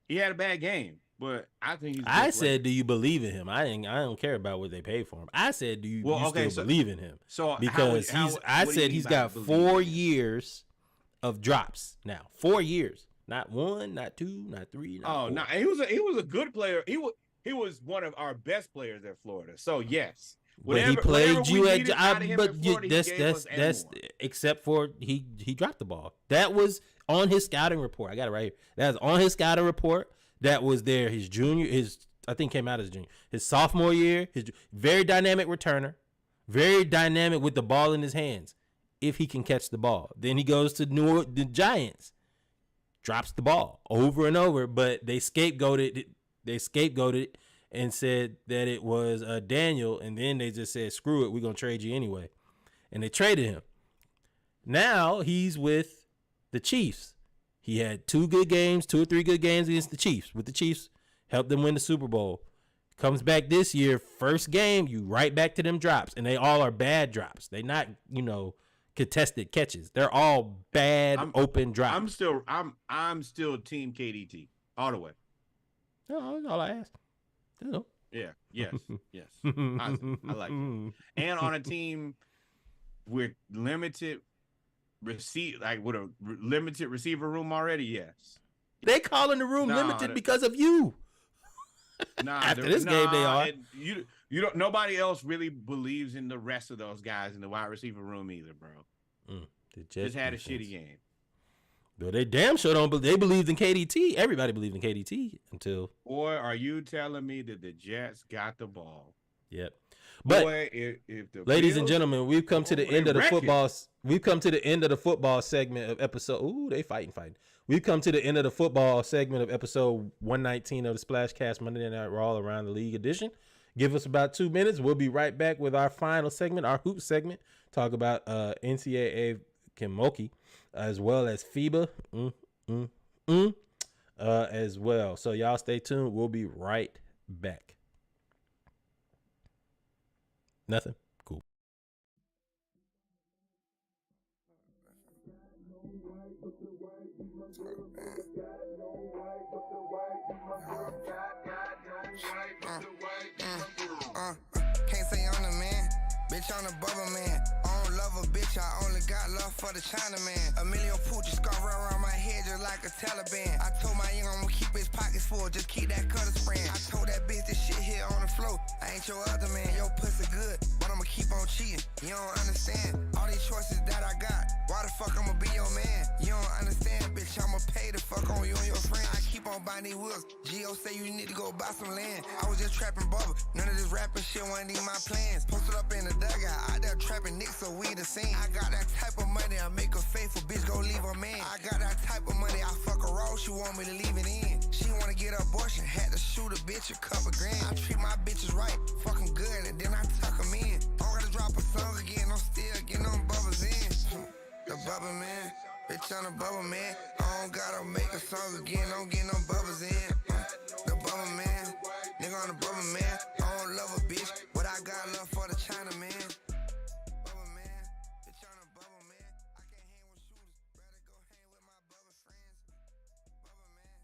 He had a bad game, but I think he's I said, do you believe in him? I don't care about what they paid for him. I said, do you still believe in him? So because he's got 4 years of drops now. 4 years. Not 1, not 2, not 3, not 4. No, he was a good player. He was one of our best players at Florida. So yes. But he played you at that's except for he dropped the ball. That was on his scouting report. I got it right here. That was on his scouting report. That was there his I think came out as junior. His sophomore year, his very dynamic returner, very dynamic with the ball in his hands if he can catch the ball. Then he goes to the Giants. Drops the ball over and over, but they scapegoated and said that it was Daniel, and then they just said, screw it, we're going to trade you anyway. And they traded him. Now he's with the Chiefs. He had 2 or 3 good games against the Chiefs. With the Chiefs, helped them win the Super Bowl. Comes back this year, first game, you right back to them drops. And they all are bad drops. They not, contested catches. They're all bad open drops. I'm still team KDT all the way. No, that's all I asked. Yeah. Yes. I like it. And on a team with limited limited receiver room already, yes. They calling the room limited because of you. After this game, they are. You don't. Nobody else really believes in the rest of those guys in the wide receiver room either, bro. They just had a shitty game. But they damn sure don't. They believed in KDT. Everybody believed in KDT until. Boy, are you telling me that the Jets got the ball? Yep. But boy, if the ladies and gentlemen, we've come to the end of the football. We've come to the end of the football segment of episode. Ooh, they fighting. We've come to the end of the football segment of episode 119 of the Splashcast Monday Night Raw Around the League edition. Give us about 2 minutes. We'll be right back with our final segment, our hoop segment. Talk about NCAA Kemoki as well as FIBA as well. So y'all stay tuned. We'll be right back. Nothing. Cool. Can't say I'm the man, bitch, I'm the bubble man. I don't love a bitch, I only got love for the Chinaman. A million pooches scarf around my head just like a Taliban. I told my young I'ma keep his pockets full, just keep that cutter spraying. I told that bitch this shit here on the floor, I ain't your other man. Your pussy good, but I'ma keep on cheating. You don't understand all these choices that I got. Why the fuck I'ma be your man? You don't understand, bitch, I'ma pay the fuck on you and your friend. I keep on buying these wheels. Gio say you need to go buy some land. I was just trapping bubble, none of this rapping shit wasn't even my plans. Posted up in the dugout, out there trapping Nick, so we the same. I got that type of money, I make a faithful bitch go leave a man. I got that type of money, I fuck her raw, she want me to leave it in. She wanna get abortion, had to shoot a bitch a couple grand. I treat my bitches right, fucking good, and then I tuck them in. I'm gonna drop a song again, I'm still getting them bubbles in. The bubble man, bitch I'm the bubble man. I don't gotta make a song again, I'm getting them bubbles in. The bubble man, nigga on the bubble man. I don't love a bitch, but I got love for the China man. Bubble man, bitch I'm the bubble man. I can't hang with shooters, rather go hang with my bubble friends. Bubble man.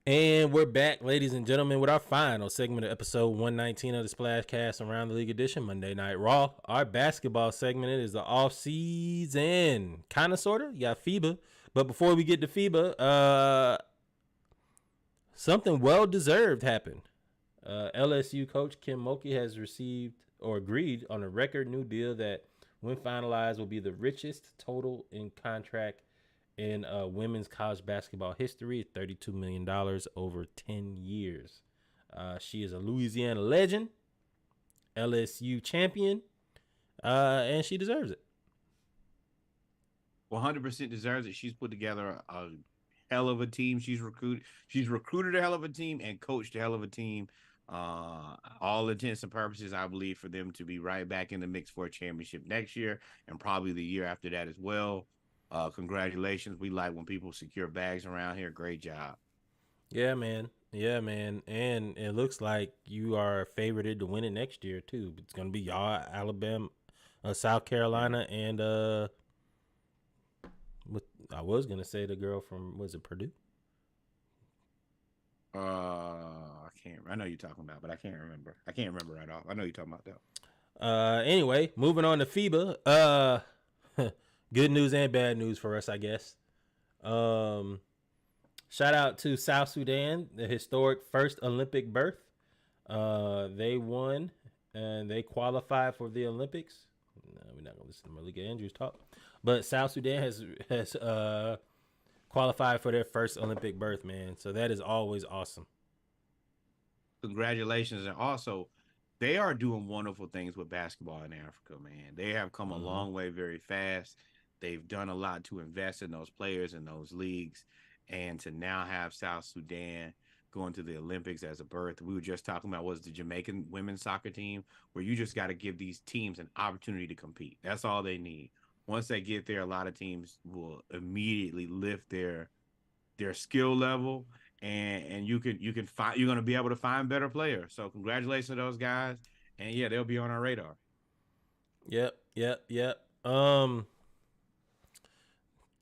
And we're back, ladies and gentlemen, with our final segment of episode 119 of the Splashcast Around the League edition, Monday Night Raw. Our basketball segment is the off-season. Kind of, sort of. You got FIBA. But before we get to FIBA, something well-deserved happened. LSU coach Kim Mulkey has received or agreed on a record new deal that, when finalized, will be the richest total in contract in women's college basketball history, $32 million over 10 years. She is a Louisiana legend, LSU champion, and she deserves it. 100% deserves it. She's put together a hell of a team. She's recruited a hell of a team and coached a hell of a team. All intents and purposes, I believe, for them to be right back in the mix for a championship next year and probably the year after that as well. Congratulations. We like when people secure bags around here. Great job. Yeah, man. And it looks like you are favorited to win it next year too. It's gonna be y'all, Alabama, South Carolina, and I was gonna say the girl from, was it Purdue? I can't. I know you're talking about, but I can't remember. I can't remember right off. I know you're talking about that. Anyway, moving on to FIBA. Good news and bad news for us, I guess. Shout out to South Sudan, the historic first Olympic berth. They won and they qualified for the Olympics. No, we're not gonna listen to Malika Andrews talk, but South Sudan has qualified for their first Olympic berth, man. So that is always awesome. Congratulations, and also they are doing wonderful things with basketball in Africa, man. They have come a long way very fast. They've done a lot to invest in those players in those leagues, and to now have South Sudan going to the Olympics as a berth. We were just talking about was the Jamaican women's soccer team, where you just got to give these teams an opportunity to compete. That's all they need. Once they get there, a lot of teams will immediately lift their skill level, and you're going to be able to find better players. So congratulations to those guys, and yeah, they'll be on our radar. Yep.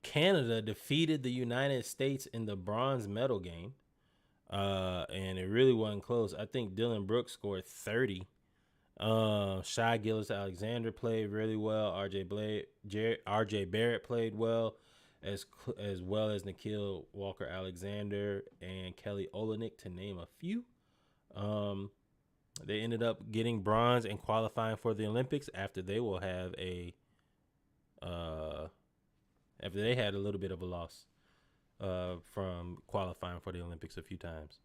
Canada defeated the United States in the bronze medal game, and it really wasn't close. I think Dylan Brooks scored 30. Shai Gilgeous-Alexander played really well. RJ Barrett played well, as well as Nikhil Walker-Alexander and Kelly Olynyk, to name a few. They ended up getting bronze and qualifying for the Olympics after they will have after they had a little bit of a loss from qualifying for the Olympics a few times.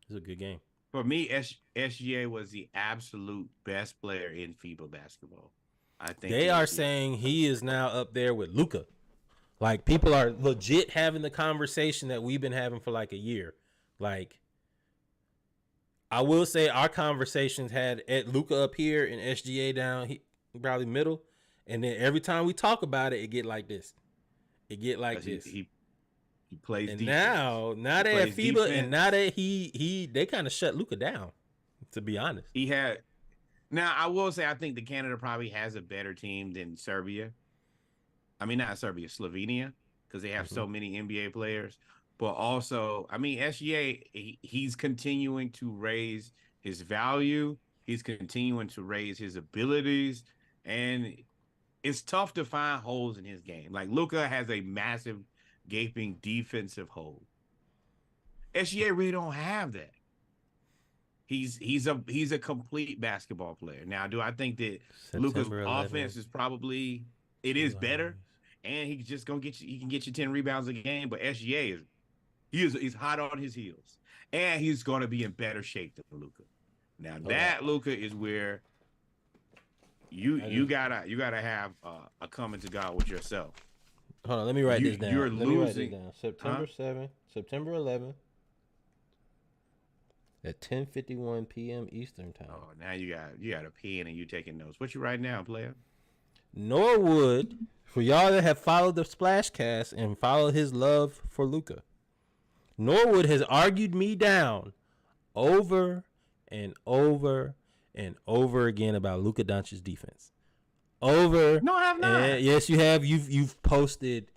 It was a good game. For me, SGA was the absolute best player in FIBA basketball. I think they are saying he is now up there with Luka. Like, people are legit having the conversation that we've been having for like a year. Like, I will say our conversations had at Luka up here and SGA down probably middle, and then every time we talk about it get like this. It get like this. He plays and defense. Now that at FIBA defense. And now that they kind of shut Luka down, to be honest. Now I will say I think that Canada probably has a better team than Serbia. I mean, not Serbia, Slovenia, because they have so many NBA players. But also, I mean, SGA, he's continuing to raise his value. He's continuing to raise his abilities. And it's tough to find holes in his game. Like, Luka has a massive, gaping defensive hole. SGA really don't have that. He's a complete basketball player. Now, do I think that Luka's offense is probably better, and he's just gonna get you? He can get you 10 rebounds a game. But SGA he's hot on his heels, and he's gonna be in better shape than Luka. Now that Luka is where you gotta have a coming to God with yourself. Hold on, let me write this down. You're losing. September 7th, September 11th. At 10:51 p.m. Eastern time. Oh, now you got a pen and you taking notes. What you writing down, player? Norwood, for y'all that have followed the Splashcast and followed his love for Luka, Norwood has argued me down over and over and over again about Luka Doncic's defense. No, I have not. Yes, you have. You've posted.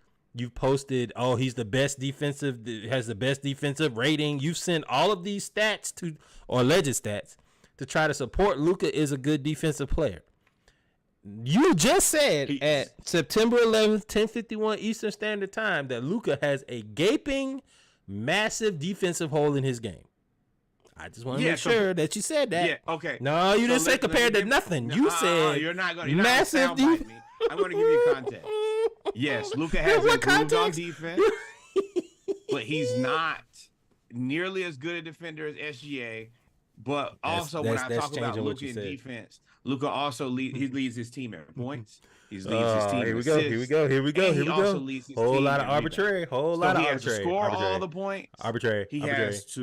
Oh, he's the best defensive. Has the best defensive rating. You've sent all of these stats or alleged stats to try to support Luka is a good defensive player. You just said at September 11th, 10:51 Eastern Standard Time that Luka has a gaping, massive defensive hole in his game. I just want to make sure that you said that. Yeah. Okay. No, you didn't say compared to nothing. You said you're not going to massive defense. I'm going to give you context. Yes, Luka has improved on defense, but he's not nearly as good a defender as SGA. But also, when I talk about Luka in defense, Luka also leads his team at points. He leads his team. Here we go. He also leads his team. Whole lot of arbitrary. He has to score all the points. He has to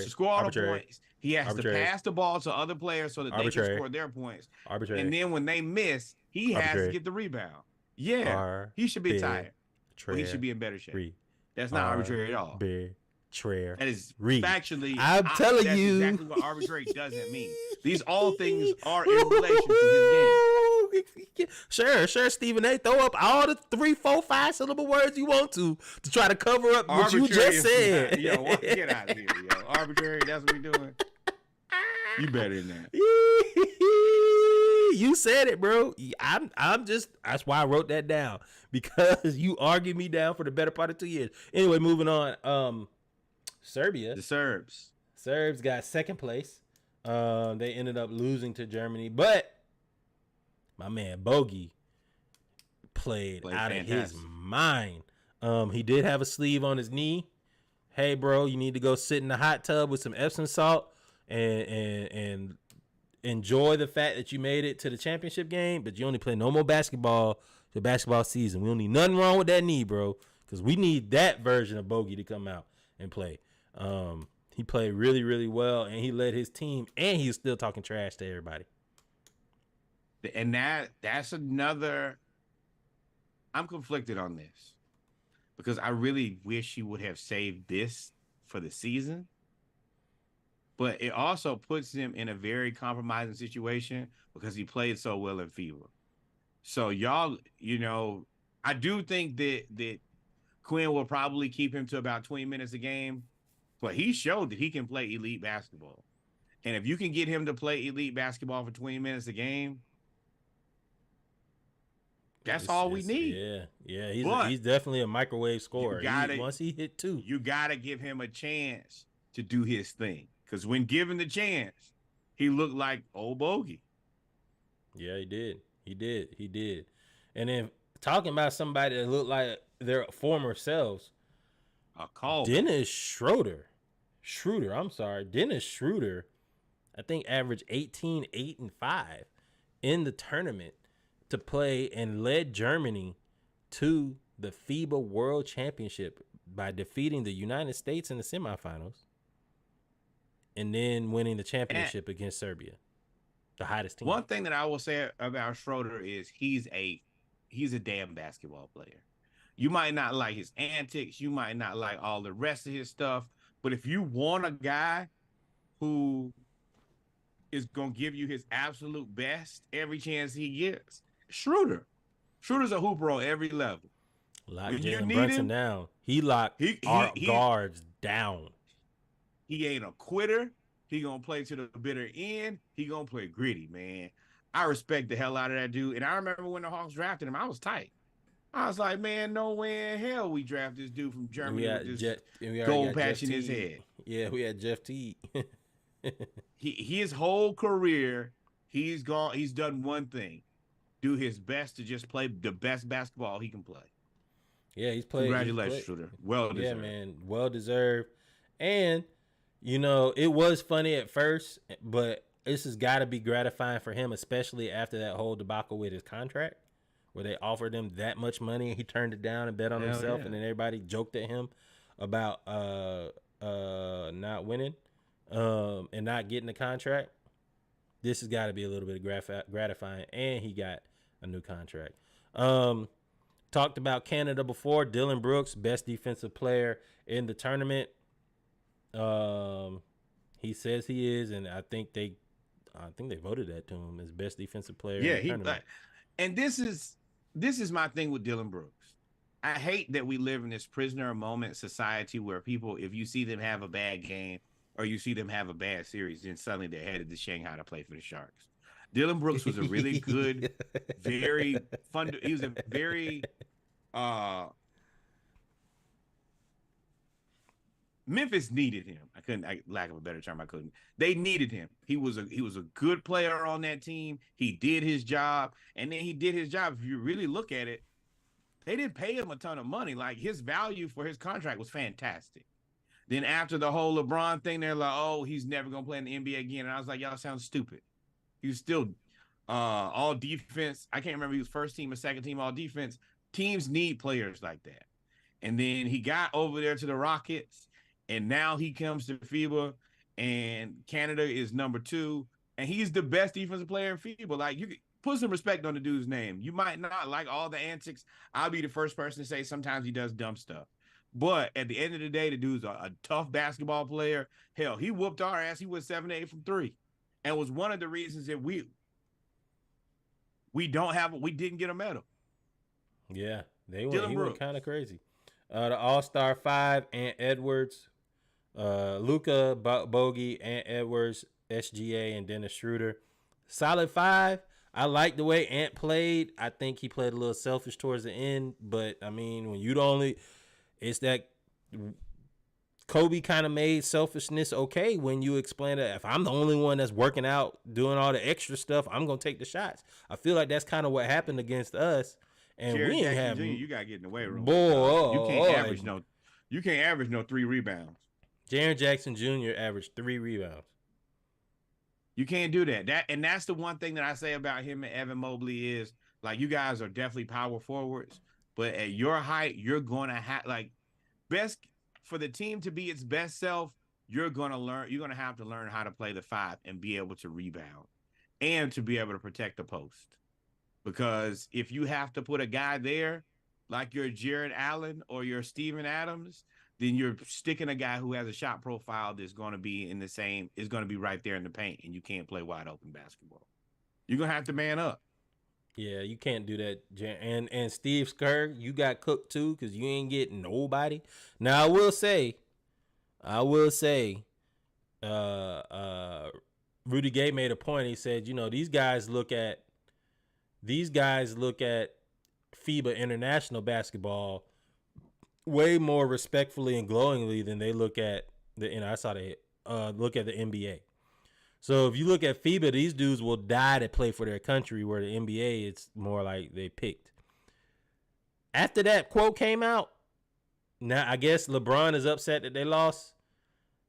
score all the points. He has to pass the ball to other players so that they can score their points. And then when they miss, he has to get the rebound. Yeah, he should be tired. He should be in better shape. That's not arbitrary at all. That is factually. I'm telling you, that's exactly what arbitrary doesn't mean. These all things are in relation to his game. Sure, Stephen A. Throw up all the 3, 4, 5 syllable words you want to try to cover up what you just said. Yo, get out of here, yo. Arbitrary, that's what we doing. You better than that. You said it, bro. I'm just, that's why I wrote that down, because you argued me down for the better part of 2 years. Anyway, moving on. Serbia. The Serbs got second place. They ended up losing to Germany, but my man Bogey played out of his mind. He did have a sleeve on his knee. Hey, bro, you need to go sit in the hot tub with some Epsom salt and enjoy the fact that you made it to the championship game, but you only play no more basketball. the basketball season. We don't need nothing wrong with that knee, bro, because we need that version of Bogey to come out and play. He played really, really well, and he led his team, and he was still talking trash to everybody. And that's another. I'm conflicted on this because I really wish he would have saved this for the season. But it also puts him in a very compromising situation because he played so well in FIBA. So y'all, I do think that Quinn will probably keep him to about 20 minutes a game, but he showed that he can play elite basketball. And if you can get him to play elite basketball for 20 minutes a game, that's all we need. Yeah. He's definitely a microwave scorer. Once he hit 2, you gotta give him a chance to do his thing. Because when given the chance, he looked like old Bogey. Yeah, he did. And then talking about somebody that looked like their former selves, Dennis Schroeder. Dennis Schroeder, I think averaged 18, 8, and 5 in the tournament to play and led Germany to the FIBA World Championship by defeating the United States in the semifinals and then winning the championship against Serbia, the hottest team. One thing that I will say about Schroeder is he's a damn basketball player. You might not like his antics, you might not like all the rest of his stuff, but if you want a guy who is going to give you his absolute best every chance he gets, Schroeder's a hooper on every level. Lock Jalen Brunson down. He locked our guards down. He ain't a quitter. He going to play to the bitter end. He going to play gritty, man. I respect the hell out of that dude. And I remember when the Hawks drafted him, I was tight. I was like, man, no way in hell we draft this dude from Germany with this gold patch in his head. Yeah, we had Jeff Teague. His whole career, he's done one thing. Do his best to just play the best basketball he can play. Yeah, he's played. Congratulations, Schroeder. Well deserved. Yeah, man, well deserved. And, it was funny at first, but this has got to be gratifying for him, especially after that whole debacle with his contract, where they offered him that much money and he turned it down and bet on himself, and then everybody joked at him about not winning and not getting the contract. This has got to be a little bit gratifying, and he got a new contract. Talked about Canada before. Dylan Brooks, best defensive player in the tournament. He says he is, and I think they voted that to him as best defensive player. Yeah, in the tournament. And this is my thing with Dylan Brooks. I hate that we live in this prisoner of moment society where people, if you see them have a bad game or you see them have a bad series, then suddenly they're headed to Shanghai to play for the Sharks. Dylan Brooks was a really good, very fun. He was a very Memphis needed him. Lack of a better term, I couldn't. They needed him. He was a good player on that team. He did his job, and then he did his job. If you really look at it, they didn't pay him a ton of money. Like, his value for his contract was fantastic. Then after the whole LeBron thing, they're like, oh, he's never gonna play in the NBA again. And I was like, y'all sound stupid. He was still all defense. I can't remember if he was first team or second team all defense. Teams need players like that. And then he got over there to the Rockets, and now he comes to FIBA, and Canada is number 2, and he's the best defensive player in FIBA. Like, you put some respect on the dude's name. You might not like all the antics. I'll be the first person to say sometimes he does dumb stuff. But at the end of the day, the dude's a tough basketball player. Hell, he whooped our ass. He was 7-8 from 3, and was one of the reasons that we didn't get a medal. Yeah, he went kind of crazy. The All-Star 5, Ant Edwards, Luka, Bogey, Ant Edwards, SGA, and Dennis Schroeder. Solid 5. I like the way Ant played. I think he played a little selfish towards the end, but I mean, when it's that Kobe kind of made selfishness okay when you explain that if I'm the only one that's working out, doing all the extra stuff, I'm going to take the shots. I feel like that's kind of what happened against us. And Jared we ain't have Jr., you got to get in the way room. Boy, you can't average no 3 rebounds. Jaren Jackson Jr. averaged 3 rebounds. You can't do that. That's the one thing that I say about him and Evan Mobley is Like you guys are definitely power forwards, but at your height, you're gonna have like best for the team to be its best self. You're gonna have to learn how to play the 5 and be able to rebound and to be able to protect the post. Because if you have to put a guy there like your Jared Allen or your Steven Adams, then you're sticking a guy who has a shot profile that's going to be is going to be right there in the paint, and you can't play wide open basketball. You're going to have to man up. Yeah, you can't do that. And Steve Kerr, you got cooked too because you ain't getting nobody. Now I will say, Rudy Gay made a point. He said, these guys look at FIBA international basketball way more respectfully and glowingly than they look at look at the NBA. So if you look at FIBA, these dudes will die to play for their country, where the NBA, it's more like they picked. After that quote came out, now I guess LeBron is upset that they lost.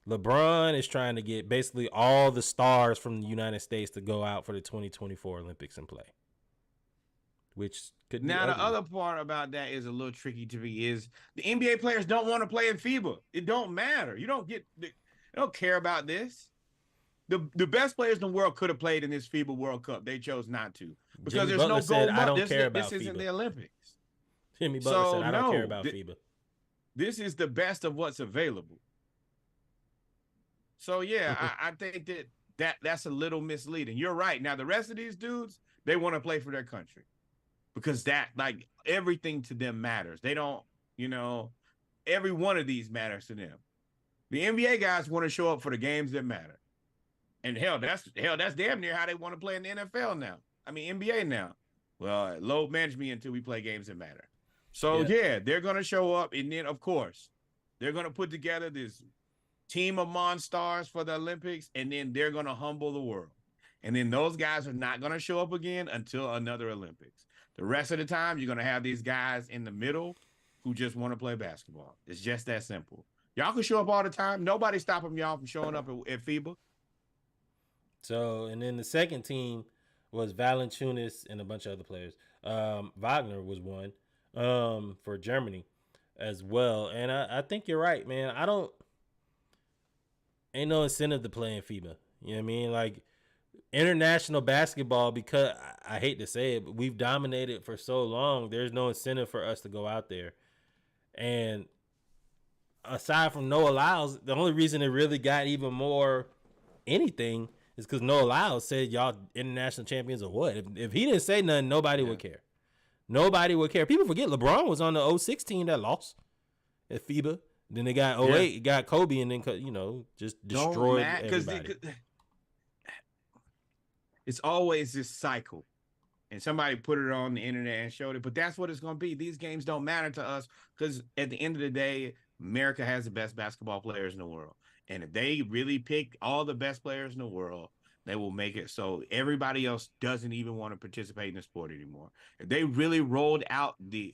LeBron is trying to get basically all the stars from the United States to go out for the 2024 Olympics and play. Which could now the other part about that is a little tricky to me is the NBA players don't want to play in FIBA. It don't matter. They don't care about this. The best players in the world could have played in this FIBA World Cup. They chose not to because Jimmy there's Butler no said, gold. I don't care about this isn't FIBA. the Olympics. Jimmy Butler said, I don't care about FIBA. This is the best of what's available. So yeah, I think that's a little misleading. You're right. Now the rest of these dudes, they want to play for their country because that like everything to them matters. They don't, every one of these matters to them. The NBA guys want to show up for the games that matter. And that's damn near how they want to play in the NFL now. I mean, NBA now. Well, load management until we play games that matter. So yeah, they're going to show up. And then of course, they're going to put together this team of monsters for the Olympics. And then they're going to humble the world. And then those guys are not going to show up again until another Olympics. The rest of the time, you're going to have these guys in the middle who just want to play basketball. It's just that simple. Y'all can show up all the time. Nobody's stopping y'all from showing up at FIBA. So, and then the second team was Valanciunas and a bunch of other players. Wagner was one for Germany as well. And I think you're right, man. Ain't no incentive to play in FIBA. You know what I mean? Like, international basketball, because I hate to say it, but we've dominated for so long. There's no incentive for us to go out there. And aside from Noah Lyles, the only reason it really got even more anything is because Noah Lyles said, y'all international champions or what? If he didn't say nothing, nobody would care. Nobody would care. People forget LeBron was on the 06 team that lost at FIBA. Then they got 08, got Kobe, and then, just destroyed everybody. It's always this cycle. And somebody put it on the internet and showed it. But that's what it's going to be. These games don't matter to us because at the end of the day, America has the best basketball players in the world. And if they really pick all the best players in the world, they will make it so everybody else doesn't even want to participate in the sport anymore. If they really rolled out the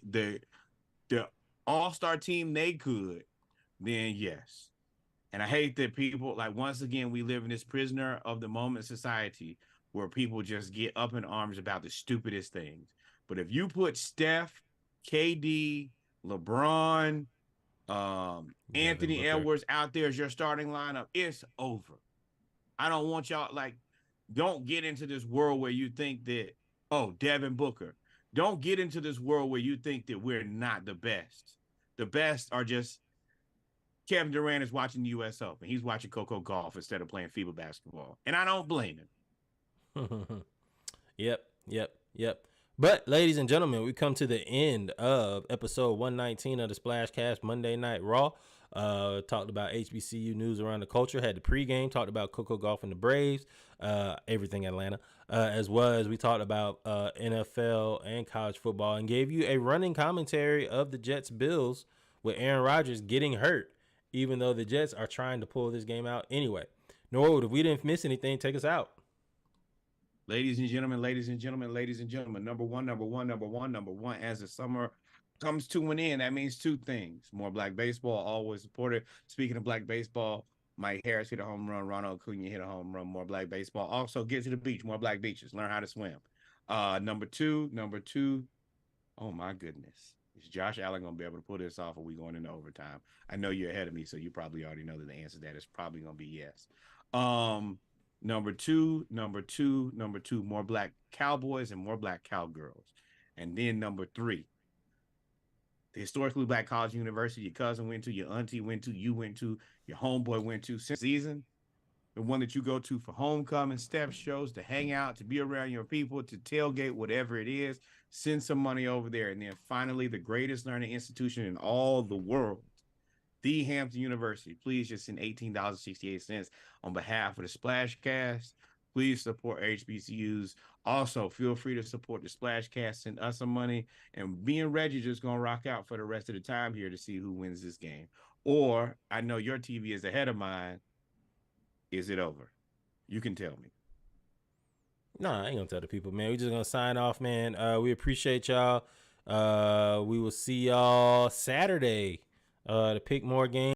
all-star team they could, then yes. And I hate that people, like, once again, we live in this prisoner of the moment society where people just get up in arms about the stupidest things. But if you put Steph, KD, LeBron, Anthony Edwards out there as your starting lineup, it's over. I don't want y'all, don't get into this world where you think that, Devin Booker. Don't get into this world where you think that we're not the best. The best are just Kevin Durant is watching the U.S. Open. He's watching Coco Golf instead of playing FIBA basketball. And I don't blame him. Yep. But, ladies and gentlemen, we come to the end of episode 119 of the Splashcast Monday Night Raw. Talked about HBCU news around the culture, had the pregame, talked about Coco Golf and the Braves, everything Atlanta, as well as we talked about NFL and college football, and gave you a running commentary of the Jets-Bills with Aaron Rodgers getting hurt, even though the Jets are trying to pull this game out anyway. Norwood, if we didn't miss anything, take us out. Ladies and gentlemen, number one, as the summer comes to an end, that means two things. More Black baseball, always supported. Speaking of Black baseball, Mike Harris hit a home run, Ronald Acuna hit a home run, more Black baseball. Also, get to the beach, more Black beaches, learn how to swim. Number two. Oh my goodness. Is Josh Allen going to be able to pull this off, or are we going into overtime? I know you're ahead of me, so you probably already know that the answer to that is probably going to be yes. Number two, more black cowboys and more black cowgirls. And then number three, the historically black college university your cousin went to, your auntie went to, you went to, your homeboy went to since season, the one that you go to for homecoming, step shows, to hang out, to be around your people, to tailgate, whatever it is, send some money over there. And then finally, the greatest learning institution in all the world, the Hampton University. Please just send $18.68 on behalf of the Splashcast. Please support HBCUs. Also, feel free to support the Splashcast. Send us some money. And me and Reggie just going to rock out for the rest of the time here to see who wins this game. Or, I know your TV is ahead of mine. Is it over? You can tell me. No, I ain't going to tell the people, man. We just going to sign off, man. We appreciate y'all. We will see y'all Saturday to pick more games.